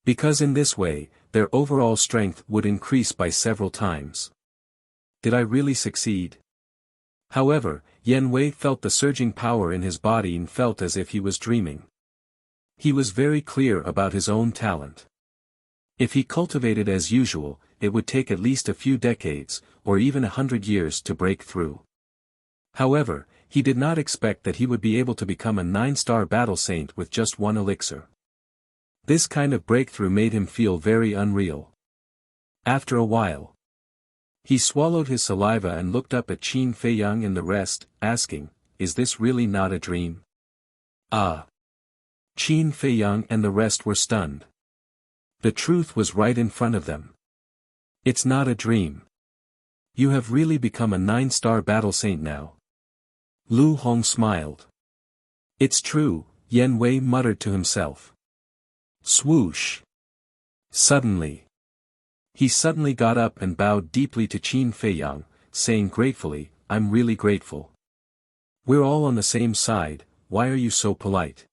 Because in this way, their overall strength would increase by several times. Did I really succeed? However, Yan Wei felt the surging power in his body and felt as if he was dreaming. He was very clear about his own talent. If he cultivated as usual, it would take at least a few decades, or even 100 years to break through. However, he did not expect that he would be able to become a 9-star battle saint with just one elixir. This kind of breakthrough made him feel very unreal. After a while, he swallowed his saliva and looked up at Qin Feiyang and the rest, asking, "Is this really not a dream?" Ah! Qin Feiyang and the rest were stunned. The truth was right in front of them. It's not a dream. You have really become a 9-star battle saint now. Lu Hong smiled. It's true, Yan Wei muttered to himself. Swoosh! Suddenly. He suddenly got up and bowed deeply to Qin Feiyang, saying gratefully, "I'm really grateful. We're all on the same side, why are you so polite?"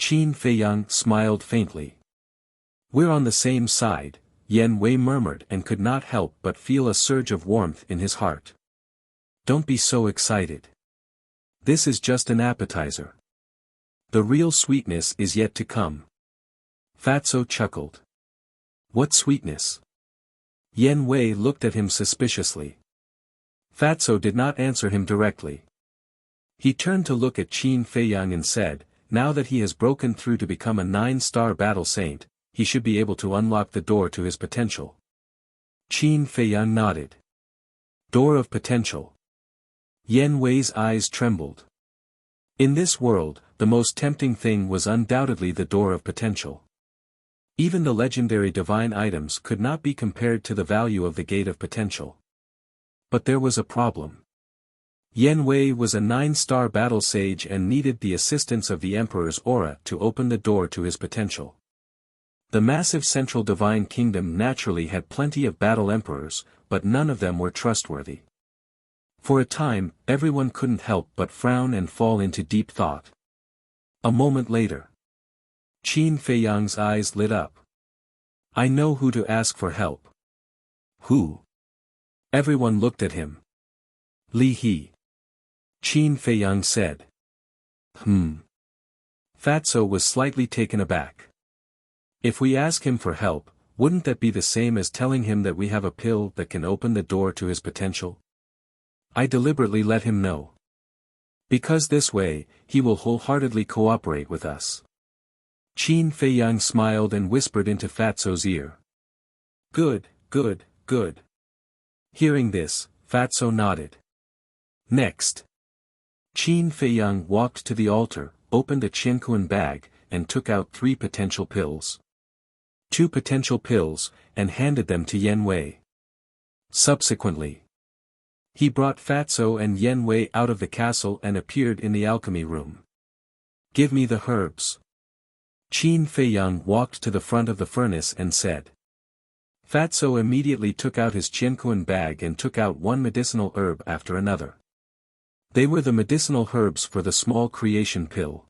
Qin Feiyang smiled faintly. "We're on the same side," Yan Wei murmured and could not help but feel a surge of warmth in his heart. "Don't be so excited. This is just an appetizer. The real sweetness is yet to come." Fatso chuckled. "What sweetness?" Yan Wei looked at him suspiciously. Fatso did not answer him directly. He turned to look at Qin Feiyang and said, "Now that he has broken through to become a 9-star battle saint, he should be able to unlock the door to his potential." Qin Feiyang nodded. Door of potential. Yan Wei's eyes trembled. In this world, the most tempting thing was undoubtedly the door of potential. Even the legendary divine items could not be compared to the value of the gate of potential. But there was a problem. Yan Wei was a 9-star battle sage and needed the assistance of the Emperor's aura to open the door to his potential. The massive central divine kingdom naturally had plenty of battle emperors, but none of them were trustworthy. For a time, everyone couldn't help but frown and fall into deep thought. A moment later, Qin Feiyang's eyes lit up. "I know who to ask for help." "Who?" Everyone looked at him. "Li He." Qin Feiyang said. Fatso was slightly taken aback. "If we ask him for help, wouldn't that be the same as telling him that we have a pill that can open the door to his potential?" I deliberately let him know. Because this way, he will wholeheartedly cooperate with us. Qin Feiyang smiled and whispered into Fatso's ear. Good, good, good. Hearing this, Fatso nodded. Next. Qin Feiyang walked to the altar, opened a Qianquan bag, and took out 3 potential pills. 2 potential pills, and handed them to Yan Wei. Subsequently, he brought Fatso and Yan Wei out of the castle and appeared in the alchemy room. "Give me the herbs." Qin Feiyang walked to the front of the furnace and said. Fatso immediately took out his Qianquan bag and took out one medicinal herb after another. They were the medicinal herbs for the small creation pill.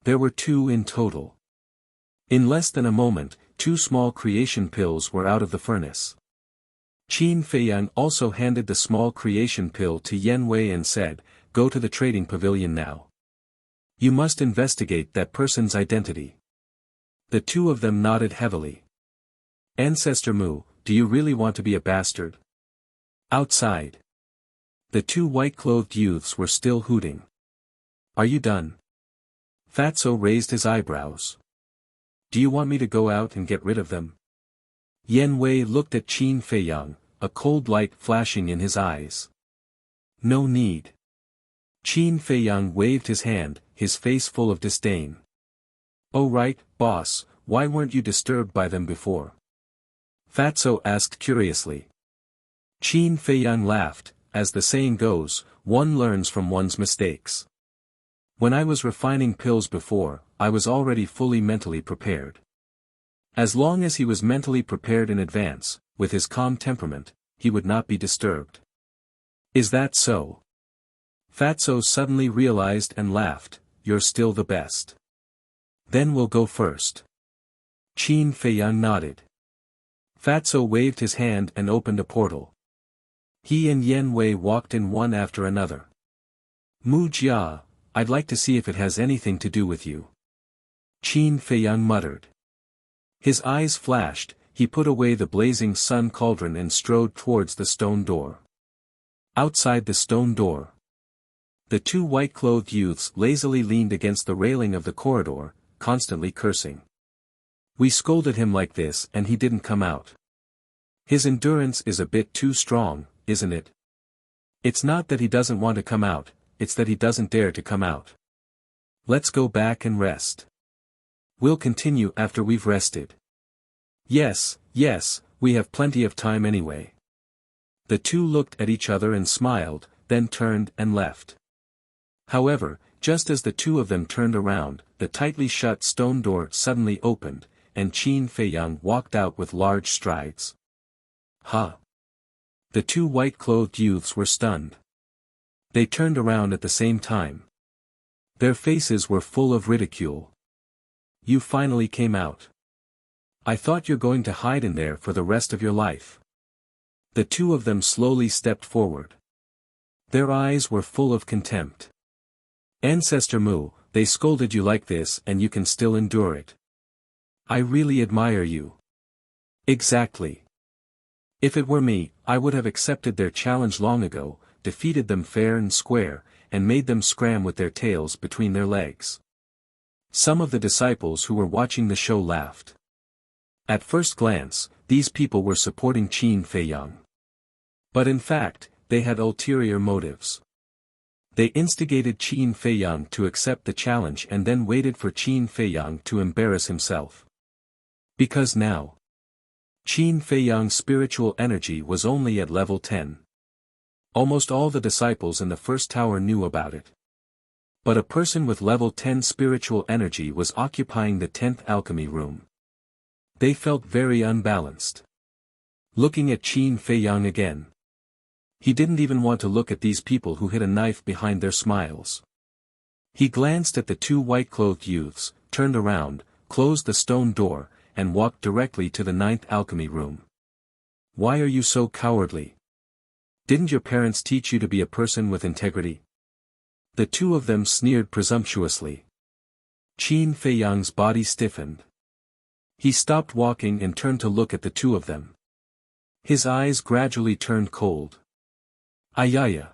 There were 2 in total. In less than a moment, 2 small creation pills were out of the furnace. Qin Feiyang also handed the small creation pill to Yan Wei and said, "Go to the trading pavilion now. You must investigate that person's identity." The 2 of them nodded heavily. "Ancestor Mu, do you really want to be a bastard?" Outside, the 2 white-clothed youths were still hooting. "Are you done?" Fatso raised his eyebrows. "Do you want me to go out and get rid of them?" Yan Wei looked at Qin Feiyang, a cold light flashing in his eyes. "No need." Qin Feiyang waved his hand, his face full of disdain. "Oh right, boss, why weren't you disturbed by them before?" Fatso asked curiously. Qin Feiyang laughed, as the saying goes, one learns from one's mistakes. When I was refining pills before, I was already fully mentally prepared. As long as he was mentally prepared in advance, with his calm temperament, he would not be disturbed. Is that so? Fatso suddenly realized and laughed, you're still the best. Then we'll go first. Qin Feiyang nodded. Fatso waved his hand and opened a portal. He and Yen Wei walked in one after another. Mu Jia, I'd like to see if it has anything to do with you. Qin Feiyang muttered. His eyes flashed, he put away the blazing sun cauldron and strode towards the stone door. Outside the stone door, the two white-clothed youths lazily leaned against the railing of the corridor, constantly cursing. We scolded him like this and he didn't come out. His endurance is a bit too strong, isn't it? It's not that he doesn't want to come out, it's that he doesn't dare to come out. Let's go back and rest. We'll continue after we've rested. Yes, we have plenty of time anyway. The two looked at each other and smiled, then turned and left. However, just as the two of them turned around, the tightly shut stone door suddenly opened, and Qin Feiyang walked out with large strides. Huh! The two white-clothed youths were stunned. They turned around at the same time. Their faces were full of ridicule. You finally came out. I thought you're going to hide in there for the rest of your life. The two of them slowly stepped forward. Their eyes were full of contempt. Ancestor Mu, they scolded you like this and you can still endure it. I really admire you. Exactly. If it were me, I would have accepted their challenge long ago, defeated them fair and square, and made them scram with their tails between their legs. Some of the disciples who were watching the show laughed. At first glance, these people were supporting Qin Feiyang. But in fact, they had ulterior motives. They instigated Qin Feiyang to accept the challenge and then waited for Qin Feiyang to embarrass himself. Because now, Qin Feiyang's spiritual energy was only at level 10. Almost all the disciples in the first tower knew about it. But a person with level 10 spiritual energy was occupying the 10th alchemy room. They felt very unbalanced. Looking at Qin Feiyang again. He didn't even want to look at these people who hid a knife behind their smiles. He glanced at the two white-clothed youths, turned around, closed the stone door, and walked directly to the 9th alchemy room. Why are you so cowardly? Didn't your parents teach you to be a person with integrity? The two of them sneered presumptuously. Qin Feiyang's body stiffened. He stopped walking and turned to look at the two of them. His eyes gradually turned cold. Ayaya.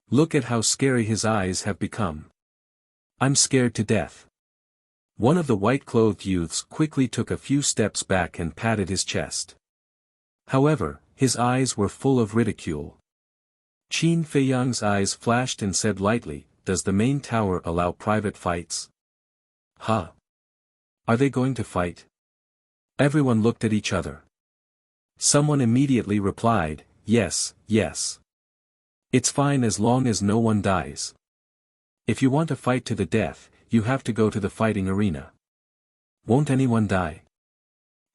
Look at how scary his eyes have become. I'm scared to death. One of the white-clothed youths quickly took a few steps back and patted his chest. However, his eyes were full of ridicule. Qin Feiyang's eyes flashed and said lightly, does the main tower allow private fights? Huh? Are they going to fight? Everyone looked at each other. Someone immediately replied, yes. It's fine as long as no one dies. If you want to fight to the death, you have to go to the fighting arena. Won't anyone die?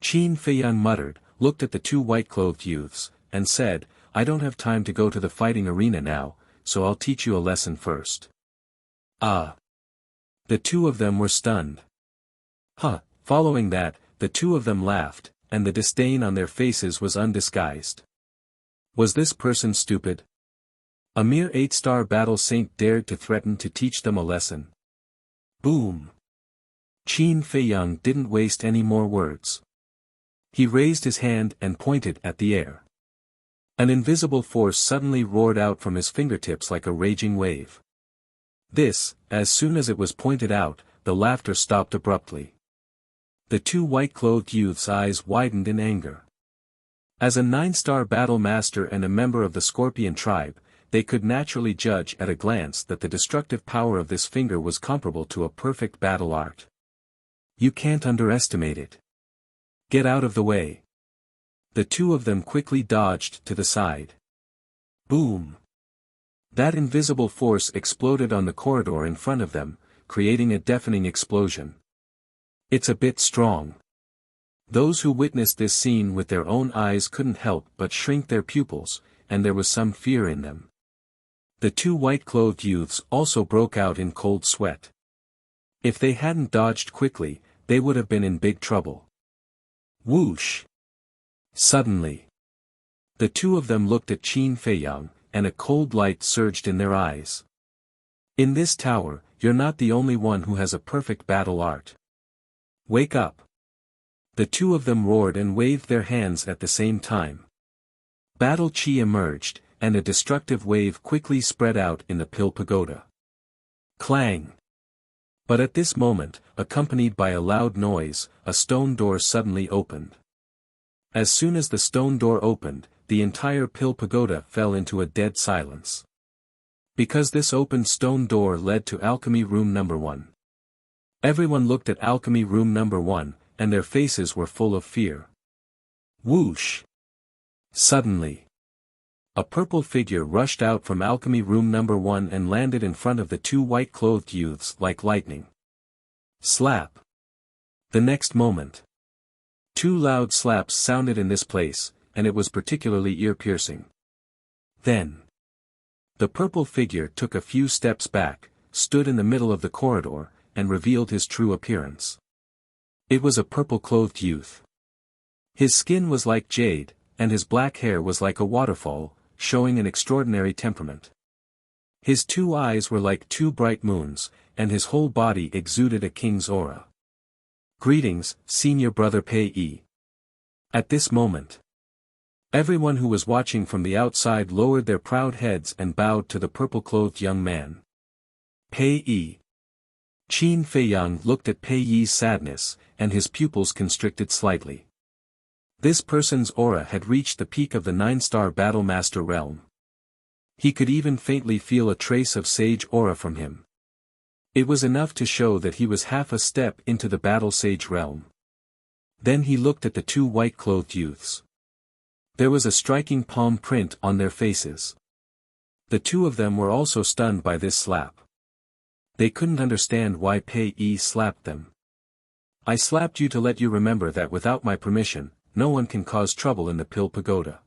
Qin Feiyang muttered, looked at the two white-clothed youths, and said, I don't have time to go to the fighting arena now, so I'll teach you a lesson first. Ah! The two of them were stunned. Huh! Following that, the two of them laughed, and the disdain on their faces was undisguised. Was this person stupid? A mere 8-star battle saint dared to threaten to teach them a lesson. Boom! Qin Feiyang didn't waste any more words. He raised his hand and pointed at the air. An invisible force suddenly roared out from his fingertips like a raging wave. This, as soon as it was pointed out, the laughter stopped abruptly. The two white-clothed youths' eyes widened in anger. As a 9-star battle master and a member of the Scorpion tribe, they could naturally judge at a glance that the destructive power of this finger was comparable to a perfect battle art. You can't underestimate it. Get out of the way. The two of them quickly dodged to the side. Boom! That invisible force exploded on the corridor in front of them, creating a deafening explosion. It's a bit strong. Those who witnessed this scene with their own eyes couldn't help but shrink their pupils, and there was some fear in them. The two white-clothed youths also broke out in cold sweat. If they hadn't dodged quickly, they would have been in big trouble. Whoosh! Suddenly, the two of them looked at Qin Feiyang, and a cold light surged in their eyes. In this tower, you're not the only one who has a perfect battle art. Wake up! The two of them roared and waved their hands at the same time. Battle Qi emerged, and a destructive wave quickly spread out in the Pill Pagoda. Clang! But at this moment, accompanied by a loud noise, a stone door suddenly opened. As soon as the stone door opened, the entire Pill Pagoda fell into a dead silence. Because this opened stone door led to Alchemy Room Number 1. Everyone looked at Alchemy Room Number 1, and their faces were full of fear. Whoosh! Suddenly, a purple figure rushed out from Alchemy Room Number 1 and landed in front of the two white-clothed youths like lightning. Slap! The next moment, two loud slaps sounded in this place, and it was particularly ear-piercing. Then, the purple figure took a few steps back, stood in the middle of the corridor, and revealed his true appearance. It was a purple-clothed youth. His skin was like jade, and his black hair was like a waterfall, showing an extraordinary temperament. His two eyes were like two bright moons, and his whole body exuded a king's aura. Greetings, senior brother Pei Yi. At this moment, everyone who was watching from the outside lowered their proud heads and bowed to the purple-clothed young man. Pei Yi. Qin Feiyang looked at Pei Yi's sadness, and his pupils constricted slightly. This person's aura had reached the peak of the 9-star Battle Master realm. He could even faintly feel a trace of sage aura from him. It was enough to show that he was half a step into the Battle Sage realm. Then he looked at the two white-clothed youths. There was a striking palm print on their faces. The two of them were also stunned by this slap. They couldn't understand why Pei Yi slapped them. I slapped you to let you remember that without my permission, no one can cause trouble in the Pill Pagoda.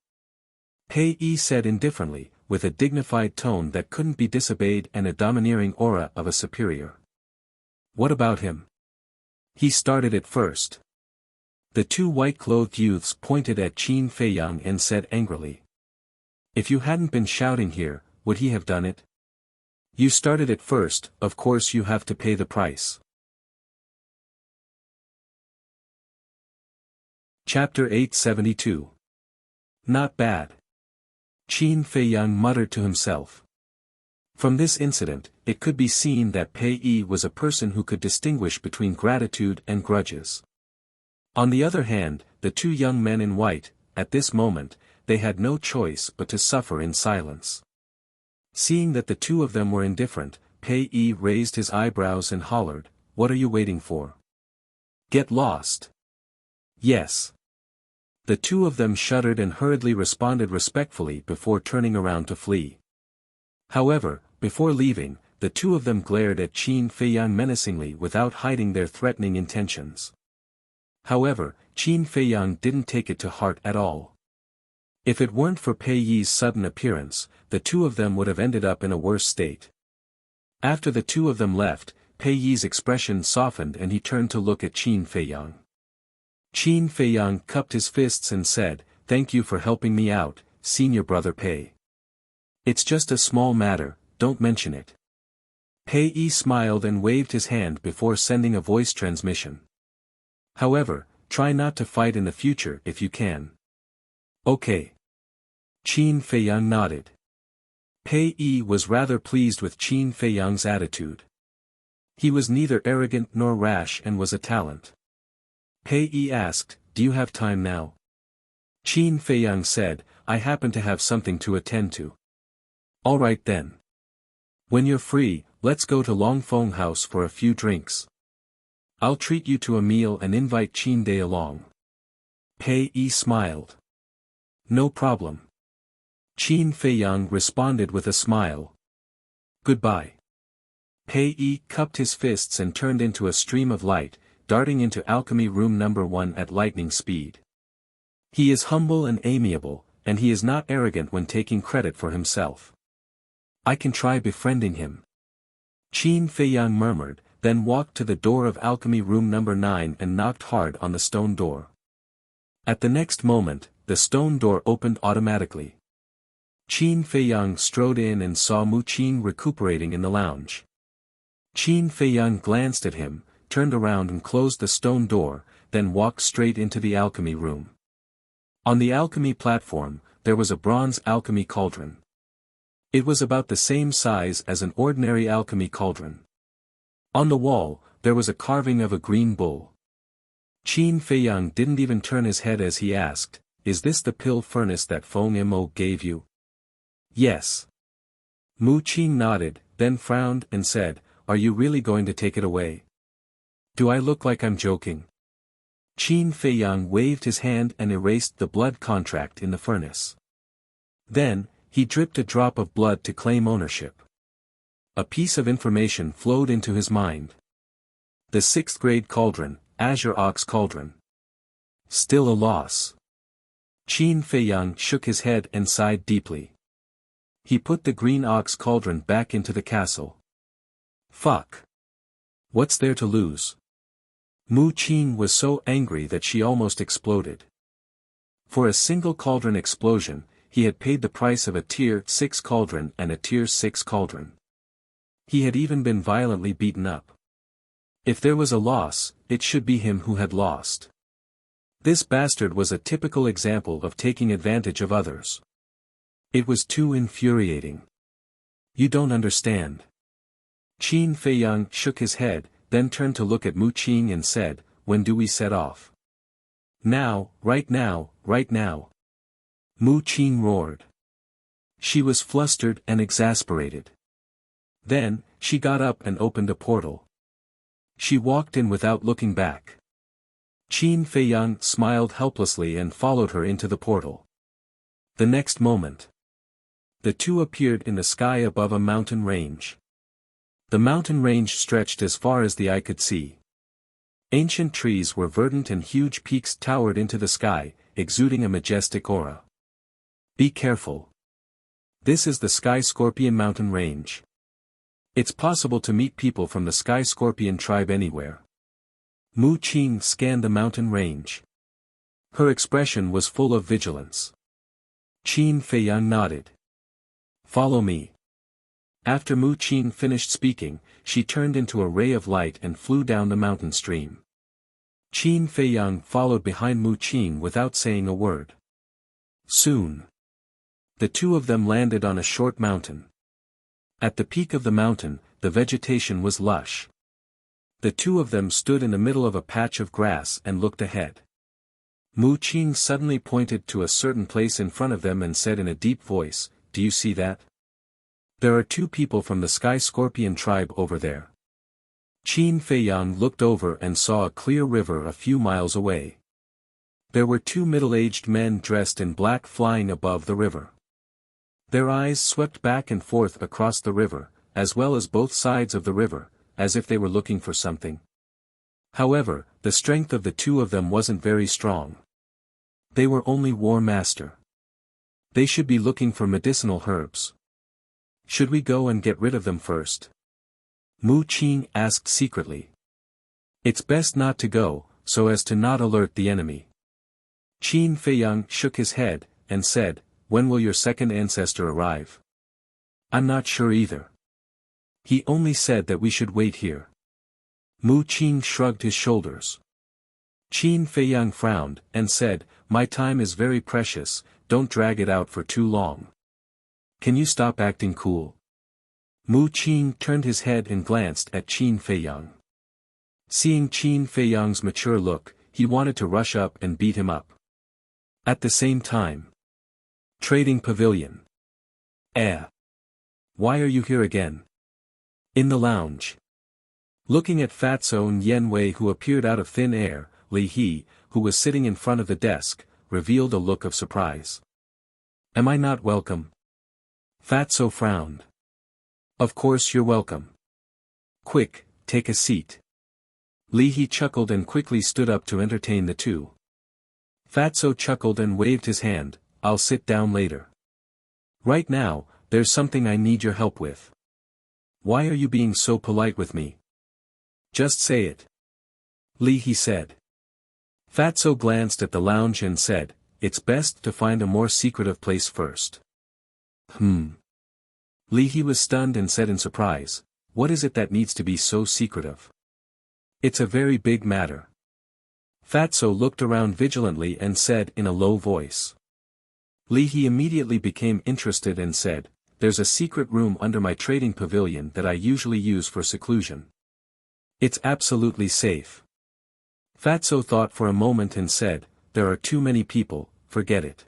Pei Yi said indifferently, with a dignified tone that couldn't be disobeyed and a domineering aura of a superior. What about him? He started it first. The two white-clothed youths pointed at Qin Feiyang and said angrily. If you hadn't been shouting here, would he have done it? You started it first, of course you have to pay the price. Chapter 872. Not bad. Qin Feiyang muttered to himself. From this incident, it could be seen that Pei Yi was a person who could distinguish between gratitude and grudges. On the other hand, the two young men in white, at this moment, they had no choice but to suffer in silence. Seeing that the two of them were indifferent, Pei Yi raised his eyebrows and hollered, "What are you waiting for? Get lost." Yes. The two of them shuddered and hurriedly responded respectfully before turning around to flee. However, before leaving, the two of them glared at Qin Feiyang menacingly without hiding their threatening intentions. However, Qin Feiyang didn't take it to heart at all. If it weren't for Pei Yi's sudden appearance, the two of them would have ended up in a worse state. After the two of them left, Pei Yi's expression softened and he turned to look at Qin Feiyang. Qin Feiyang cupped his fists and said, "Thank you for helping me out, senior brother Pei. It's just a small matter, don't mention it." Pei Yi smiled and waved his hand before sending a voice transmission. However, try not to fight in the future if you can. Okay. Qin Feiyang nodded. Pei Yi was rather pleased with Qin Feiyang's attitude. He was neither arrogant nor rash and was a talent. Pei Yi asked, "Do you have time now?" Qin Feiyang said, "I happen to have something to attend to." "All right then. When you're free, let's go to Longfeng House for a few drinks. I'll treat you to a meal and invite Qin Dai along." Pei Yi smiled. "No problem." Qin Feiyang responded with a smile. "Goodbye." Pei Yi cupped his fists and turned into a stream of light, darting into Alchemy Room Number 1 at lightning speed. He is humble and amiable, and he is not arrogant when taking credit for himself. I can try befriending him. Qin Feiyang murmured, then walked to the door of alchemy room number 9 and knocked hard on the stone door. At the next moment, the stone door opened automatically. Qin Feiyang strode in and saw Mu Qin recuperating in the lounge. Qin Feiyang glanced at him, turned around and closed the stone door, then walked straight into the alchemy room. On the alchemy platform, there was a bronze alchemy cauldron. It was about the same size as an ordinary alchemy cauldron. On the wall, there was a carving of a green bull. Qin Feiyang didn't even turn his head as he asked, "Is this the pill furnace that Feng Mo gave you?" "Yes." Mu Qin nodded, then frowned and said, "Are you really going to take it away? Do I look like I'm joking?" Qin Feiyang waved his hand and erased the blood contract in the furnace. Then, he dripped a drop of blood to claim ownership. A piece of information flowed into his mind. The 6th grade cauldron, Azure Ox Cauldron. Still a loss. Qin Feiyang shook his head and sighed deeply. He put the green ox cauldron back into the castle. Fuck. What's there to lose? Mu Qin was so angry that she almost exploded. For a single cauldron explosion, he had paid the price of a Tier 6 cauldron and a Tier 6 cauldron. He had even been violently beaten up. If there was a loss, it should be him who had lost. This bastard was a typical example of taking advantage of others. It was too infuriating. You don't understand. Qin Feiyang shook his head, then turned to look at Mu Qin and said, "When do we set off?" "Now, right now, right now." Mu Qin roared. She was flustered and exasperated. Then, she got up and opened a portal. She walked in without looking back. Qin Feiyang smiled helplessly and followed her into the portal. The next moment, the two appeared in the sky above a mountain range. The mountain range stretched as far as the eye could see. Ancient trees were verdant and huge peaks towered into the sky, exuding a majestic aura. Be careful. This is the Sky Scorpion mountain range. It's possible to meet people from the Sky Scorpion tribe anywhere. Mu Qin scanned the mountain range. Her expression was full of vigilance. Qin Feiyang nodded. Follow me. After Mu Qin finished speaking, she turned into a ray of light and flew down the mountain stream. Qin Feiyang followed behind Mu Qin without saying a word. Soon, the two of them landed on a short mountain. At the peak of the mountain, the vegetation was lush. The two of them stood in the middle of a patch of grass and looked ahead. Mu Qin suddenly pointed to a certain place in front of them and said in a deep voice, "Do you see that? There are two people from the Sky Scorpion tribe over there." Qin Feiyang looked over and saw a clear river a few miles away. There were two middle-aged men dressed in black flying above the river. Their eyes swept back and forth across the river, as well as both sides of the river, as if they were looking for something. However, the strength of the two of them wasn't very strong. They were only War Master. They should be looking for medicinal herbs. Should we go and get rid of them first? Mu Qin asked secretly. It's best not to go, so as to not alert the enemy. Qin Feiyang shook his head, and said, "When will your second ancestor arrive?" "I'm not sure either. He only said that we should wait here." Mu Qin shrugged his shoulders. Qin Feiyang frowned, and said, "My time is very precious, don't drag it out for too long. Can you stop acting cool?" Mu Qin turned his head and glanced at Qin Feiyang. Seeing Qin Feiyang's mature look, he wanted to rush up and beat him up. At the same time, Trading Pavilion. Why are you here again? In the lounge. Looking at Fatso and Yen Wei who appeared out of thin air, Li He, who was sitting in front of the desk, revealed a look of surprise. Am I not welcome? Fatso frowned. Of course you're welcome. Quick, take a seat. Li He chuckled and quickly stood up to entertain the two. Fatso chuckled and waved his hand, I'll sit down later. Right now, there's something I need your help with. Why are you being so polite with me? Just say it. Li He said. Fatso glanced at the lounge and said, it's best to find a more secretive place first. Li He was stunned and said in surprise, what is it that needs to be so secretive? It's a very big matter. Fatso looked around vigilantly and said in a low voice. Li He immediately became interested and said, there's a secret room under my trading pavilion that I usually use for seclusion. It's absolutely safe. Fatso thought for a moment and said, there are too many people, forget it.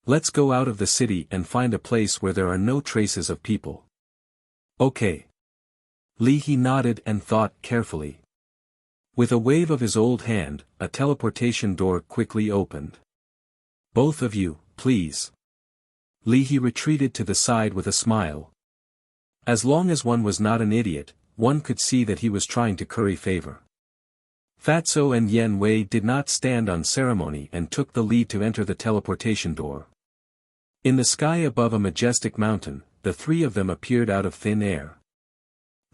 Let's go out of the city and find a place where there are no traces of people. Okay. Li He nodded and thought carefully. With a wave of his old hand, a teleportation door quickly opened. Both of you, please. Li He retreated to the side with a smile. As long as one was not an idiot, one could see that he was trying to curry favor. Fatso and Yen Wei did not stand on ceremony and took the lead to enter the teleportation door. In the sky above a majestic mountain, the three of them appeared out of thin air.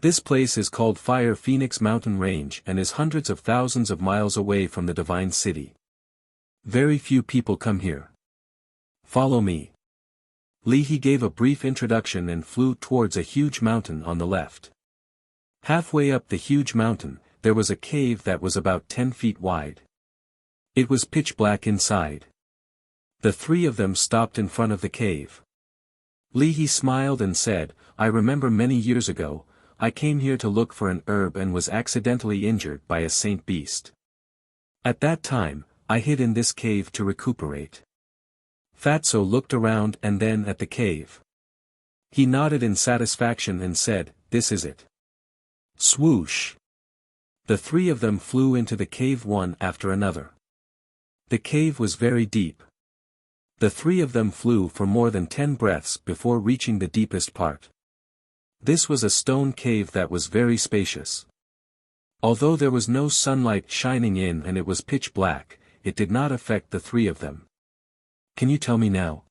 This place is called Fire Phoenix Mountain Range and is hundreds of thousands of miles away from the Divine City. Very few people come here. Follow me. Li He gave a brief introduction and flew towards a huge mountain on the left. Halfway up the huge mountain, there was a cave that was about 10 feet wide. It was pitch black inside. The three of them stopped in front of the cave. Li He smiled and said, I remember many years ago, I came here to look for an herb and was accidentally injured by a saint beast. At that time, I hid in this cave to recuperate. Fatso looked around and then at the cave. He nodded in satisfaction and said, this is it. Swoosh! The three of them flew into the cave one after another. The cave was very deep. The three of them flew for more than 10 breaths before reaching the deepest part. This was a stone cave that was very spacious. Although there was no sunlight shining in and it was pitch black, it did not affect the three of them. Can you tell me now?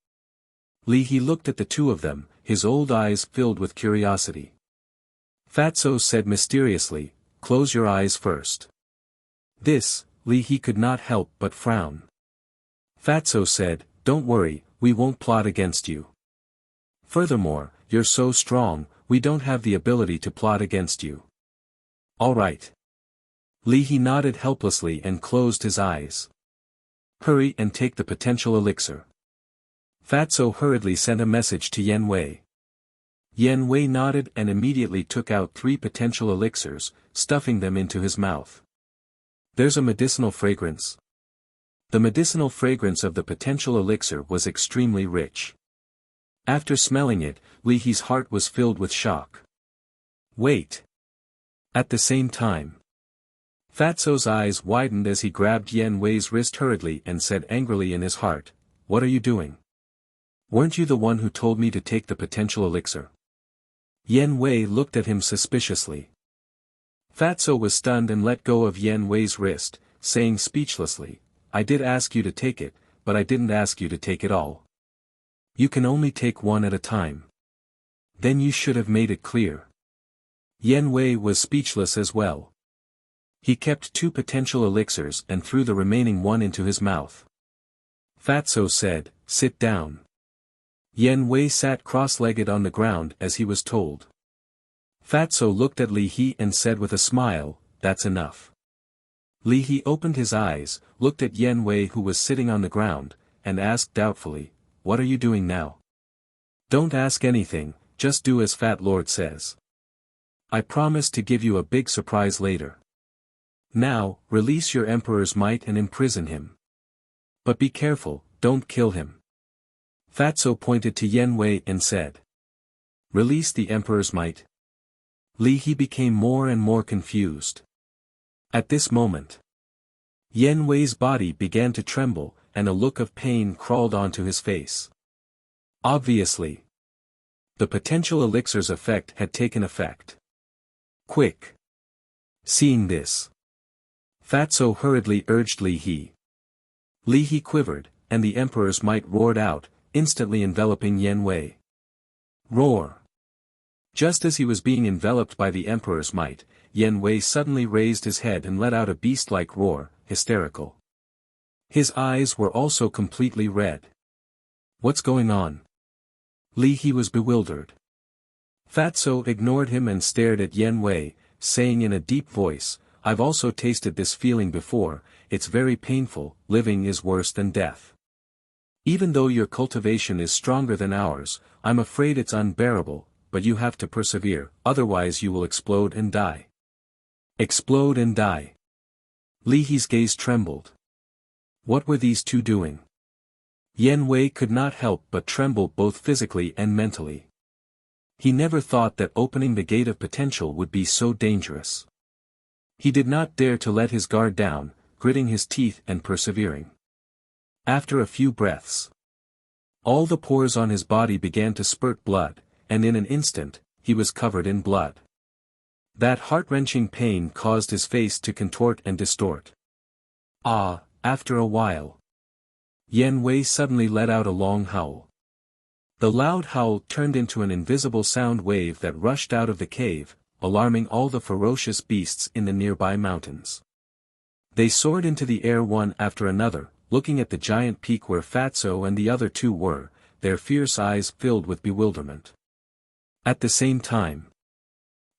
Li He looked at the two of them, his old eyes filled with curiosity. Fatso said mysteriously, close your eyes first. This, Li He could not help but frown. Fatso said, don't worry, we won't plot against you. Furthermore, you're so strong, we don't have the ability to plot against you. All right. Li He nodded helplessly and closed his eyes. Hurry and take the potential elixir. Fatso hurriedly sent a message to Yen Wei. Yen Wei nodded and immediately took out 3 potential elixirs, stuffing them into his mouth. There's a medicinal fragrance. The medicinal fragrance of the potential elixir was extremely rich. After smelling it, Li He's heart was filled with shock. Wait. At the same time, Fatso's eyes widened as he grabbed Yen Wei's wrist hurriedly and said angrily in his heart, what are you doing? Weren't you the one who told me to take the potential elixir? Yen Wei looked at him suspiciously. Fatso was stunned and let go of Yen Wei's wrist, saying speechlessly, I did ask you to take it, but I didn't ask you to take it all. You can only take one at a time. Then you should have made it clear. Yen Wei was speechless as well. He kept 2 potential elixirs and threw the remaining one into his mouth. Fatso said, sit down. Yen Wei sat cross-legged on the ground as he was told. Fatso looked at Li He and said with a smile, that's enough. Li He opened his eyes, looked at Yen Wei who was sitting on the ground, and asked doubtfully, what are you doing now? Don't ask anything, just do as Fat Lord says. I promise to give you a big surprise later. Now, release your Emperor's might and imprison him. But be careful, don't kill him. Fatso pointed to Yen Wei and said. Release the Emperor's might. Li He became more and more confused. At this moment, Yen Wei's body began to tremble, and a look of pain crawled onto his face. Obviously, the potential elixir's effect had taken effect. Quick! Seeing this, Fatso hurriedly urged Li He. Li He quivered, and the emperor's might roared out, instantly enveloping Yen Wei. Roar! Just as he was being enveloped by the emperor's might, Yen Wei suddenly raised his head and let out a beast-like roar, hysterical. His eyes were also completely red. What's going on? Li He was bewildered. Fatso ignored him and stared at Yen Wei, saying in a deep voice, I've also tasted this feeling before, it's very painful, living is worse than death. Even though your cultivation is stronger than ours, I'm afraid it's unbearable, but you have to persevere, otherwise you will explode and die. Explode and die. Li He's gaze trembled. What were these two doing? Yen Wei could not help but tremble both physically and mentally. He never thought that opening the gate of potential would be so dangerous. He did not dare to let his guard down, gritting his teeth and persevering. After a few breaths, all the pores on his body began to spurt blood, and in an instant, he was covered in blood. That heart-wrenching pain caused his face to contort and distort. After a while, Yen Wei suddenly let out a long howl. The loud howl turned into an invisible sound wave that rushed out of the cave, alarming all the ferocious beasts in the nearby mountains. They soared into the air one after another, looking at the giant peak where Fatso and the other two were, their fierce eyes filled with bewilderment. At the same time,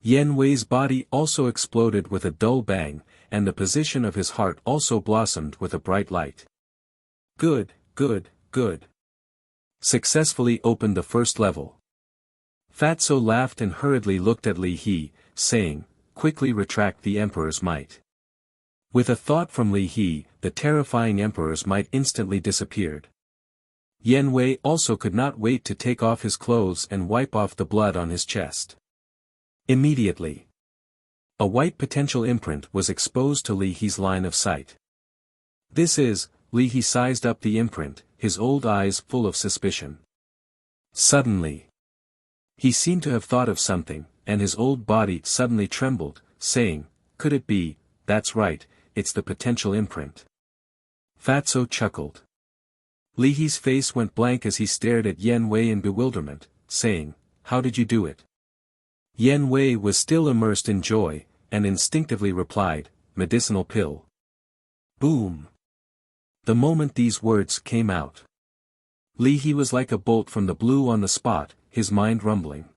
Yen Wei's body also exploded with a dull bang, and the position of his heart also blossomed with a bright light. Good. Successfully opened the first level. Fatso laughed and hurriedly looked at Li He, saying, quickly retract the emperor's might. With a thought from Li He, the terrifying emperor's might instantly disappeared. Yen Wei also could not wait to take off his clothes and wipe off the blood on his chest. Immediately, a white potential imprint was exposed to Li He's line of sight. This is, Li He sized up the imprint, his old eyes full of suspicion. Suddenly, he seemed to have thought of something, and his old body suddenly trembled, saying, could it be, that's right, it's the potential imprint. Fatso chuckled. Li He's face went blank as he stared at Yen Wei in bewilderment, saying, how did you do it? Yen Wei was still immersed in joy, and instinctively replied, medicinal pill. Boom! The moment these words came out, Li He was like a bolt from the blue on the spot, his mind rumbling.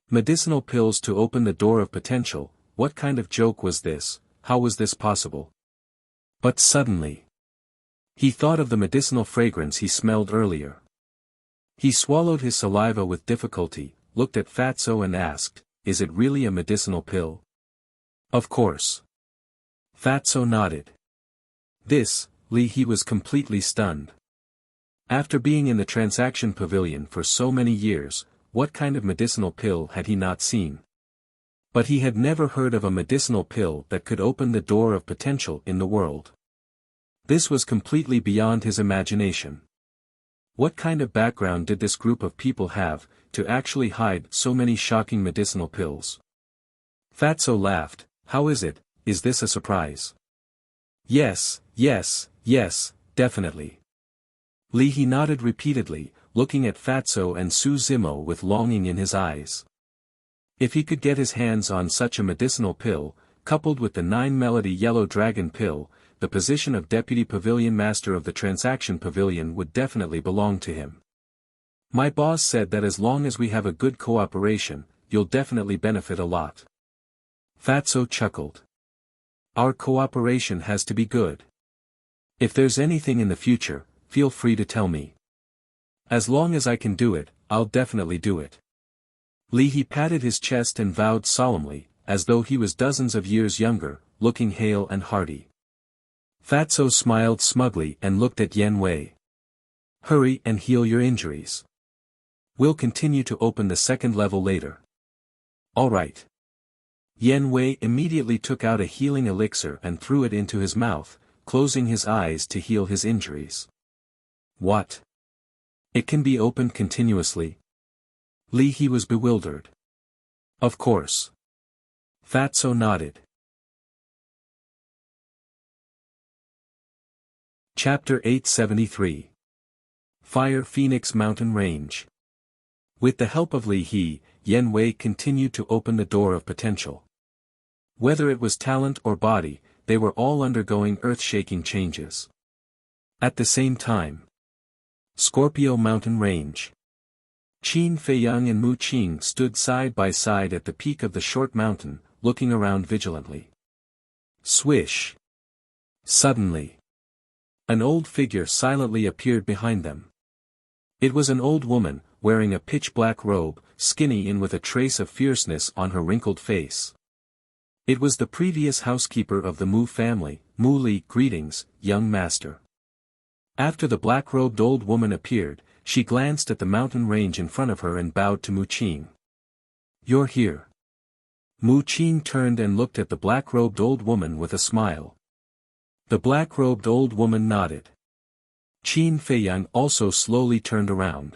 Medicinal pills to open the door of potential, what kind of joke was this, how was this possible? But suddenly, he thought of the medicinal fragrance he smelled earlier. He swallowed his saliva with difficulty, looked at Fatso and asked, is it really a medicinal pill? Of course. Fatso nodded. This, Li He was completely stunned. After being in the transaction pavilion for so many years, what kind of medicinal pill had he not seen? But he had never heard of a medicinal pill that could open the door of potential in the world. This was completely beyond his imagination. What kind of background did this group of people have, to actually hide so many shocking medicinal pills? Fatso laughed, how is it, is this a surprise? Yes, definitely. Li He nodded repeatedly, looking at Fatso and Su Zimo with longing in his eyes. If he could get his hands on such a medicinal pill, coupled with the 9-melody yellow dragon pill, the position of Deputy Pavilion Master of the Transaction Pavilion would definitely belong to him. My boss said that as long as we have a good cooperation, you'll definitely benefit a lot. Fatso chuckled. Our cooperation has to be good. If there's anything in the future, feel free to tell me. As long as I can do it, I'll definitely do it. Li He patted his chest and vowed solemnly, as though he was dozens of years younger, looking hale and hearty. Fatso smiled smugly and looked at Yen Wei. Hurry and heal your injuries. We'll continue to open the second level later. All right. Yen Wei immediately took out a healing elixir and threw it into his mouth, closing his eyes to heal his injuries. What? It can be opened continuously? Li He was bewildered. Of course. Fatso, nodded. Chapter 873. Fire Phoenix Mountain Range. With the help of Li He, Yen Wei continued to open the door of potential. Whether it was talent or body, they were all undergoing earth-shaking changes. At the same time. Scorpio Mountain Range. Qin Feiyang and Mu Qing stood side by side at the peak of the short mountain, looking around vigilantly. Swish! Suddenly, an old figure silently appeared behind them. It was an old woman, wearing a pitch-black robe, skinny and with a trace of fierceness on her wrinkled face. It was the previous housekeeper of the Mu family. Mu Li. Greetings, young master. After the black-robed old woman appeared, she glanced at the mountain range in front of her and bowed to Mu Qing. You're here. Mu Qing turned and looked at the black-robed old woman with a smile. The black-robed old woman nodded. Qin Feiyang also slowly turned around.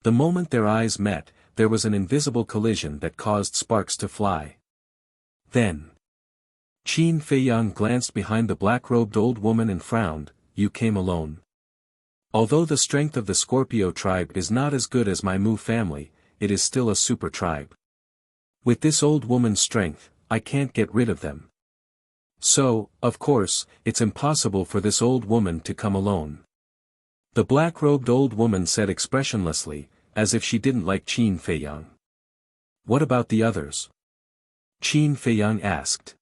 The moment their eyes met, there was an invisible collision that caused sparks to fly. Then, Qin Feiyang glanced behind the black-robed old woman and frowned. You came alone. Although the strength of the Scorpio tribe is not as good as my Mu family, it is still a super tribe. With this old woman's strength, I can't get rid of them. So, of course, it's impossible for this old woman to come alone. The black-robed old woman said expressionlessly, as if she didn't like Qin Feiyang. What about the others? Qin Feiyang asked.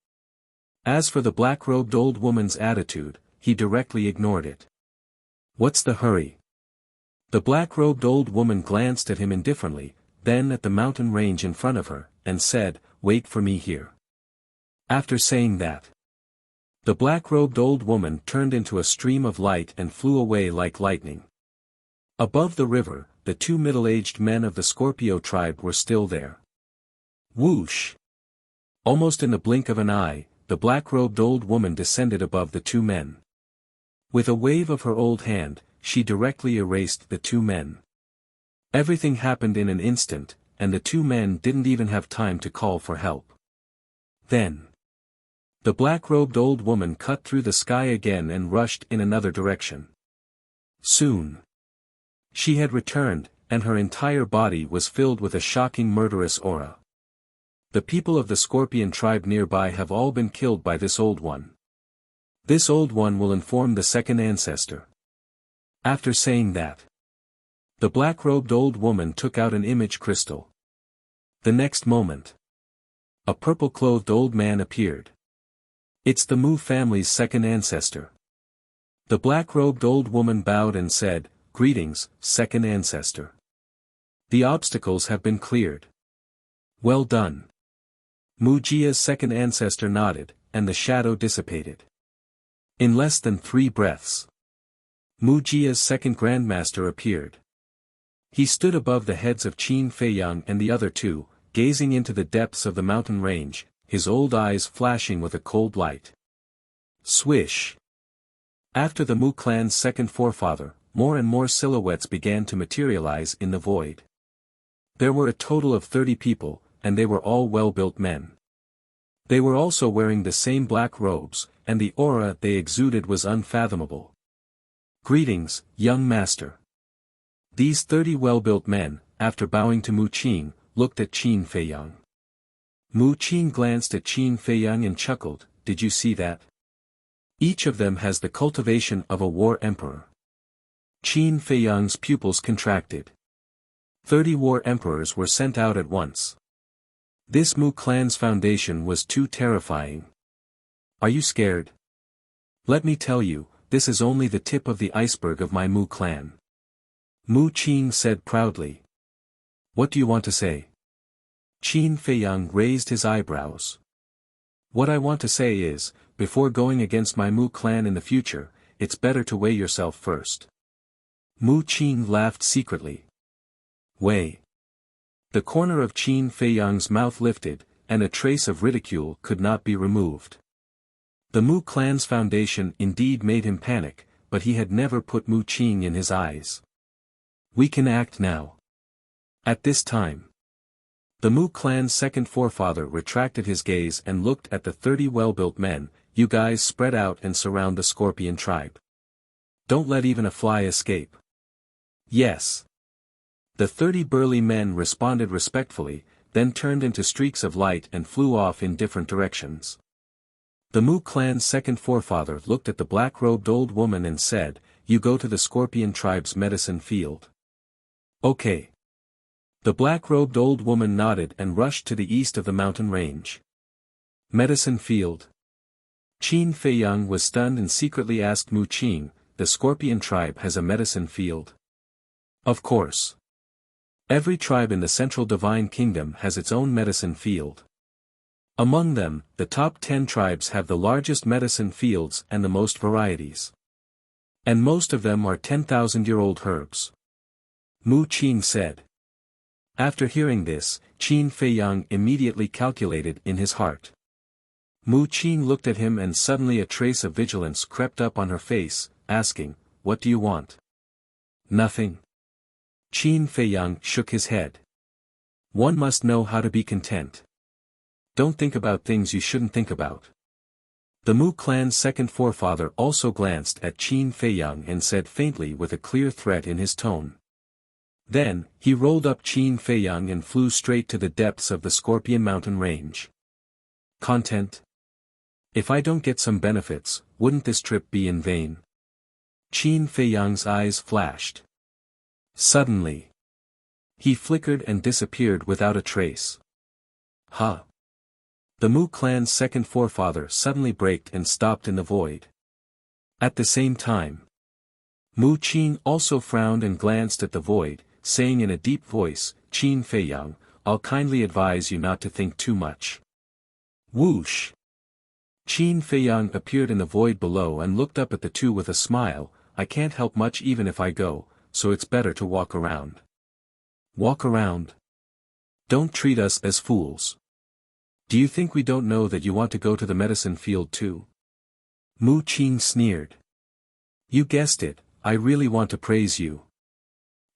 As for the black-robed old woman's attitude, he directly ignored it. What's the hurry? The black-robed old woman glanced at him indifferently, then at the mountain range in front of her, and said, Wait for me here. After saying that, the black-robed old woman turned into a stream of light and flew away like lightning. Above the river, the two middle-aged men of the Scorpio tribe were still there. Whoosh! Almost in the blink of an eye, the black-robed old woman descended above the two men. With a wave of her old hand, she directly erased the two men. Everything happened in an instant, and the two men didn't even have time to call for help. Then, the black-robed old woman cut through the sky again and rushed in another direction. Soon, she had returned, and her entire body was filled with a shocking murderous aura. The people of the Scorpion tribe nearby have all been killed by this old one. This old one will inform the second ancestor. After saying that, the black-robed old woman took out an image crystal. The next moment, a purple-clothed old man appeared. It's the Mu family's second ancestor. The black-robed old woman bowed and said, Greetings, second ancestor. The obstacles have been cleared. Well done. Mu Jia's second ancestor nodded, and the shadow dissipated. In less than 3 breaths, Mu Jia's second grandmaster appeared. He stood above the heads of Qin Feiyang and the other two, gazing into the depths of the mountain range, his old eyes flashing with a cold light. Swish! After the Mu clan's second forefather, more and more silhouettes began to materialize in the void. There were a total of 30 people, and they were all well-built men. They were also wearing the same black robes, and the aura they exuded was unfathomable. Greetings, young master. These 30 well-built men, after bowing to Mu Qing, looked at Qin Feiyang. Mu Qing glanced at Qin Feiyang and chuckled, Did you see that? Each of them has the cultivation of a war emperor. Qin Feiyang's pupils contracted. 30 war emperors were sent out at once. This Mu clan's foundation was too terrifying. Are you scared? Let me tell you, this is only the tip of the iceberg of my Mu clan. Mu Qing said proudly. What do you want to say? Qin Feiyang raised his eyebrows. What I want to say is, before going against my Mu clan in the future, it's better to weigh yourself first. Mu Qing laughed secretly. Weigh. The corner of Qin Feiyang's mouth lifted, and a trace of ridicule could not be removed. The Mu clan's foundation indeed made him panic, but he had never put Mu Qing in his eyes. We can act now. At this time, the Mu clan's second forefather retracted his gaze and looked at the 30 well-built men. You guys spread out and surround the Scorpion tribe. Don't let even a fly escape. Yes. The 30 burly men responded respectfully, then turned into streaks of light and flew off in different directions. The Mu clan's second forefather looked at the black-robed old woman and said, "You go to the Scorpion tribe's medicine field." Okay. The black-robed old woman nodded and rushed to the east of the mountain range. Medicine field. Qin Feiyang was stunned and secretly asked Mu Qing, "The Scorpion tribe has a medicine field?" Of course. Every tribe in the Central Divine Kingdom has its own medicine field. Among them, the top 10 tribes have the largest medicine fields and the most varieties. And most of them are 10,000-year-old herbs. Mu Qing said. After hearing this, Qin Feiyang immediately calculated in his heart. Mu Qing looked at him and suddenly a trace of vigilance crept up on her face, asking, "What do you want?" "Nothing." Qin Feiyang shook his head. "One must know how to be content. Don't think about things you shouldn't think about." The Mu clan's second forefather also glanced at Qin Feiyang and said faintly with a clear threat in his tone. Then, he rolled up Qin Feiyang and flew straight to the depths of the Scorpion mountain range. Content? If I don't get some benefits, wouldn't this trip be in vain? Qin Feiyang's eyes flashed. Suddenly, he flickered and disappeared without a trace. Huh! The Mu clan's second forefather suddenly braked and stopped in the void. At the same time, Mu Qing also frowned and glanced at the void, saying in a deep voice, "Qin Feiyang, I'll kindly advise you not to think too much." Whoosh! Qin Feiyang appeared in the void below and looked up at the two with a smile. "I can't help much even if I go, so it's better to walk around." Walk around? Don't treat us as fools. Do you think we don't know that you want to go to the medicine field too? Mu Qing sneered. You guessed it, I really want to praise you.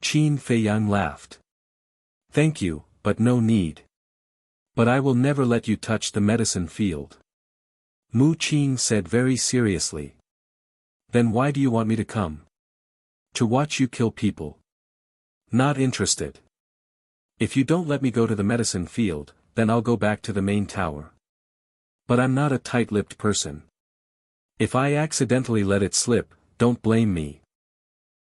Qin Feiyang laughed. Thank you, but no need. But I will never let you touch the medicine field. Mu Qing said very seriously. Then why do you want me to come? To watch you kill people. Not interested. If you don't let me go to the medicine field, then I'll go back to the main tower. But I'm not a tight-lipped person. If I accidentally let it slip, don't blame me.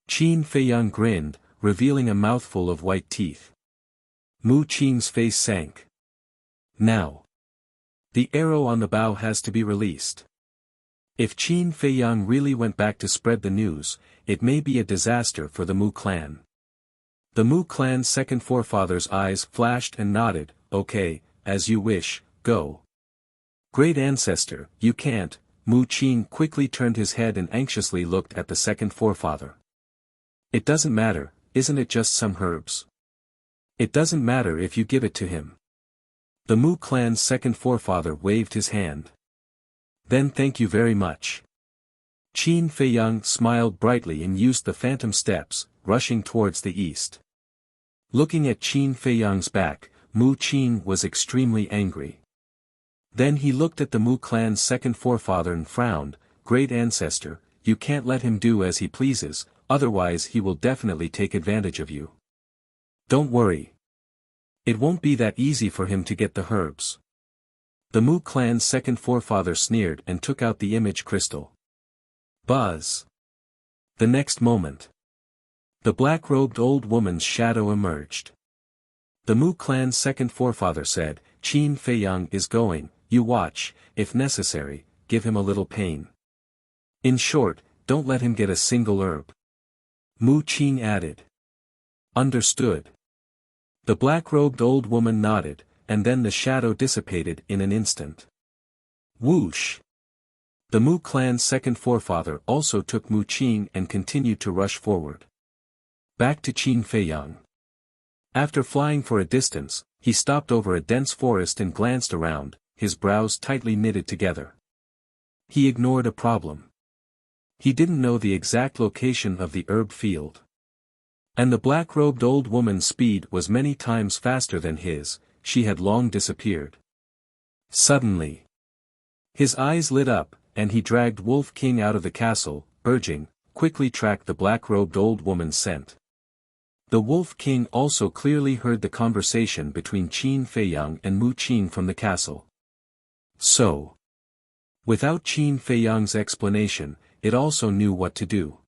Qin Feiyang grinned, revealing a mouthful of white teeth. Mu Qing's face sank. Now, the arrow on the bow has to be released. If Qin Feiyang really went back to spread the news, it may be a disaster for the Mu clan. The Mu clan's second forefather's eyes flashed and nodded. Okay, as you wish, go. Great ancestor, you can't. Mu Qing quickly turned his head and anxiously looked at the second forefather. It doesn't matter, isn't it just some herbs? It doesn't matter if you give it to him. The Mu clan's second forefather waved his hand. Then thank you very much. Qin Feiyang smiled brightly and used the phantom steps, rushing towards the east. Looking at Qin Feiyang's back, Mu Qing was extremely angry. Then he looked at the Mu clan's second forefather and frowned. Great ancestor, you can't let him do as he pleases, otherwise he will definitely take advantage of you. Don't worry. It won't be that easy for him to get the herbs. The Mu clan's second forefather sneered and took out the image crystal. Buzz. The next moment, the black-robed old woman's shadow emerged. The Mu clan's second forefather said, Qin Feiyang is going, you watch, if necessary, give him a little pain. In short, don't let him get a single herb. Mu Qing added. Understood. The black-robed old woman nodded, and then the shadow dissipated in an instant. Whoosh! The Mu clan's second forefather also took Mu Qing and continued to rush forward. Back to Qin Feiyang. After flying for a distance, he stopped over a dense forest and glanced around, his brows tightly knitted together. He ignored a problem. He didn't know the exact location of the herb field. And the black-robed old woman's speed was many times faster than his, she had long disappeared. Suddenly, his eyes lit up, and he dragged Wolf King out of the castle, urging, quickly tracked the black-robed old woman's scent. The Wolf King also clearly heard the conversation between Qin Feiyang and Mu Qin from the castle. So, without Qin Feiyang's explanation, it also knew what to do.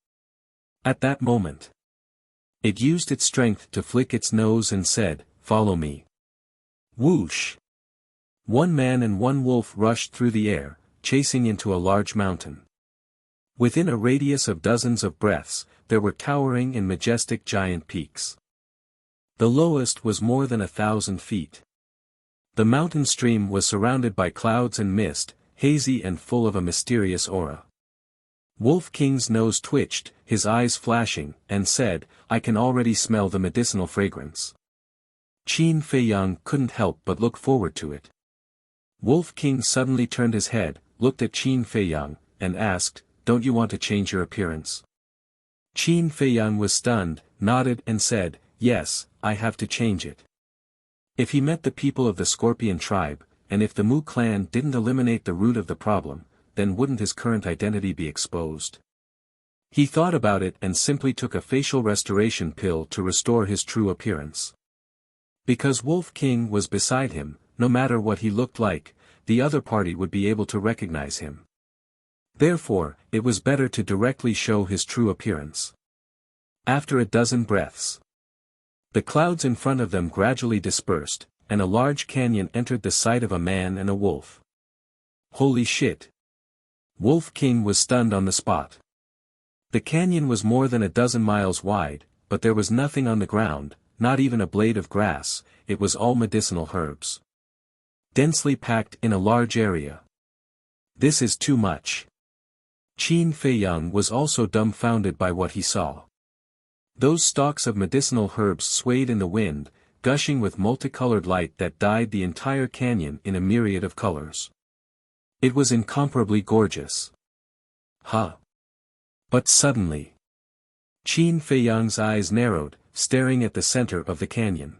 At that moment, it used its strength to flick its nose and said, "Follow me." Whoosh! One man and one wolf rushed through the air, chasing into a large mountain. Within a radius of dozens of breaths, there were towering and majestic giant peaks. The lowest was more than 1,000 feet. The mountain stream was surrounded by clouds and mist, hazy and full of a mysterious aura. Wolf King's nose twitched, his eyes flashing, and said, "I can already smell the medicinal fragrance." Qin Feiyang couldn't help but look forward to it. Wolf King suddenly turned his head, looked at Qin Feiyang, and asked, "Don't you want to change your appearance?" Qin Feiyang was stunned, nodded and said, "Yes, I have to change it." If he met the people of the Scorpion tribe, and if the Mu clan didn't eliminate the root of the problem, then wouldn't his current identity be exposed? He thought about it and simply took a facial restoration pill to restore his true appearance. Because Wolf King was beside him, no matter what he looked like, the other party would be able to recognize him. Therefore, it was better to directly show his true appearance. After a dozen breaths, the clouds in front of them gradually dispersed, and a large canyon entered the sight of a man and a wolf. Holy shit! Wolf King was stunned on the spot. The canyon was more than a dozen miles wide, but there was nothing on the ground, not even a blade of grass, it was all medicinal herbs. Densely packed in a large area. This is too much. Qin Feiyang was also dumbfounded by what he saw. Those stalks of medicinal herbs swayed in the wind, gushing with multicolored light that dyed the entire canyon in a myriad of colors. It was incomparably gorgeous. Huh! But suddenly, Qin Feiyang's eyes narrowed, staring at the center of the canyon.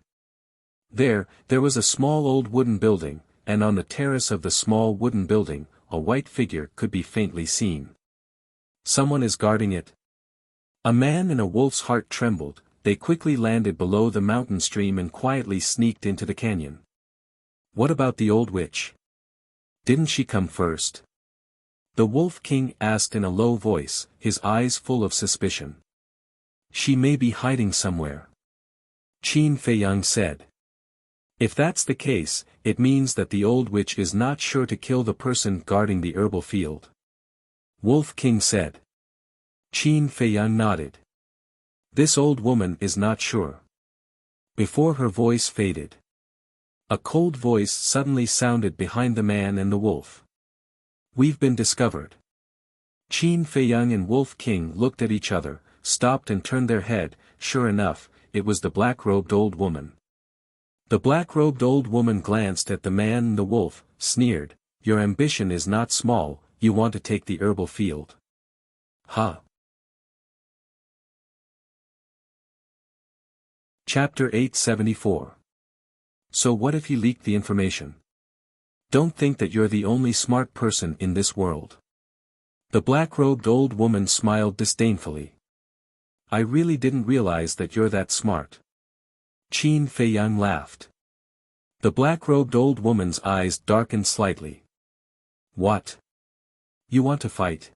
There was a small old wooden building, and on the terrace of the small wooden building, a white figure could be faintly seen. Someone is guarding it. A man and a wolf's heart trembled, they quickly landed below the mountain stream and quietly sneaked into the canyon. What about the old witch? Didn't she come first? The Wolf King asked in a low voice, his eyes full of suspicion. She may be hiding somewhere. Qin Feiyang said. If that's the case, it means that the old witch is not sure to kill the person guarding the herbal field. Wolf King said. Qin Feiyang nodded. This old woman is not sure. Before her voice faded, a cold voice suddenly sounded behind the man and the wolf. We've been discovered. Qin Feiyang and Wolf King looked at each other, stopped and turned their head. Sure enough, it was the black-robed old woman. The black-robed old woman glanced at the man and the wolf, sneered, "Your ambition is not small, you want to take the herbal field. Huh." Chapter 874. So what if he leaked the information? Don't think that you're the only smart person in this world. The black-robed old woman smiled disdainfully. I really didn't realize that you're that smart. Qin Feiyang laughed. The black-robed old woman's eyes darkened slightly. What? You want to fight?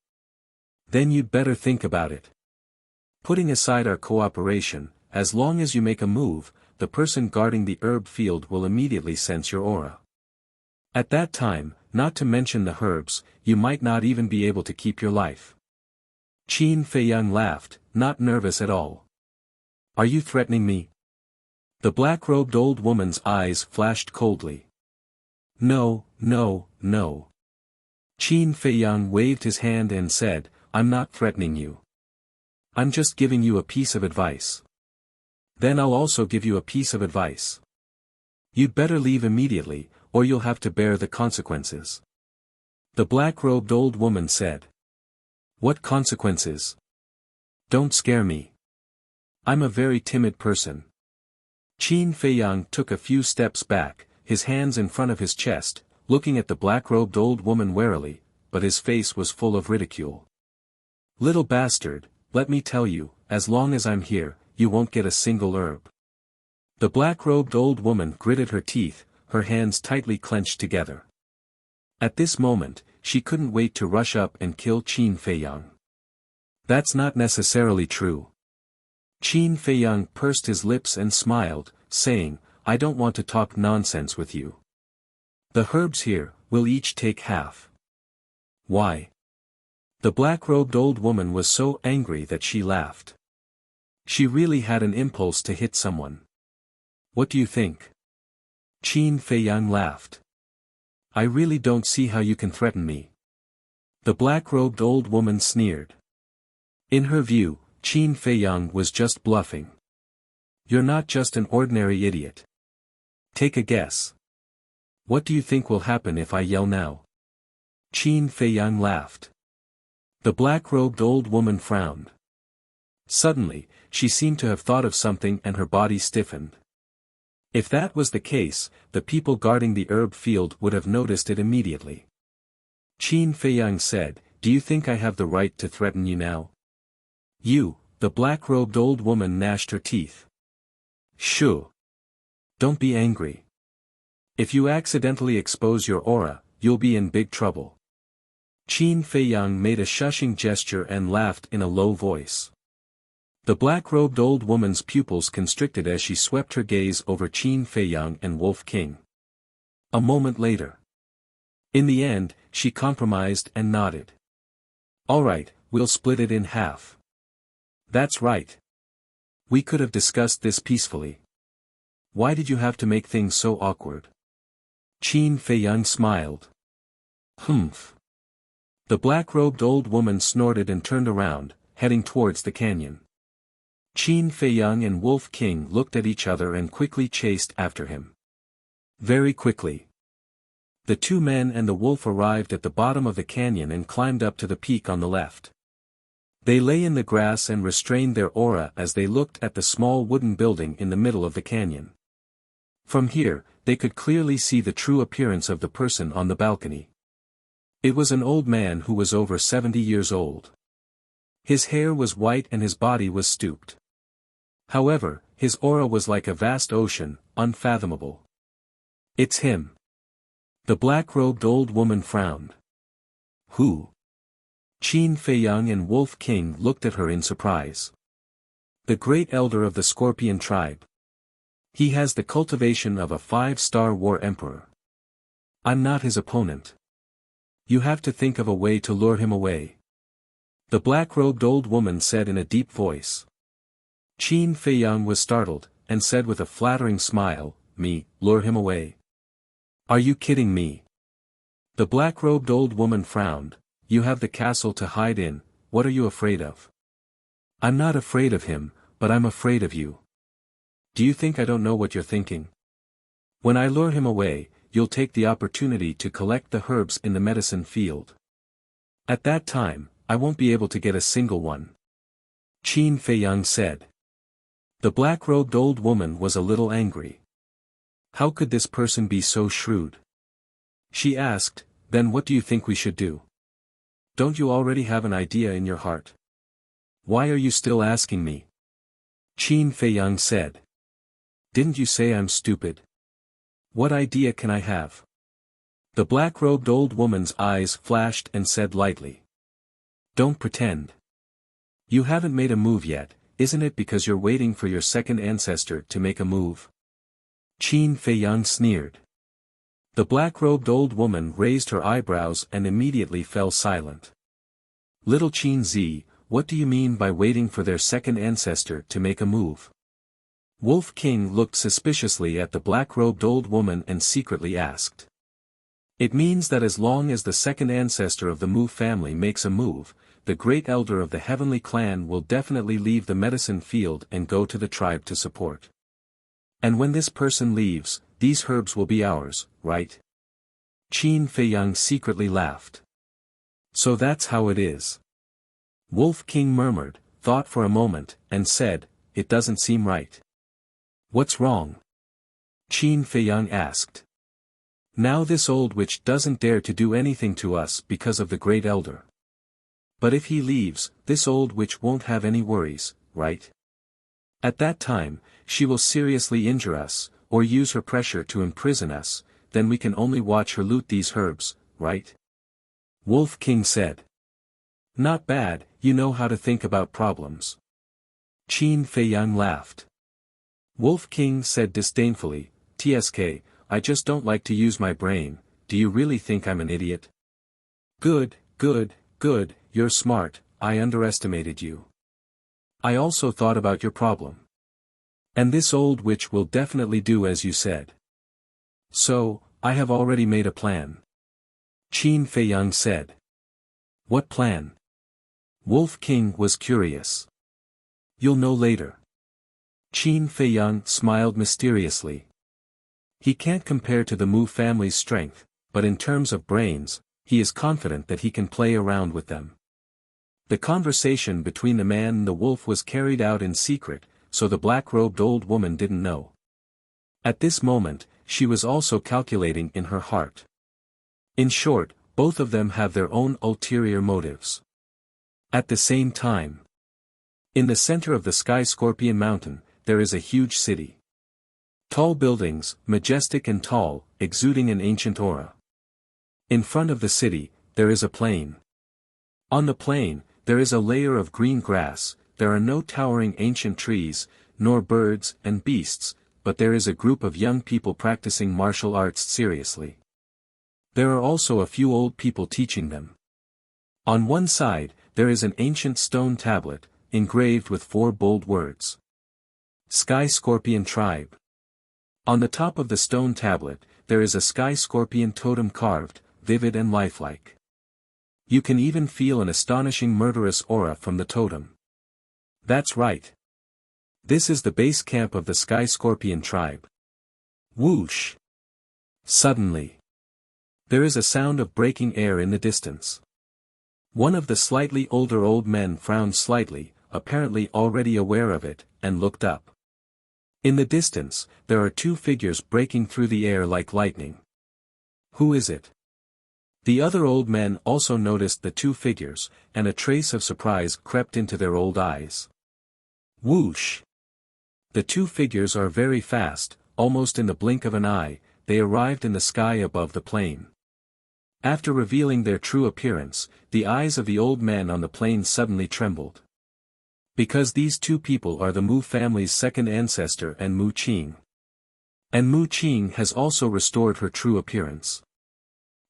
Then you'd better think about it. Putting aside our cooperation, as long as you make a move, the person guarding the herb field will immediately sense your aura. At that time, not to mention the herbs, you might not even be able to keep your life. Qin Feiyang laughed, not nervous at all. Are you threatening me? The black-robed old woman's eyes flashed coldly. No, no, no. Qin Feiyang waved his hand and said, I'm not threatening you. I'm just giving you a piece of advice. Then I'll also give you a piece of advice. You'd better leave immediately, or you'll have to bear the consequences. The black-robed old woman said. What consequences? Don't scare me. I'm a very timid person. Qin Feiyang took a few steps back, his hands in front of his chest, looking at the black-robed old woman warily, but his face was full of ridicule. Little bastard, let me tell you, as long as I'm here, you won't get a single herb. The black-robed old woman gritted her teeth, her hands tightly clenched together. At this moment, she couldn't wait to rush up and kill Qin Feiyang. That's not necessarily true. Qin Feiyang pursed his lips and smiled, saying, I don't want to talk nonsense with you. The herbs here, will each take half. Why? The black-robed old woman was so angry that she laughed. She really had an impulse to hit someone. What do you think? Qin Feiyang laughed. I really don't see how you can threaten me. The black-robed old woman sneered. In her view, Qin Feiyang was just bluffing. You're not just an ordinary idiot. Take a guess. What do you think will happen if I yell now? Qin Feiyang laughed. The black-robed old woman frowned. Suddenly, she seemed to have thought of something and her body stiffened. If that was the case, the people guarding the herb field would have noticed it immediately. Qin Feiyang said, Do you think I have the right to threaten you now? You, the black-robed old woman gnashed her teeth. Shoo. Don't be angry. If you accidentally expose your aura, you'll be in big trouble. Qin Feiyang made a shushing gesture and laughed in a low voice. The black-robed old woman's pupils constricted as she swept her gaze over Qin Feiyang and Wolf King. A moment later. In the end, she compromised and nodded. All right, we'll split it in half. That's right. We could have discussed this peacefully. Why did you have to make things so awkward? Qin Feiyang smiled. Humph. The black-robed old woman snorted and turned around, heading towards the canyon. Qin Feiyang and Wolf King looked at each other and quickly chased after him. Very quickly. The two men and the wolf arrived at the bottom of the canyon and climbed up to the peak on the left. They lay in the grass and restrained their aura as they looked at the small wooden building in the middle of the canyon. From here, they could clearly see the true appearance of the person on the balcony. It was an old man who was over 70 years old. His hair was white and his body was stooped. However, his aura was like a vast ocean, unfathomable. It's him. The black-robed old woman frowned. Who? Qin Feiyang and Wolf King looked at her in surprise. The great elder of the Scorpion tribe. He has the cultivation of a 5-star war emperor. I'm not his opponent. You have to think of a way to lure him away. The black-robed old woman said in a deep voice. Qin Feiyang was startled, and said with a flattering smile, Me, lure him away? Are you kidding me? The black-robed old woman frowned. You have the castle to hide in, what are you afraid of? I'm not afraid of him, but I'm afraid of you. Do you think I don't know what you're thinking? When I lure him away, you'll take the opportunity to collect the herbs in the medicine field. At that time, I won't be able to get a single one. Qin Feiyang said. The black-robed old woman was a little angry. How could this person be so shrewd? She asked, Then what do you think we should do? Don't you already have an idea in your heart? Why are you still asking me? Qin Feiyang said. Didn't you say I'm stupid? What idea can I have? The black-robed old woman's eyes flashed and said lightly. Don't pretend. You haven't made a move yet, isn't it because you're waiting for your second ancestor to make a move? Qin Feiyang sneered. The black-robed old woman raised her eyebrows and immediately fell silent. Little Qin Zi, what do you mean by waiting for their second ancestor to make a move? Wolf King looked suspiciously at the black-robed old woman and secretly asked. It means that as long as the second ancestor of the Mu family makes a move, the great elder of the heavenly clan will definitely leave the medicine field and go to the tribe to support. And when this person leaves, these herbs will be ours, right? Qin Feiyang secretly laughed. So that's how it is. Wolf King murmured, thought for a moment, and said, It doesn't seem right. What's wrong? Qin Feiyang asked. Now this old witch doesn't dare to do anything to us because of the great elder. But if he leaves, this old witch won't have any worries, right? At that time, she will seriously injure us, or use her pressure to imprison us, then we can only watch her loot these herbs, right? Wolf King said. Not bad, you know how to think about problems. Qin Feiyang laughed. Wolf King said disdainfully, TSK, I just don't like to use my brain, do you really think I'm an idiot? Good, good, good, you're smart, I underestimated you. I also thought about your problem. And this old witch will definitely do as you said. So, I have already made a plan. Qin Feiyang said. What plan? Wolf King was curious. You'll know later. Qin Feiyang smiled mysteriously. He can't compare to the Mu family's strength, but in terms of brains, he is confident that he can play around with them. The conversation between the man and the wolf was carried out in secret, so the black-robed old woman didn't know. At this moment, she was also calculating in her heart. In short, both of them have their own ulterior motives. At the same time, in the center of the Sky Scorpion Mountain, there is a huge city. Tall buildings, majestic and tall, exuding an ancient aura. In front of the city, there is a plain. On the plain, there is a layer of green grass, there are no towering ancient trees, nor birds and beasts, but there is a group of young people practicing martial arts seriously. There are also a few old people teaching them. On one side, there is an ancient stone tablet, engraved with 4 bold words. Sky Scorpion Tribe. On the top of the stone tablet, there is a sky scorpion totem carved, vivid and lifelike. You can even feel an astonishing murderous aura from the totem. That's right. This is the base camp of the Sky Scorpion tribe. Whoosh! Suddenly, there is a sound of breaking air in the distance. One of the slightly older old men frowned slightly, apparently already aware of it, and looked up. In the distance, there are 2 figures breaking through the air like lightning. Who is it? The other old men also noticed the 2 figures, and a trace of surprise crept into their old eyes. Whoosh! The 2 figures are very fast, almost in the blink of an eye, they arrived in the sky above the plain. After revealing their true appearance, the eyes of the old men on the plain suddenly trembled. Because these 2 people are the Mu family's second ancestor and Mu Qing. And Mu Qing has also restored her true appearance.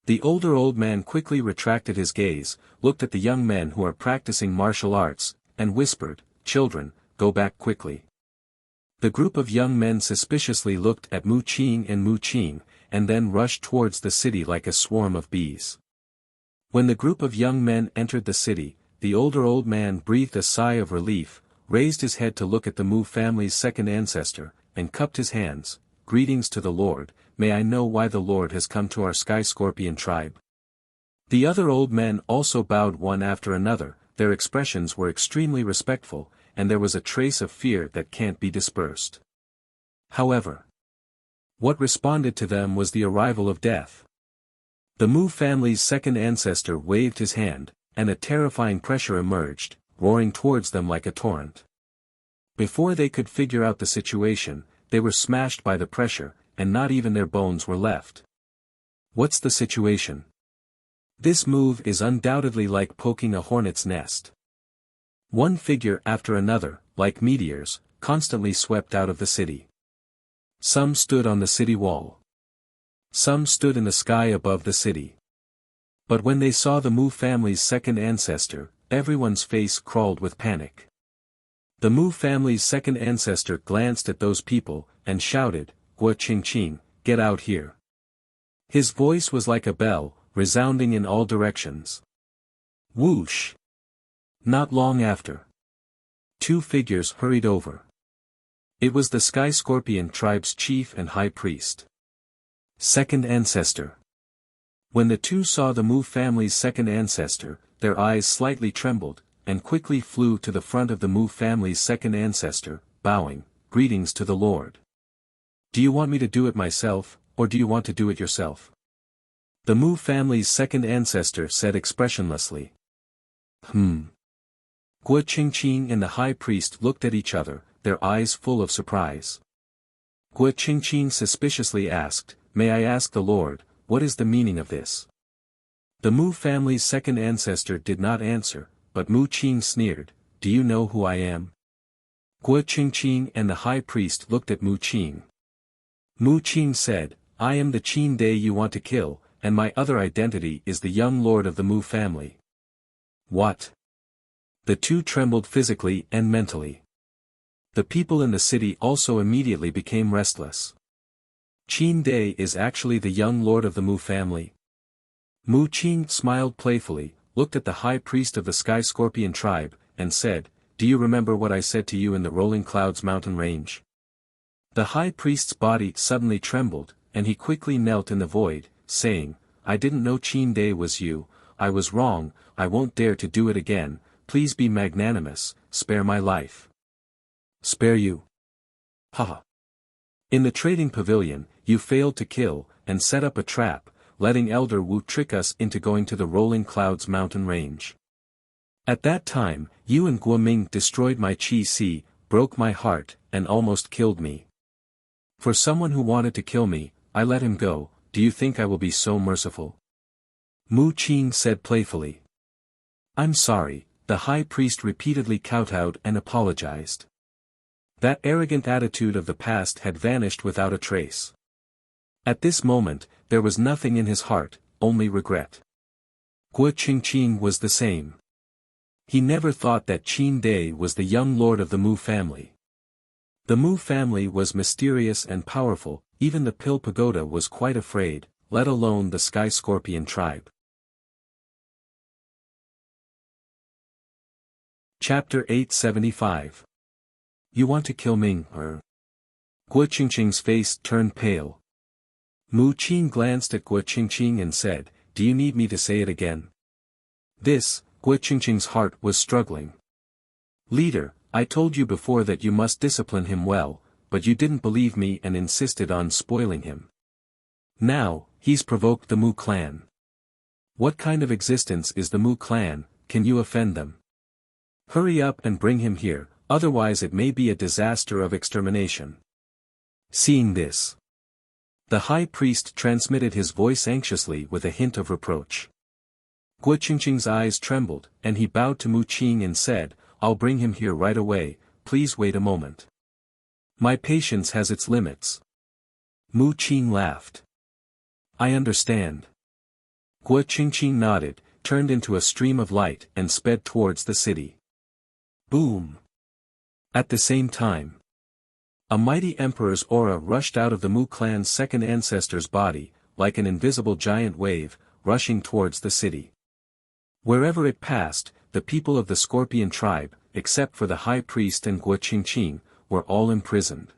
The older old man quickly retracted his gaze, looked at the young men who are practicing martial arts, and whispered, "Children, go back quickly." The group of young men suspiciously looked at Mu Qing and Mu Qing, and then rushed towards the city like a swarm of bees. When the group of young men entered the city, the older old man breathed a sigh of relief, raised his head to look at the Mu family's second ancestor, and cupped his hands. "Greetings to the Lord, may I know why the Lord has come to our Sky Scorpion tribe?" The other old men also bowed one after another, their expressions were extremely respectful, and there was a trace of fear that can't be dispersed. However, what responded to them was the arrival of death. The Mu family's second ancestor waved his hand, and a terrifying pressure emerged, roaring towards them like a torrent. Before they could figure out the situation, they were smashed by the pressure, and not even their bones were left. What's the situation? This move is undoubtedly like poking a hornet's nest. One figure after another, like meteors, constantly swept out of the city. Some stood on the city wall. Some stood in the sky above the city. But when they saw the Mu family's second ancestor, everyone's face crawled with panic. The Mu family's second ancestor glanced at those people, and shouted, "Gua Qingqing, get out here." His voice was like a bell, resounding in all directions. Whoosh! Not long after, 2 figures hurried over. It was the Sky Scorpion tribe's chief and high priest. Second ancestor. When the 2 saw the Mu family's second ancestor, their eyes slightly trembled, and quickly flew to the front of the Mu family's second ancestor, bowing, "Greetings to the Lord. Do you want me to do it myself, or do you want to do it yourself?" The Mu family's second ancestor said expressionlessly. Guo Qingqing and the high priest looked at each other, their eyes full of surprise. Guo Qingqing suspiciously asked, "May I ask the Lord, what is the meaning of this?" The Mu family's second ancestor did not answer, but Mu Qing sneered, "Do you know who I am?" Guo Qingqing and the high priest looked at Mu Qing. Mu Qing said, "I am the Qin Dai you want to kill, and my other identity is the young lord of the Mu family." What? The two trembled physically and mentally. The people in the city also immediately became restless. Qin Dai is actually the young lord of the Mu family. Mu Qing smiled playfully, looked at the high priest of the Sky Scorpion tribe, and said, "Do you remember what I said to you in the Rolling Clouds mountain range?" The high priest's body suddenly trembled, and he quickly knelt in the void, saying, "I didn't know Qin Dai was you, I was wrong, I won't dare to do it again, please be magnanimous, spare my life." "Spare you? Haha. In the trading pavilion, you failed to kill, and set up a trap, letting Elder Wu trick us into going to the Rolling Clouds mountain range. At that time, you and Guoming destroyed my Qi, broke my heart, and almost killed me. For someone who wanted to kill me, I let him go. Do you think I will be so merciful?" Mu Qing said playfully. "I'm sorry," the high priest repeatedly kowtowed and apologized. That arrogant attitude of the past had vanished without a trace. At this moment, there was nothing in his heart, only regret. Guo Qingqing was the same. He never thought that Qin Dai was the young lord of the Mu family. The Mu family was mysterious and powerful, even the Pill Pagoda was quite afraid, let alone the Sky Scorpion tribe. Chapter 875. You want to kill Ming, or? Guo Qingqing's face turned pale. Mu Qing glanced at Guo Qingqing and said, "Do you need me to say it again?" Guo Qingqing's heart was struggling. "Leader, I told you before that you must discipline him well, but you didn't believe me and insisted on spoiling him. Now, he's provoked the Mu clan. What kind of existence is the Mu clan, can you offend them? Hurry up and bring him here, otherwise it may be a disaster of extermination." Seeing this, the high priest transmitted his voice anxiously with a hint of reproach. Guo Qingqing's eyes trembled, and he bowed to Mu Qing and said, "I'll bring him here right away, please wait a moment. My patience has its limits." Mu Qing laughed. "I understand." Guo Qingqing nodded, turned into a stream of light and sped towards the city. Boom! At the same time, a mighty emperor's aura rushed out of the Mu clan's second ancestor's body, like an invisible giant wave, rushing towards the city. Wherever it passed, the people of the Scorpion tribe, except for the high priest and Guo Qingqing, were all imprisoned.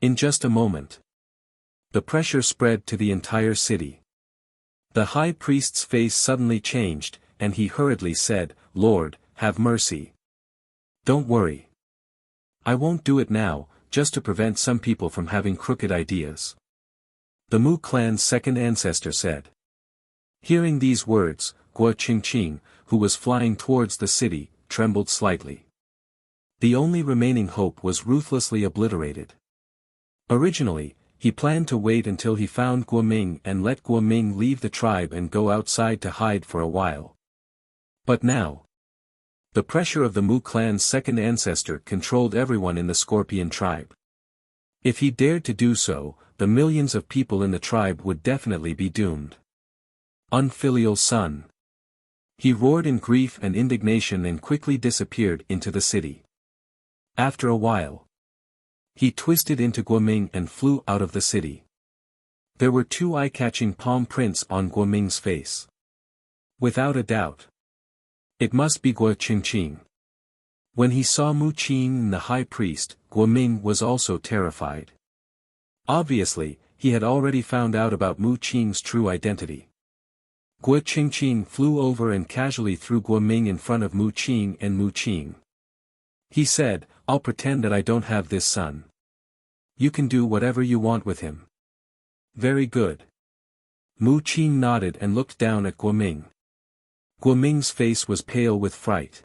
In just a moment, the pressure spread to the entire city. The high priest's face suddenly changed, and he hurriedly said, "Lord, have mercy. Don't worry. I won't do it now, just to prevent some people from having crooked ideas." The Mu clan's second ancestor said. Hearing these words, Guo Qingqing, who was flying towards the city, trembled slightly. The only remaining hope was ruthlessly obliterated. Originally, he planned to wait until he found Guoming and let Guoming leave the tribe and go outside to hide for a while. But now, the pressure of the Mu clan's second ancestor controlled everyone in the Scorpion tribe. If he dared to do so, the millions of people in the tribe would definitely be doomed. Unfilial son! He roared in grief and indignation and quickly disappeared into the city. After a while, he twisted into Guoming and flew out of the city. There were two eye-catching palm prints on Guoming's face. Without a doubt, it must be Guo Qingqing. When he saw Mu Qing and the high priest, Guoming was also terrified. Obviously, he had already found out about Mu Qing's true identity. Guo Qingqing flew over and casually threw Guoming in front of Mu Qing and Mu Qing. He said, "I'll pretend that I don't have this son. You can do whatever you want with him." "Very good." Mu Qing nodded and looked down at Guoming. Guoming's face was pale with fright.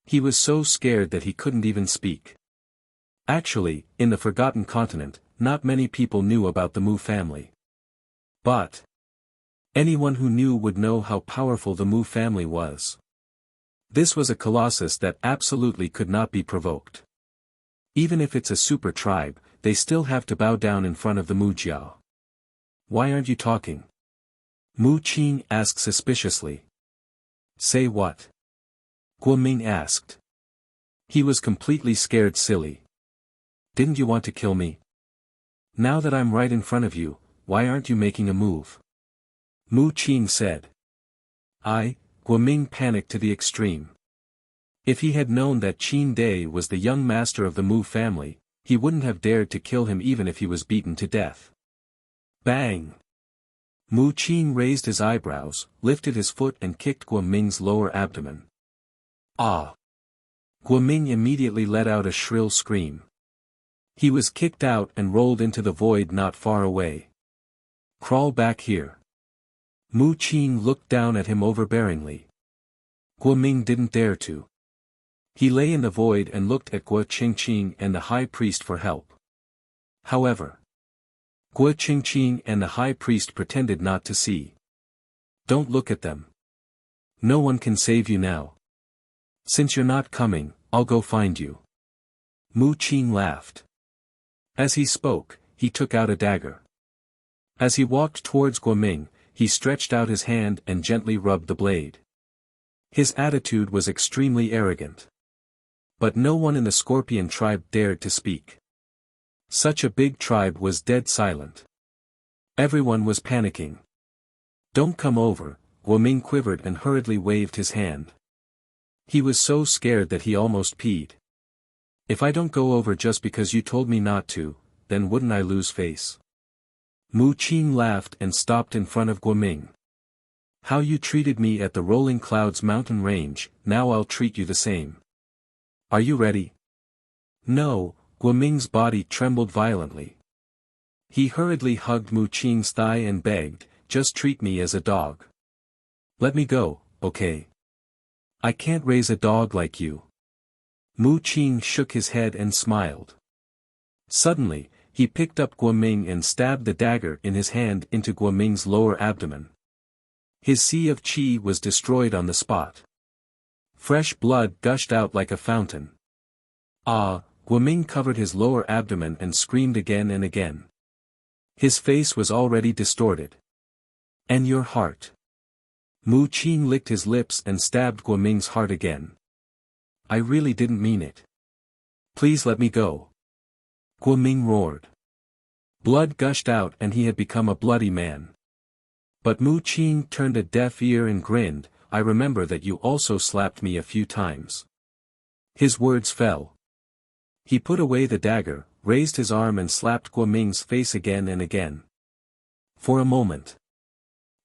He was so scared that he couldn't even speak. Actually, in the Forgotten Continent, not many people knew about the Mu family. But anyone who knew would know how powerful the Mu family was. This was a colossus that absolutely could not be provoked. Even if it's a super tribe, they still have to bow down in front of the Mu Jiao. Why aren't you talking? Mu Qing asked suspiciously. Say what? Guoming asked. He was completely scared silly. Didn't you want to kill me? Now that I'm right in front of you, why aren't you making a move? Mu Qing said. Guoming panicked to the extreme. If he had known that Qin Dai was the young master of the Mu family, he wouldn't have dared to kill him even if he was beaten to death. Bang! Mu Qing raised his eyebrows, lifted his foot and kicked Guoming's lower abdomen. Ah! Guoming immediately let out a shrill scream. He was kicked out and rolled into the void not far away. Crawl back here. Mu Qing looked down at him overbearingly. Guoming didn't dare to. He lay in the void and looked at Guo Qingqing and the high priest for help. However, Guo Qingqing and the high priest pretended not to see. Don't look at them. No one can save you now. Since you're not coming, I'll go find you. Mu Qing laughed. As he spoke, he took out a dagger. As he walked towards Guoming, he stretched out his hand and gently rubbed the blade. His attitude was extremely arrogant. But no one in the Scorpion tribe dared to speak. Such a big tribe was dead silent. Everyone was panicking. Don't come over, Guoming quivered and hurriedly waved his hand. He was so scared that he almost peed. If I don't go over just because you told me not to, then wouldn't I lose face? Mu Qing laughed and stopped in front of Guoming. How you treated me at the Rolling Clouds mountain range, now I'll treat you the same. Are you ready? No, Guoming's body trembled violently. He hurriedly hugged Mu Qing's thigh and begged, just treat me as a dog. Let me go, okay? I can't raise a dog like you. Mu Qing shook his head and smiled. Suddenly, he picked up Guoming and stabbed the dagger in his hand into Guoming's lower abdomen. His sea of qi was destroyed on the spot. Fresh blood gushed out like a fountain. Guoming covered his lower abdomen and screamed again and again. His face was already distorted. And your heart? Mu Qing licked his lips and stabbed Guoming's heart again. I really didn't mean it. Please let me go. Guoming roared. Blood gushed out and he had become a bloody man. But Mu Qing turned a deaf ear and grinned, I remember that you also slapped me a few times. His words fell. He put away the dagger, raised his arm and slapped Guoming's face again and again. For a moment.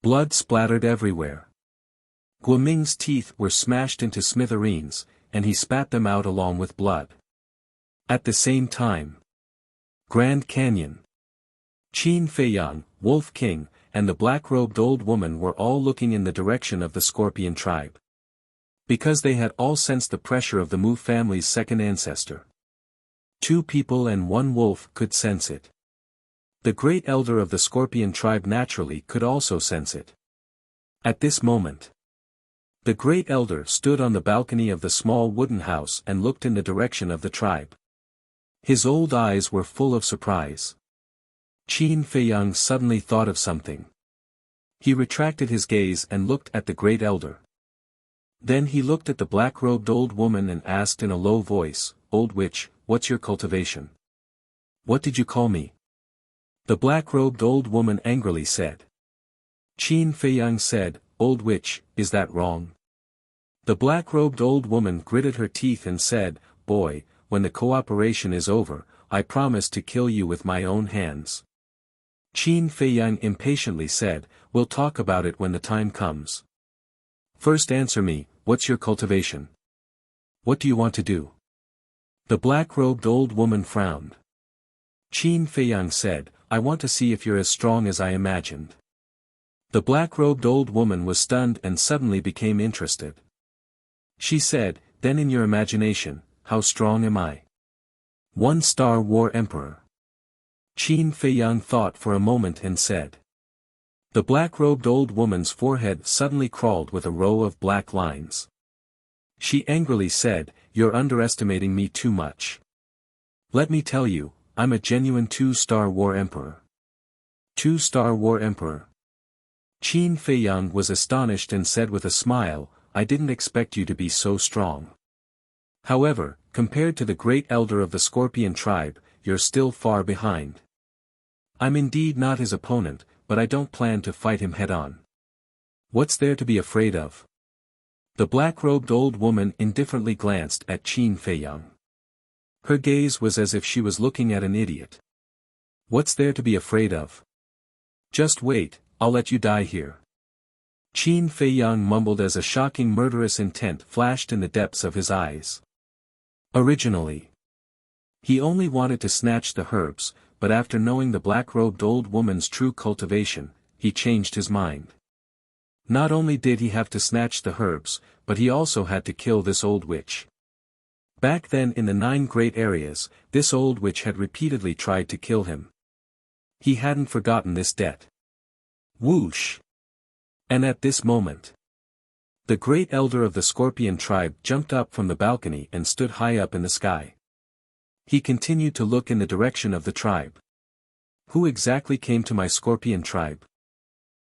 Blood splattered everywhere. Guoming's teeth were smashed into smithereens, and he spat them out along with blood. At the same time, Grand Canyon, Qin Feiyang, Wolf King, and the black-robed old woman were all looking in the direction of the Scorpion tribe. Because they had all sensed the pressure of the Mu family's second ancestor. 2 people and 1 wolf could sense it. The great elder of the Scorpion tribe naturally could also sense it. At this moment, the great elder stood on the balcony of the small wooden house and looked in the direction of the tribe. His old eyes were full of surprise. Qin Feiyang suddenly thought of something. He retracted his gaze and looked at the great elder. Then he looked at the black-robed old woman and asked in a low voice, Old witch, what's your cultivation? What did you call me? The black-robed old woman angrily said. Qin Feiyang said, Old witch, is that wrong? The black-robed old woman gritted her teeth and said, Boy, when the cooperation is over, I promise to kill you with my own hands. Qin Feiyang impatiently said, We'll talk about it when the time comes. First answer me, what's your cultivation? What do you want to do? The black-robed old woman frowned. Qin Feiyang said, I want to see if you're as strong as I imagined. The black-robed old woman was stunned and suddenly became interested. She said, "Then in your imagination, how strong am I?" 1-star War Emperor. Qin Feiyang thought for a moment and said. The black-robed old woman's forehead suddenly crawled with a row of black lines. She angrily said, "You're underestimating me too much. Let me tell you, I'm a genuine 2-star War Emperor." 2-star War Emperor. Qin Feiyang was astonished and said with a smile, "I didn't expect you to be so strong. However, compared to the great elder of the Scorpion tribe, you're still far behind. I'm indeed not his opponent, but I don't plan to fight him head-on. What's there to be afraid of?" The black-robed old woman indifferently glanced at Qin Feiyang. Her gaze was as if she was looking at an idiot. "What's there to be afraid of? Just wait, I'll let you die here." Qin Feiyang mumbled as a shocking murderous intent flashed in the depths of his eyes. Originally, he only wanted to snatch the herbs, but after knowing the black-robed old woman's true cultivation, he changed his mind. Not only did he have to snatch the herbs, but he also had to kill this old witch. Back then in the 9 great areas, this old witch had repeatedly tried to kill him. He hadn't forgotten this debt. Whoosh! And at this moment, the great elder of the Scorpion tribe jumped up from the balcony and stood high up in the sky. He continued to look in the direction of the tribe. Who exactly came to my Scorpion tribe?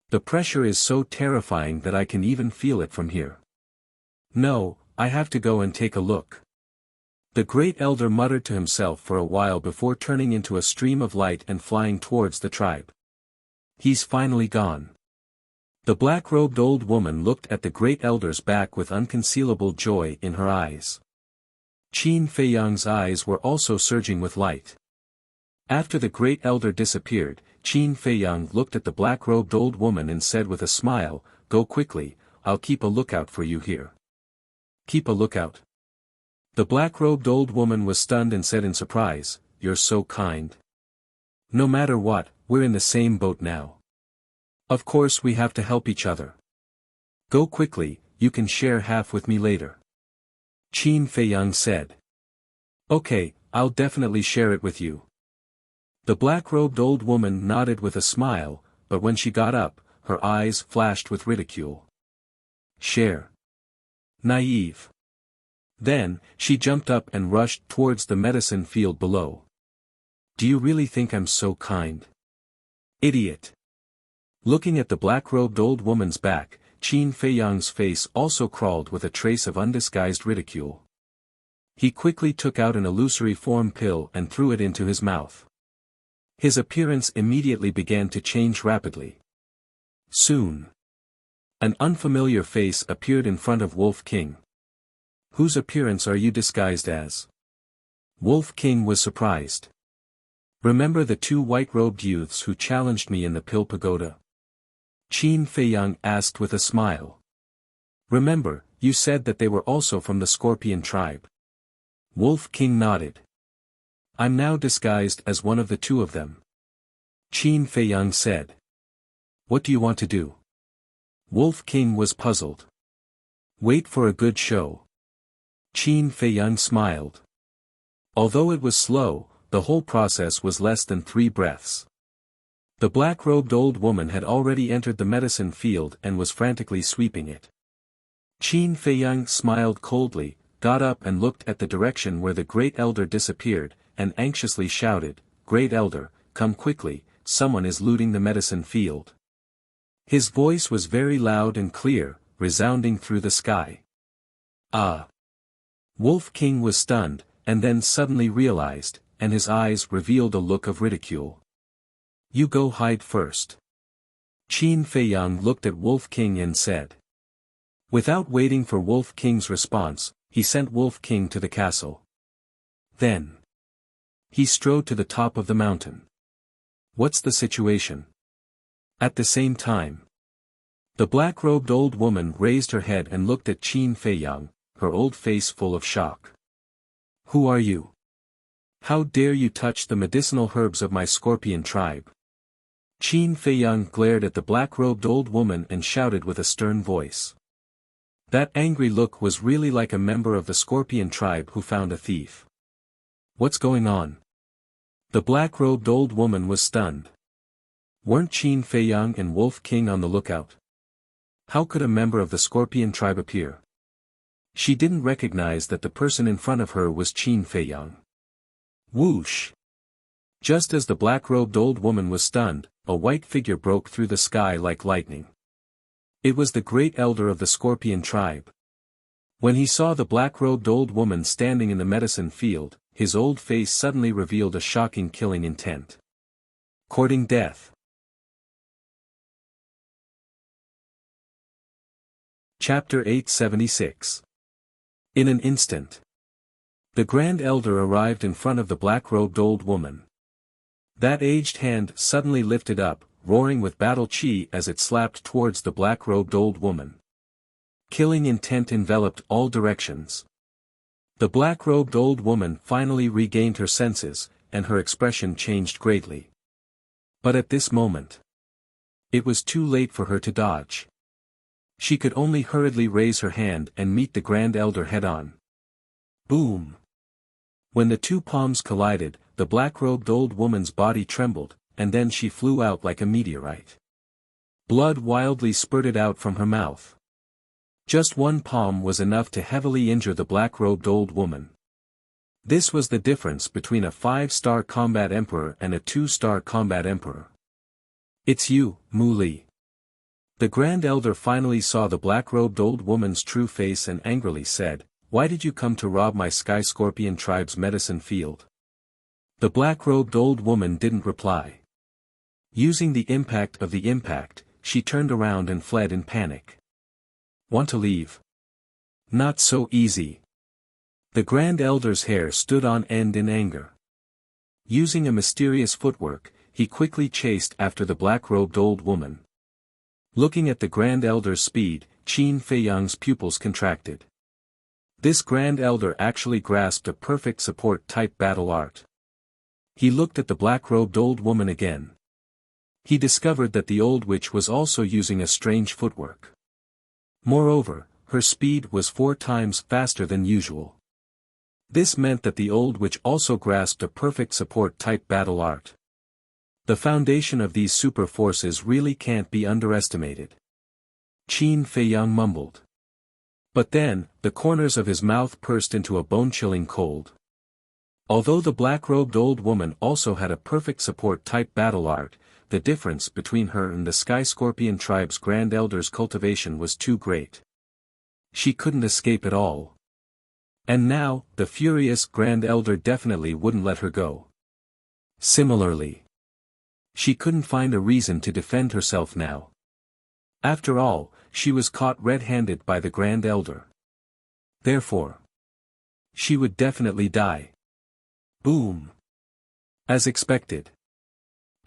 The pressure is so terrifying that I can even feel it from here. No, I have to go and take a look. The great elder muttered to himself for a while before turning into a stream of light and flying towards the tribe. He's finally gone. The black-robed old woman looked at the great elder's back with unconcealable joy in her eyes. Qin Feiyang's eyes were also surging with light. After the great elder disappeared, Qin Feiyang looked at the black-robed old woman and said with a smile, "Go quickly, I'll keep a lookout for you here." Keep a lookout? The black-robed old woman was stunned and said in surprise, "You're so kind. No matter what, we're in the same boat now. Of course we have to help each other. Go quickly, you can share half with me later." Qin Feiyang said. "Okay, I'll definitely share it with you." The black-robed old woman nodded with a smile, but when she got up, her eyes flashed with ridicule. Share. Naive. Then, she jumped up and rushed towards the medicine field below. "Do you really think I'm so kind? Idiot." Looking at the black-robed old woman's back, Qin Feiyang's face also crawled with a trace of undisguised ridicule. He quickly took out an illusory form pill and threw it into his mouth. His appearance immediately began to change rapidly. Soon, an unfamiliar face appeared in front of Wolf King. "Whose appearance are you disguised as?" Wolf King was surprised. "Remember the 2 white-robed youths who challenged me in the Pill Pagoda?" Qin Feiyang asked with a smile. "Remember, you said that they were also from the Scorpion tribe?" Wolf King nodded. "I'm now disguised as one of the 2 of them." Qin Feiyang said. "What do you want to do?" Wolf King was puzzled. "Wait for a good show." Qin Feiyang smiled. Although it was slow, the whole process was less than 3 breaths. The black-robed old woman had already entered the medicine field and was frantically sweeping it. Qin Feiyang smiled coldly, got up and looked at the direction where the great elder disappeared, and anxiously shouted, "Great elder, come quickly, someone is looting the medicine field." His voice was very loud and clear, resounding through the sky. "Ah!" Wolf King was stunned, and then suddenly realized, and his eyes revealed a look of ridicule. "You go hide first." Qin Feiyang looked at Wolf King and said. Without waiting for Wolf King's response, he sent Wolf King to the castle. Then, he strode to the top of the mountain. "What's the situation?" At the same time, the black-robed old woman raised her head and looked at Qin Feiyang, her old face full of shock. "Who are you? How dare you touch the medicinal herbs of my Scorpion tribe?" Qin Feiyang glared at the black-robed old woman and shouted with a stern voice. That angry look was really like a member of the Scorpion tribe who found a thief. What's going on? The black-robed old woman was stunned. Weren't Qin Feiyang and Wolf King on the lookout? How could a member of the Scorpion tribe appear? She didn't recognize that the person in front of her was Qin Feiyang. Whoosh! Just as the black-robed old woman was stunned, a white figure broke through the sky like lightning. It was the great elder of the Scorpion tribe. When he saw the black-robed old woman standing in the medicine field, his old face suddenly revealed a shocking killing intent. Courting death. Chapter 876. In an instant. The Grand Elder arrived in front of the black-robed old woman. That aged hand suddenly lifted up, roaring with battle chi as it slapped towards the black-robed old woman. Killing intent enveloped all directions. The black-robed old woman finally regained her senses, and her expression changed greatly. But at this moment, it was too late for her to dodge. She could only hurriedly raise her hand and meet the Grand Elder head-on. Boom! When the two palms collided, the black-robed old woman's body trembled, and then she flew out like a meteorite. Blood wildly spurted out from her mouth. Just one palm was enough to heavily injure the black-robed old woman. This was the difference between a 5-star combat emperor and a 2-star combat emperor. It's you, Mu Li. The Grand Elder finally saw the black-robed old woman's true face and angrily said, "Why did you come to rob my Sky Scorpion tribe's medicine field?" The black-robed old woman didn't reply. Using the impact of the impact, she turned around and fled in panic. Want to leave? Not so easy. The Grand Elder's hair stood on end in anger. Using a mysterious footwork, he quickly chased after the black-robed old woman. Looking at the Grand Elder's speed, Qin Feiyang's pupils contracted. This Grand Elder actually grasped a perfect support-type battle art. He looked at the black-robed old woman again. He discovered that the old witch was also using a strange footwork. Moreover, her speed was 4 times faster than usual. This meant that the old witch also grasped a perfect support-type battle art. The foundation of these super forces really can't be underestimated. Qin Feiyang mumbled. But then, the corners of his mouth pursed into a bone-chilling cold. Although the black-robed old woman also had a perfect support-type battle art, the difference between her and the Sky Scorpion tribe's Grand Elder's cultivation was too great. She couldn't escape at all. And now, the furious Grand Elder definitely wouldn't let her go. Similarly, she couldn't find a reason to defend herself now. After all, she was caught red-handed by the Grand Elder. Therefore, she would definitely die. Boom! As expected.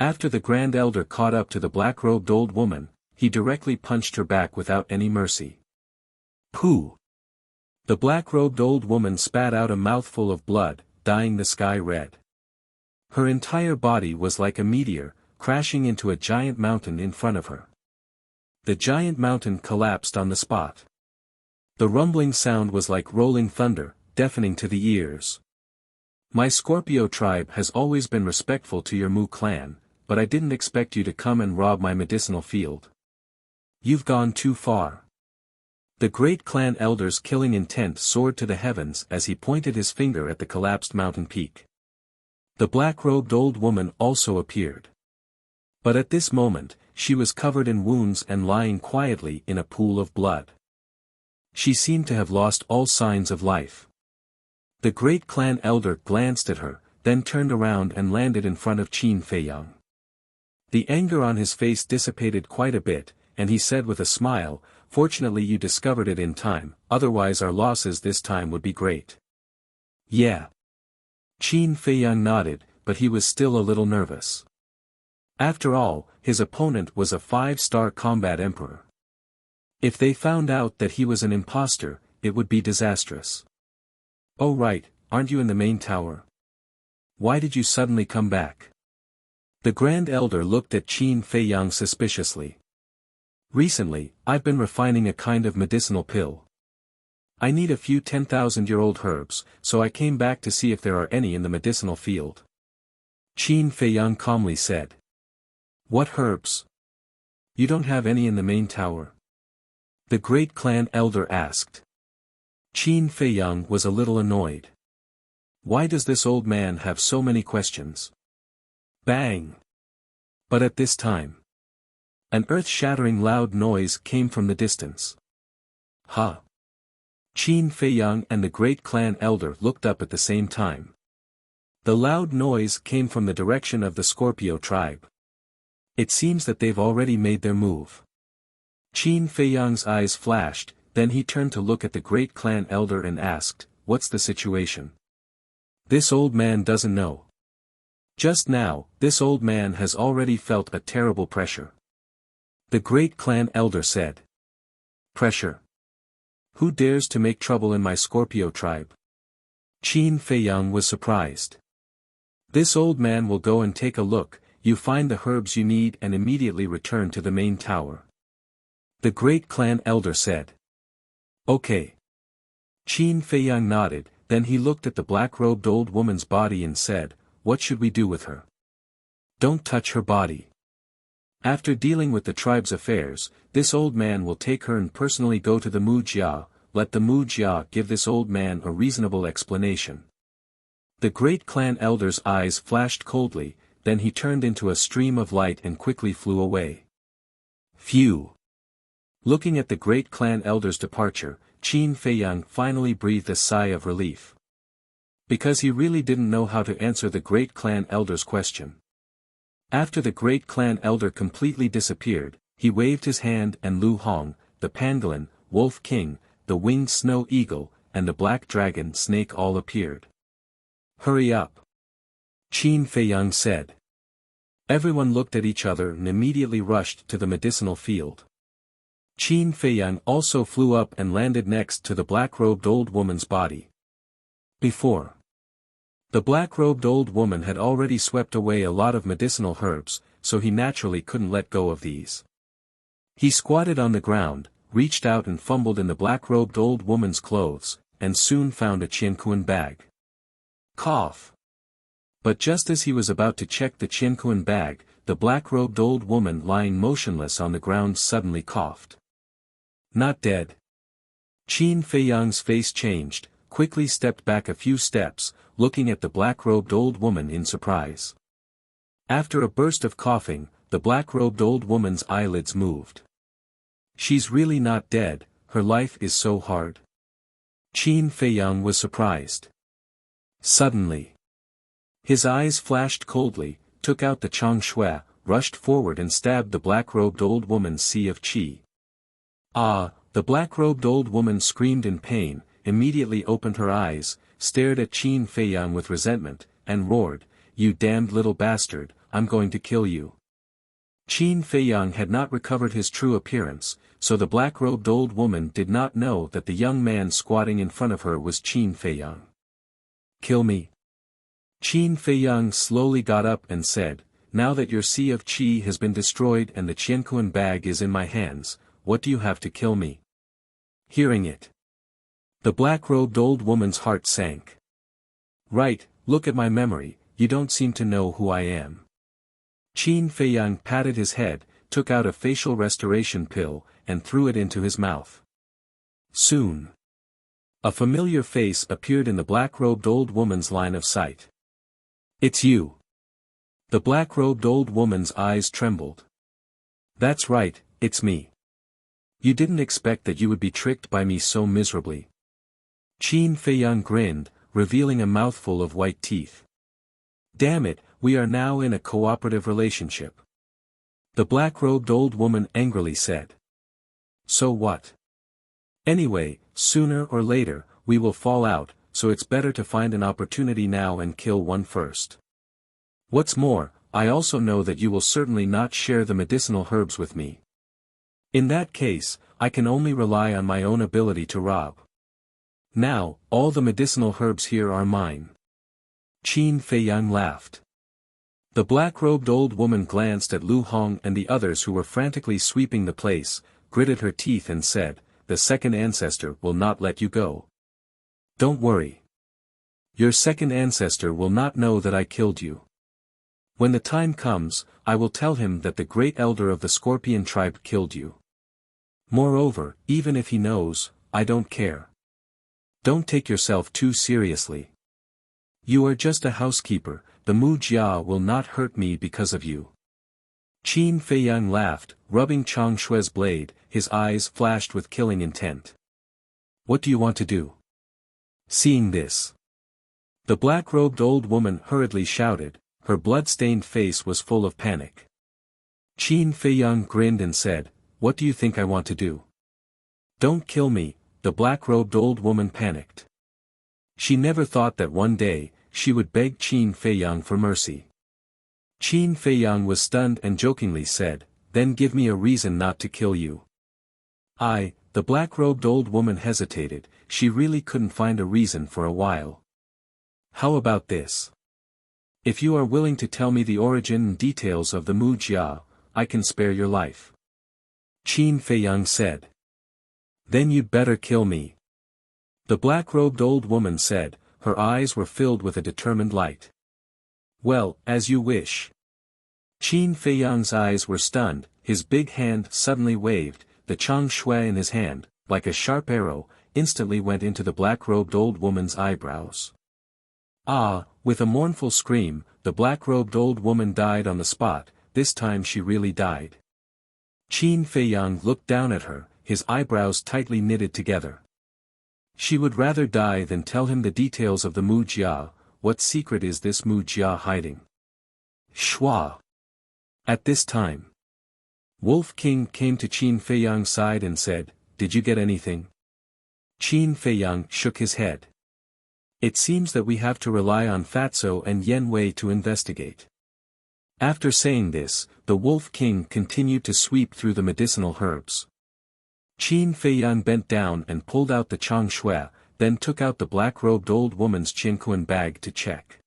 After the Grand Elder caught up to the black-robed old woman, he directly punched her back without any mercy. Pooh! The black-robed old woman spat out a mouthful of blood, dyeing the sky red. Her entire body was like a meteor, crashing into a giant mountain in front of her. The giant mountain collapsed on the spot. The rumbling sound was like rolling thunder, deafening to the ears. My Scorpio tribe has always been respectful to your Mu clan, but I didn't expect you to come and rob my medicinal field. You've gone too far. The great clan elder's killing intent soared to the heavens as he pointed his finger at the collapsed mountain peak. The black-robed old woman also appeared. But at this moment, she was covered in wounds and lying quietly in a pool of blood. She seemed to have lost all signs of life. The great clan elder glanced at her, then turned around and landed in front of Qin Feiyang. The anger on his face dissipated quite a bit, and he said with a smile, "Fortunately you discovered it in time, otherwise our losses this time would be great." Yeah. Qin Feiyang nodded, but he was still a little nervous. After all, his opponent was a 5-star combat emperor. If they found out that he was an imposter, it would be disastrous. "Oh right, aren't you in the main tower? Why did you suddenly come back?" The Grand Elder looked at Qin Feiyang suspiciously. Recently, I've been refining a kind of medicinal pill. I need a few 10,000-year-old herbs, so I came back to see if there are any in the medicinal field. Qin Feiyang calmly said. What herbs? You don't have any in the main tower? The great clan elder asked. Qin Feiyang was a little annoyed. Why does this old man have so many questions? Bang! But at this time, an earth-shattering loud noise came from the distance. Ha! Qin Feiyang and the great clan elder looked up at the same time. The loud noise came from the direction of the Scorpio tribe. It seems that they've already made their move. Qin Feiyang's eyes flashed, then he turned to look at the great clan elder and asked, "What's the situation?" This old man doesn't know. Just now, this old man has already felt a terrible pressure. The great clan elder said. Pressure? Who dares to make trouble in my Scorpio tribe? Qin Feiyang was surprised. This old man will go and take a look, you find the herbs you need and immediately return to the main tower. The great clan elder said. Okay. Qin Feiyang nodded, then he looked at the black-robed old woman's body and said, what should we do with her? Don't touch her body. After dealing with the tribe's affairs, this old man will take her and personally go to the Mujia, let the Mujia give this old man a reasonable explanation. The great clan elder's eyes flashed coldly, then he turned into a stream of light and quickly flew away. Phew! Looking at the great clan elder's departure, Qin Feiyang finally breathed a sigh of relief. Because he really didn't know how to answer the great clan elder's question. After the great clan elder completely disappeared, he waved his hand and Lu Hong, the pangolin, wolf king, the winged snow eagle, and the black dragon snake all appeared. Hurry up! Qin Feiyang said. Everyone looked at each other and immediately rushed to the medicinal field. Qin Feiyang also flew up and landed next to the black-robed old woman's body. Before, the black-robed old woman had already swept away a lot of medicinal herbs, so he naturally couldn't let go of these. He squatted on the ground, reached out and fumbled in the black-robed old woman's clothes, and soon found a Qianquan bag. Cough! But just as he was about to check the Qianquan bag, the black-robed old woman lying motionless on the ground suddenly coughed. Not dead. Qin Feiyang's face changed, quickly stepped back a few steps, looking at the black-robed old woman in surprise. After a burst of coughing, the black-robed old woman's eyelids moved. She's really not dead, her life is so hard. Qin Feiyang was surprised. Suddenly, his eyes flashed coldly, took out the Chang Shui, rushed forward and stabbed the black-robed old woman's sea of qi. Ah! The black-robed old woman screamed in pain, immediately opened her eyes, stared at Qin Feiyang with resentment, and roared, "You damned little bastard, I'm going to kill you." Qin Feiyang had not recovered his true appearance, so the black-robed old woman did not know that the young man squatting in front of her was Qin Feiyang. Kill me. Qin Feiyang slowly got up and said, now that your sea of qi has been destroyed and the Qianquan bag is in my hands, what do you have to kill me? Hearing it, the black-robed old woman's heart sank. Right, look at my memory, you don't seem to know who I am. Qin Feiyang patted his head, took out a facial restoration pill, and threw it into his mouth. Soon, a familiar face appeared in the black-robed old woman's line of sight. It's you. The black-robed old woman's eyes trembled. That's right, it's me. You didn't expect that you would be tricked by me so miserably. Qin Feiyang grinned, revealing a mouthful of white teeth. Damn it, we are now in a cooperative relationship. The black-robed old woman angrily said. So what? Anyway, sooner or later, we will fall out, so it's better to find an opportunity now and kill one first. What's more, I also know that you will certainly not share the medicinal herbs with me. In that case, I can only rely on my own ability to rob. Now, all the medicinal herbs here are mine. Qin Feiyang laughed. The black-robed old woman glanced at Lu Hong and the others who were frantically sweeping the place, gritted her teeth and said, "The second ancestor will not let you go. Don't worry. Your second ancestor will not know that I killed you. When the time comes, I will tell him that the great elder of the Scorpion tribe killed you. Moreover, even if he knows, I don't care. Don't take yourself too seriously. You are just a housekeeper, the Mu Jia will not hurt me because of you." Qin Feiyang laughed, rubbing Chang Shue's blade, his eyes flashed with killing intent. "What do you want to do?" Seeing this, the black-robed old woman hurriedly shouted, her blood-stained face was full of panic. Qin Feiyang grinned and said, "What do you think I want to do?" "Don't kill me," the black-robed old woman panicked. She never thought that one day, she would beg Qin Feiyang for mercy. Qin Feiyang was stunned and jokingly said, "Then give me a reason not to kill you." The black-robed old woman hesitated, she really couldn't find a reason for a while. "How about this? If you are willing to tell me the origin and details of the Mu Jia, I can spare your life." Qin Feiyang said. "Then you'd better kill me," the black-robed old woman said, her eyes were filled with a determined light. "Well, as you wish." Qin Feiyang's eyes were stunned, his big hand suddenly waved, the Chang Shui in his hand, like a sharp arrow, instantly went into the black-robed old woman's eyebrows. With a mournful scream, the black-robed old woman died on the spot, this time she really died. Qin Feiyang looked down at her, his eyebrows tightly knitted together. She would rather die than tell him the details of the Mu Jia. What secret is this Mu Jia hiding? Shua. At this time, Wolf King came to Qin Feiyang's side and said, "Did you get anything?" Qin Feiyang shook his head. "It seems that we have to rely on Fatso and Yen Wei to investigate." After saying this, the Wolf King continued to sweep through the medicinal herbs. Qin Feiyang bent down and pulled out the Chang Shui, then took out the black-robed old woman's Qinkuan bag to check.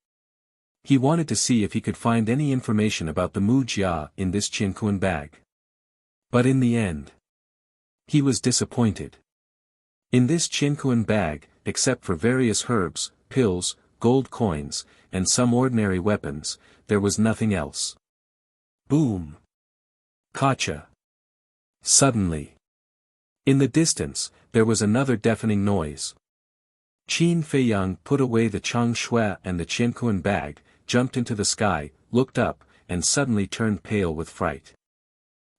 He wanted to see if he could find any information about the Mu Jia in this Qinkuan bag. But in the end, he was disappointed. In this Qinkuan bag, except for various herbs, pills, gold coins, and some ordinary weapons, there was nothing else. Boom! Gotcha! Suddenly, in the distance, there was another deafening noise. Qin Feiyang put away the Chang Shui and the Qinkuan bag, jumped into the sky, looked up, and suddenly turned pale with fright.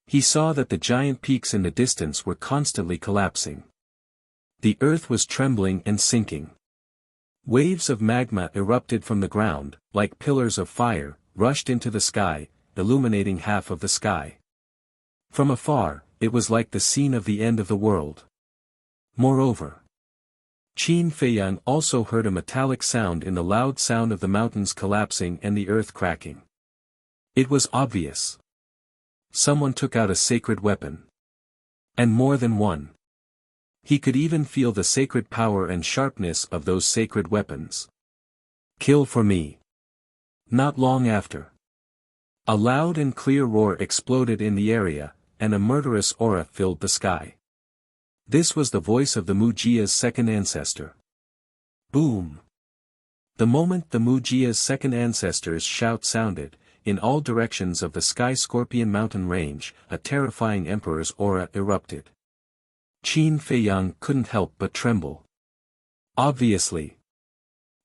He saw that the giant peaks in the distance were constantly collapsing. The earth was trembling and sinking. Waves of magma erupted from the ground, like pillars of fire, rushed into the sky, illuminating half of the sky. From afar, it was like the scene of the end of the world. Moreover, Qin Feiyang also heard a metallic sound in the loud sound of the mountains collapsing and the earth cracking. It was obvious. Someone took out a sacred weapon. And more than one. He could even feel the sacred power and sharpness of those sacred weapons. "Kill for me." Not long after, a loud and clear roar exploded in the area, and a murderous aura filled the sky. This was the voice of the Mu Jia's second ancestor. Boom! The moment the Mu Jia's second ancestor's shout sounded, in all directions of the Sky Scorpion mountain range, a terrifying emperor's aura erupted. Qin Feiyang couldn't help but tremble. Obviously,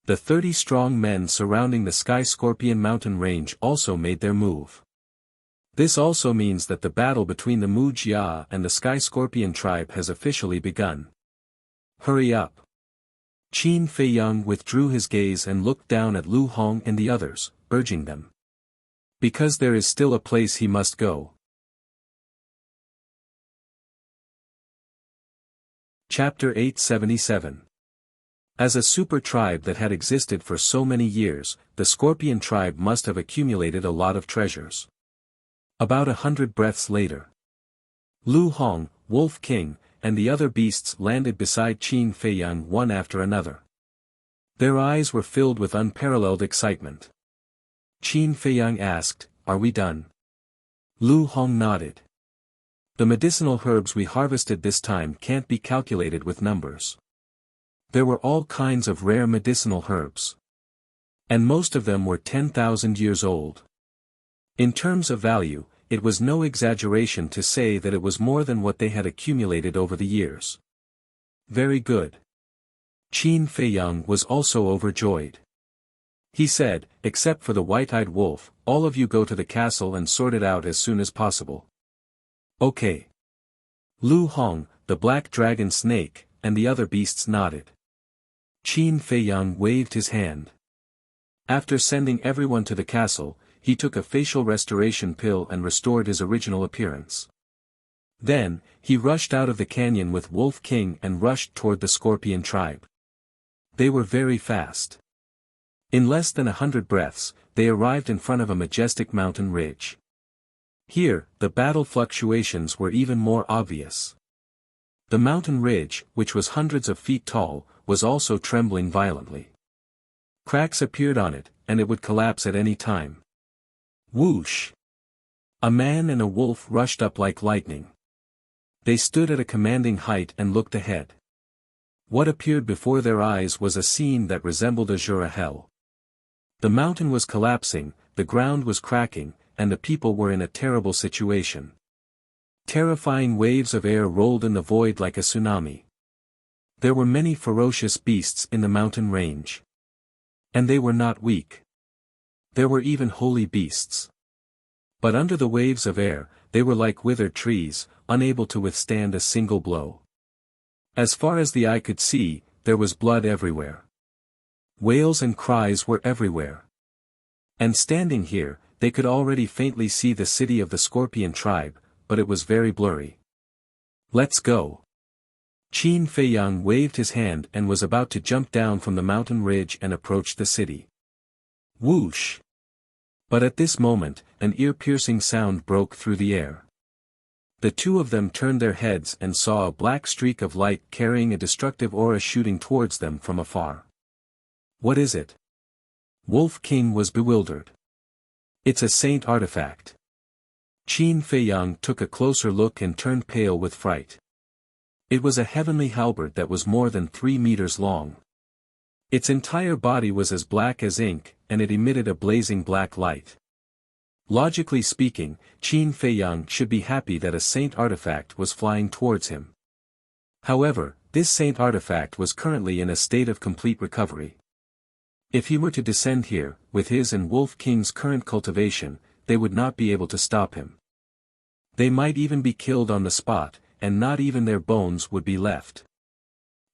the 30 strong men surrounding the Sky Scorpion mountain range also made their move. This also means that the battle between the Mu Jia and the Sky Scorpion tribe has officially begun. Hurry up! Qin Feiyang withdrew his gaze and looked down at Lu Hong and the others, urging them. Because there is still a place he must go. Chapter 877. As a super tribe that had existed for so many years, the Scorpion tribe must have accumulated a lot of treasures. About 100 breaths later, Lu Hong, Wolf King, and the other beasts landed beside Qin Feiyang one after another. Their eyes were filled with unparalleled excitement. Qin Feiyang asked, "Are we done?" Lu Hong nodded. "The medicinal herbs we harvested this time can't be calculated with numbers. There were all kinds of rare medicinal herbs. And most of them were 10,000 years old. In terms of value, it was no exaggeration to say that it was more than what they had accumulated over the years." "Very good." Qin Feiyang was also overjoyed. He said, "Except for the white-eyed wolf, all of you go to the castle and sort it out as soon as possible." "Okay." Lu Hong, the black dragon snake, and the other beasts nodded. Qin Feiyang waved his hand. After sending everyone to the castle, he took a facial restoration pill and restored his original appearance. Then, he rushed out of the canyon with Wolf King and rushed toward the Scorpion tribe. They were very fast. In less than 100 breaths, they arrived in front of a majestic mountain ridge. Here, the battle fluctuations were even more obvious. The mountain ridge, which was hundreds of feet tall, was also trembling violently. Cracks appeared on it, and it would collapse at any time. Whoosh! A man and a wolf rushed up like lightning. They stood at a commanding height and looked ahead. What appeared before their eyes was a scene that resembled Azura hell. The mountain was collapsing, the ground was cracking, and the people were in a terrible situation. Terrifying waves of air rolled in the void like a tsunami. There were many ferocious beasts in the mountain range. And they were not weak. There were even holy beasts. But under the waves of air, they were like withered trees, unable to withstand a single blow. As far as the eye could see, there was blood everywhere. Wails and cries were everywhere. And standing here, they could already faintly see the city of the Scorpion tribe, but it was very blurry. "Let's go." Qin Feiyang waved his hand and was about to jump down from the mountain ridge and approach the city. Whoosh! But at this moment, an ear-piercing sound broke through the air. The two of them turned their heads and saw a black streak of light carrying a destructive aura shooting towards them from afar. "What is it?" Wolf King was bewildered. "It's a saint artifact." Qin Feiyang took a closer look and turned pale with fright. It was a heavenly halberd that was more than 3 meters long. Its entire body was as black as ink, and it emitted a blazing black light. Logically speaking, Qin Feiyang should be happy that a saint artifact was flying towards him. However, this saint artifact was currently in a state of complete recovery. If he were to descend here, with his and Wolf King's current cultivation, they would not be able to stop him. They might even be killed on the spot, and not even their bones would be left.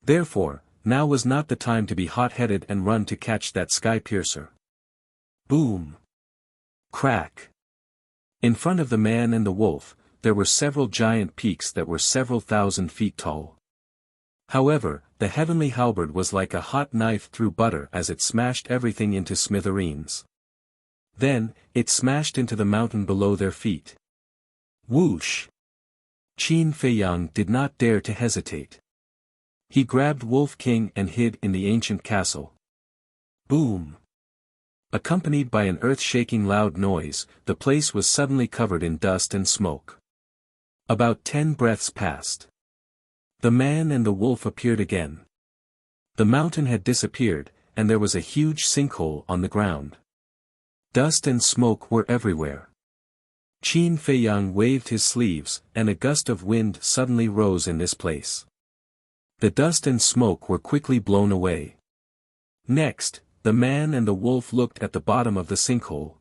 Therefore, now was not the time to be hot-headed and run to catch that sky piercer. Boom! Crack! In front of the man and the wolf, there were several giant peaks that were several thousand feet tall. However, the heavenly halberd was like a hot knife through butter as it smashed everything into smithereens. Then, it smashed into the mountain below their feet. Whoosh! Qin Feiyang did not dare to hesitate. He grabbed Wolf King and hid in the ancient castle. Boom! Accompanied by an earth-shaking loud noise, the place was suddenly covered in dust and smoke. About 10 breaths passed. The man and the wolf appeared again. The mountain had disappeared, and there was a huge sinkhole on the ground. Dust and smoke were everywhere. Qin Feiyang waved his sleeves, and a gust of wind suddenly rose in this place. The dust and smoke were quickly blown away. Next, the man and the wolf looked at the bottom of the sinkhole.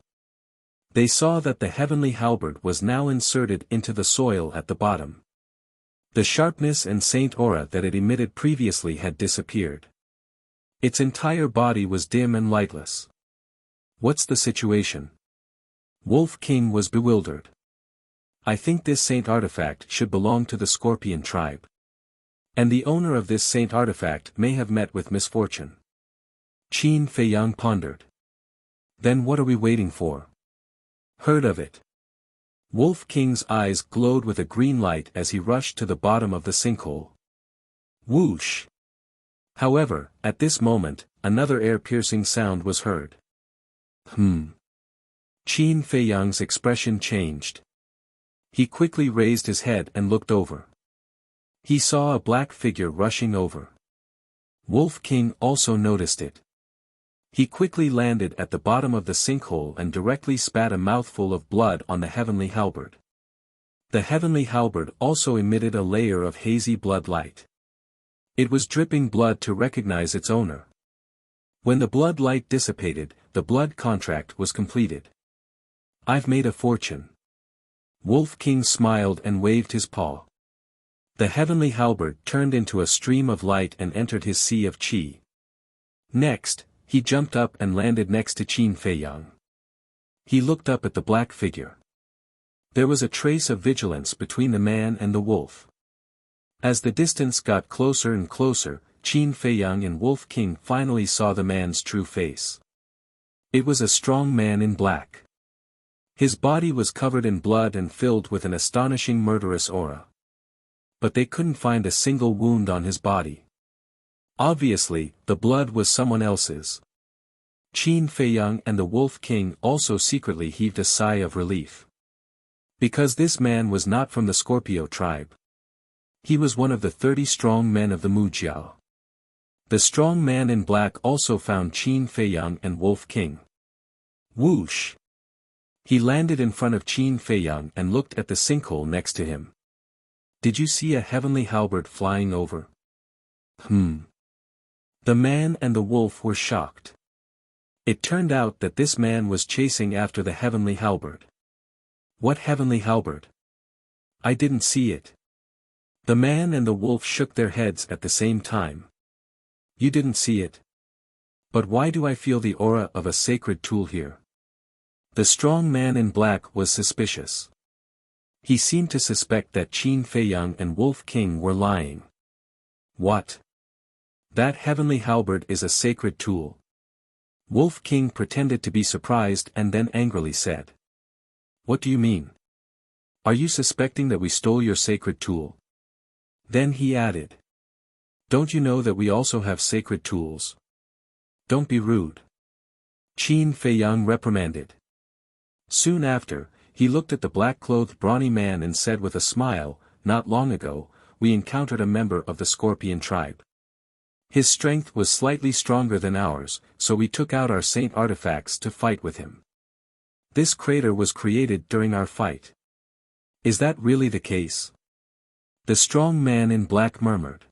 They saw that the heavenly halberd was now inserted into the soil at the bottom. The sharpness and saint aura that it emitted previously had disappeared. Its entire body was dim and lightless. What's the situation? Wolf King was bewildered. I think this saint artifact should belong to the Scorpion tribe. And the owner of this saint artifact may have met with misfortune. Qin Feiyang pondered. Then what are we waiting for? Heard of it. Wolf King's eyes glowed with a green light as he rushed to the bottom of the sinkhole. Whoosh! However, at this moment, another air-piercing sound was heard. Qin Feiyang's expression changed. He quickly raised his head and looked over. He saw a black figure rushing over. Wolf King also noticed it. He quickly landed at the bottom of the sinkhole and directly spat a mouthful of blood on the heavenly halberd. The heavenly halberd also emitted a layer of hazy blood light. It was dripping blood to recognize its owner. When the blood light dissipated, the blood contract was completed. I've made a fortune. Wolf King smiled and waved his paw. The heavenly halberd turned into a stream of light and entered his sea of qi. Next, he jumped up and landed next to Qin Feiyang. He looked up at the black figure. There was a trace of vigilance between the man and the wolf. As the distance got closer and closer, Qin Feiyang and Wolf King finally saw the man's true face. It was a strong man in black. His body was covered in blood and filled with an astonishing murderous aura. But they couldn't find a single wound on his body. Obviously, the blood was someone else's. Qin Feiyang and the Wolf King also secretly heaved a sigh of relief. Because this man was not from the Scorpio tribe. He was one of the 30 strong men of the Wuxia. The strong man in black also found Qin Feiyang and Wolf King. Whoosh! He landed in front of Qin Feiyang and looked at the sinkhole next to him. Did you see a heavenly halberd flying over? The man and the wolf were shocked. It turned out that this man was chasing after the heavenly halberd. What heavenly halberd? I didn't see it. The man and the wolf shook their heads at the same time. You didn't see it? But why do I feel the aura of a sacred tool here? The strong man in black was suspicious. He seemed to suspect that Qin Feiyang and Wolf King were lying. What? That heavenly halberd is a sacred tool. Wolf King pretended to be surprised and then angrily said. What do you mean? Are you suspecting that we stole your sacred tool? Then he added. Don't you know that we also have sacred tools? Don't be rude. Qin Feiyang reprimanded. Soon after, he looked at the black-clothed brawny man and said with a smile, not long ago, we encountered a member of the Scorpion tribe. His strength was slightly stronger than ours, so we took out our saint artifacts to fight with him. This crater was created during our fight. Is that really the case? The strong man in black murmured.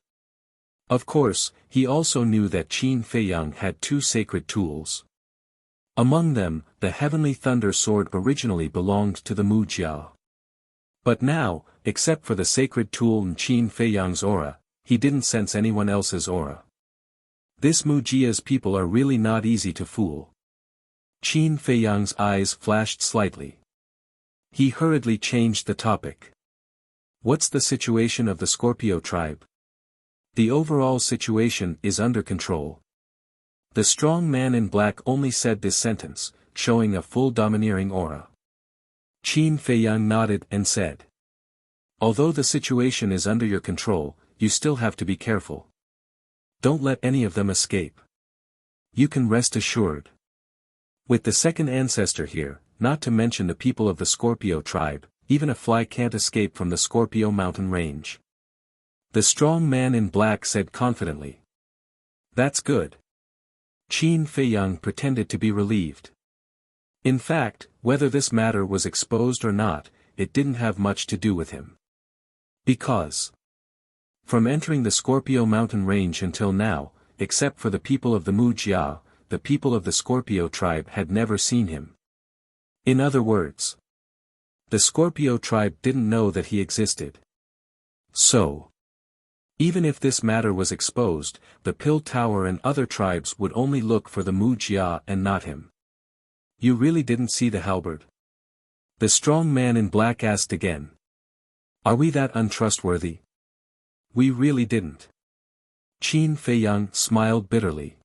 Of course, he also knew that Qin Feiyang had 2 sacred tools. Among them, the heavenly thunder sword originally belonged to the Wuxia. But now, except for the sacred tool in Qin Feiyang's aura, he didn't sense anyone else's aura. This Wuxia's people are really not easy to fool. Qin Feiyang's eyes flashed slightly. He hurriedly changed the topic. What's the situation of the Scorpio tribe? The overall situation is under control. The strong man in black only said this sentence, showing a full domineering aura. Qin Feiyang nodded and said. Although the situation is under your control, you still have to be careful. Don't let any of them escape. You can rest assured. With the second ancestor here, not to mention the people of the Scorpio tribe, even a fly can't escape from the Scorpio mountain range. The strong man in black said confidently. That's good. Qin Feiyang pretended to be relieved. In fact, whether this matter was exposed or not, it didn't have much to do with him. Because from entering the Scorpio mountain range until now, except for the people of the Wuxia, the people of the Scorpio tribe had never seen him. In other words, the Scorpio tribe didn't know that he existed. So, even if this matter was exposed, the Pill Tower and other tribes would only look for the Wuxia and not him. You really didn't see the halberd? The strong man in black asked again. Are we that untrustworthy? We really didn't. Qin Feiyang smiled bitterly.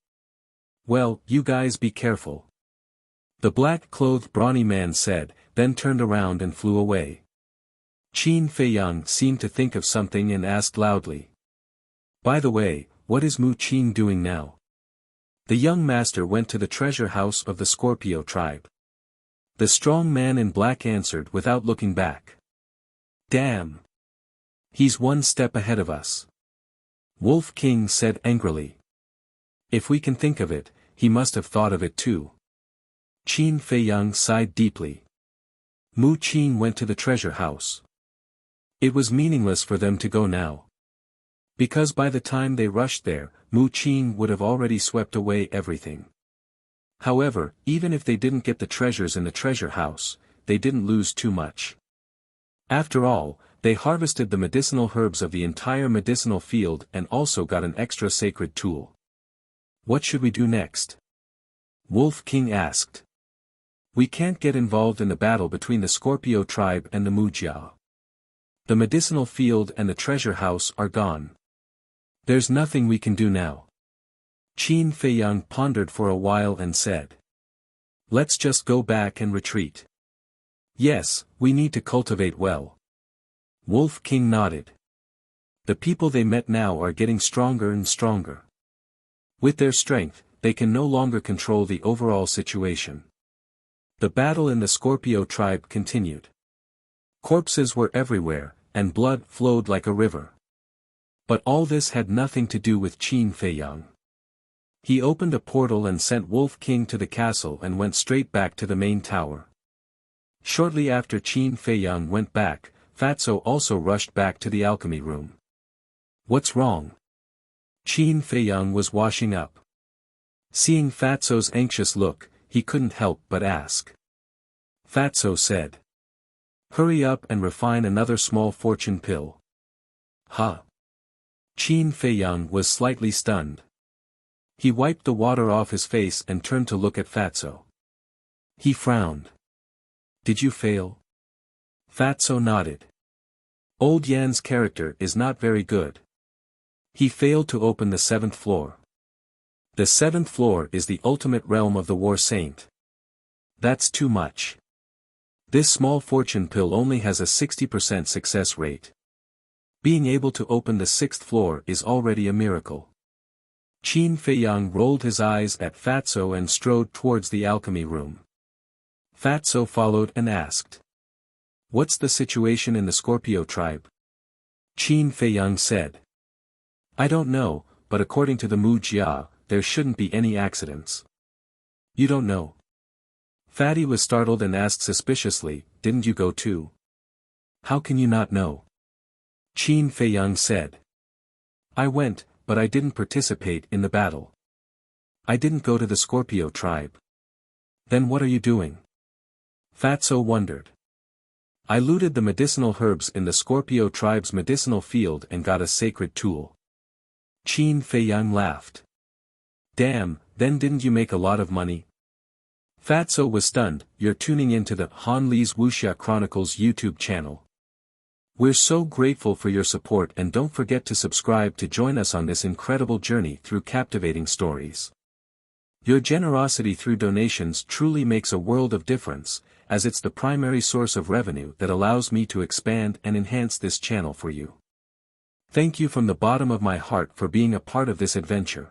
Well, you guys be careful. The black-clothed brawny man said, then turned around and flew away. Qin Feiyang seemed to think of something and asked loudly. By the way, what is Mu Qin doing now? The young master went to the treasure house of the Scorpio tribe. The strong man in black answered without looking back. Damn! He's one step ahead of us. Wolf King said angrily. If we can think of it, he must have thought of it too. Qin Feiyang sighed deeply. Mu Qin went to the treasure house. It was meaningless for them to go now. Because by the time they rushed there, Mu Qin would have already swept away everything. However, even if they didn't get the treasures in the treasure house, they didn't lose too much. After all, they harvested the medicinal herbs of the entire medicinal field and also got an extra sacred tool. What should we do next? Wolf King asked. We can't get involved in the battle between the Scorpio tribe and the Mujia. The medicinal field and the treasure house are gone. There's nothing we can do now. Qin Feiyang pondered for a while and said. Let's just go back and retreat. Yes, we need to cultivate well. Wolf King nodded. The people they met now are getting stronger and stronger. With their strength, they can no longer control the overall situation. The battle in the Scorpio tribe continued. Corpses were everywhere, and blood flowed like a river. But all this had nothing to do with Qin Feiyang. He opened a portal and sent Wolf King to the castle and went straight back to the main tower. Shortly after Qin Feiyang went back, Fatso also rushed back to the alchemy room. What's wrong? Qin Feiyang was washing up. Seeing Fatso's anxious look, he couldn't help but ask. Fatso said. Hurry up and refine another small fortune pill. Huh? Qin Feiyang was slightly stunned. He wiped the water off his face and turned to look at Fatso. He frowned. Did you fail? Fatso nodded. Old Yan's character is not very good. He failed to open the 7th floor. The 7th floor is the ultimate realm of the War Saint. That's too much. This small fortune pill only has a 60% success rate. Being able to open the 6th floor is already a miracle. Qin Feiyang rolled his eyes at Fatso and strode towards the alchemy room. Fatso followed and asked. What's the situation in the Scorpio tribe? Qin Feiyang said. I don't know, but according to the Mujia, there shouldn't be any accidents. You don't know? Fatty was startled and asked suspiciously, didn't you go too? How can you not know? Qin Feiyang said. I went, but I didn't participate in the battle. I didn't go to the Scorpio tribe. Then what are you doing? Fatso wondered. I looted the medicinal herbs in the Scorpio tribe's medicinal field and got a sacred tool. Qin Feiyang laughed. Damn, then didn't you make a lot of money? Fatso was stunned. You're tuning into the Han Li's Wuxia Chronicles YouTube channel. We're so grateful for your support and don't forget to subscribe to join us on this incredible journey through captivating stories. Your generosity through donations truly makes a world of difference, as it's the primary source of revenue that allows me to expand and enhance this channel for you. Thank you from the bottom of my heart for being a part of this adventure.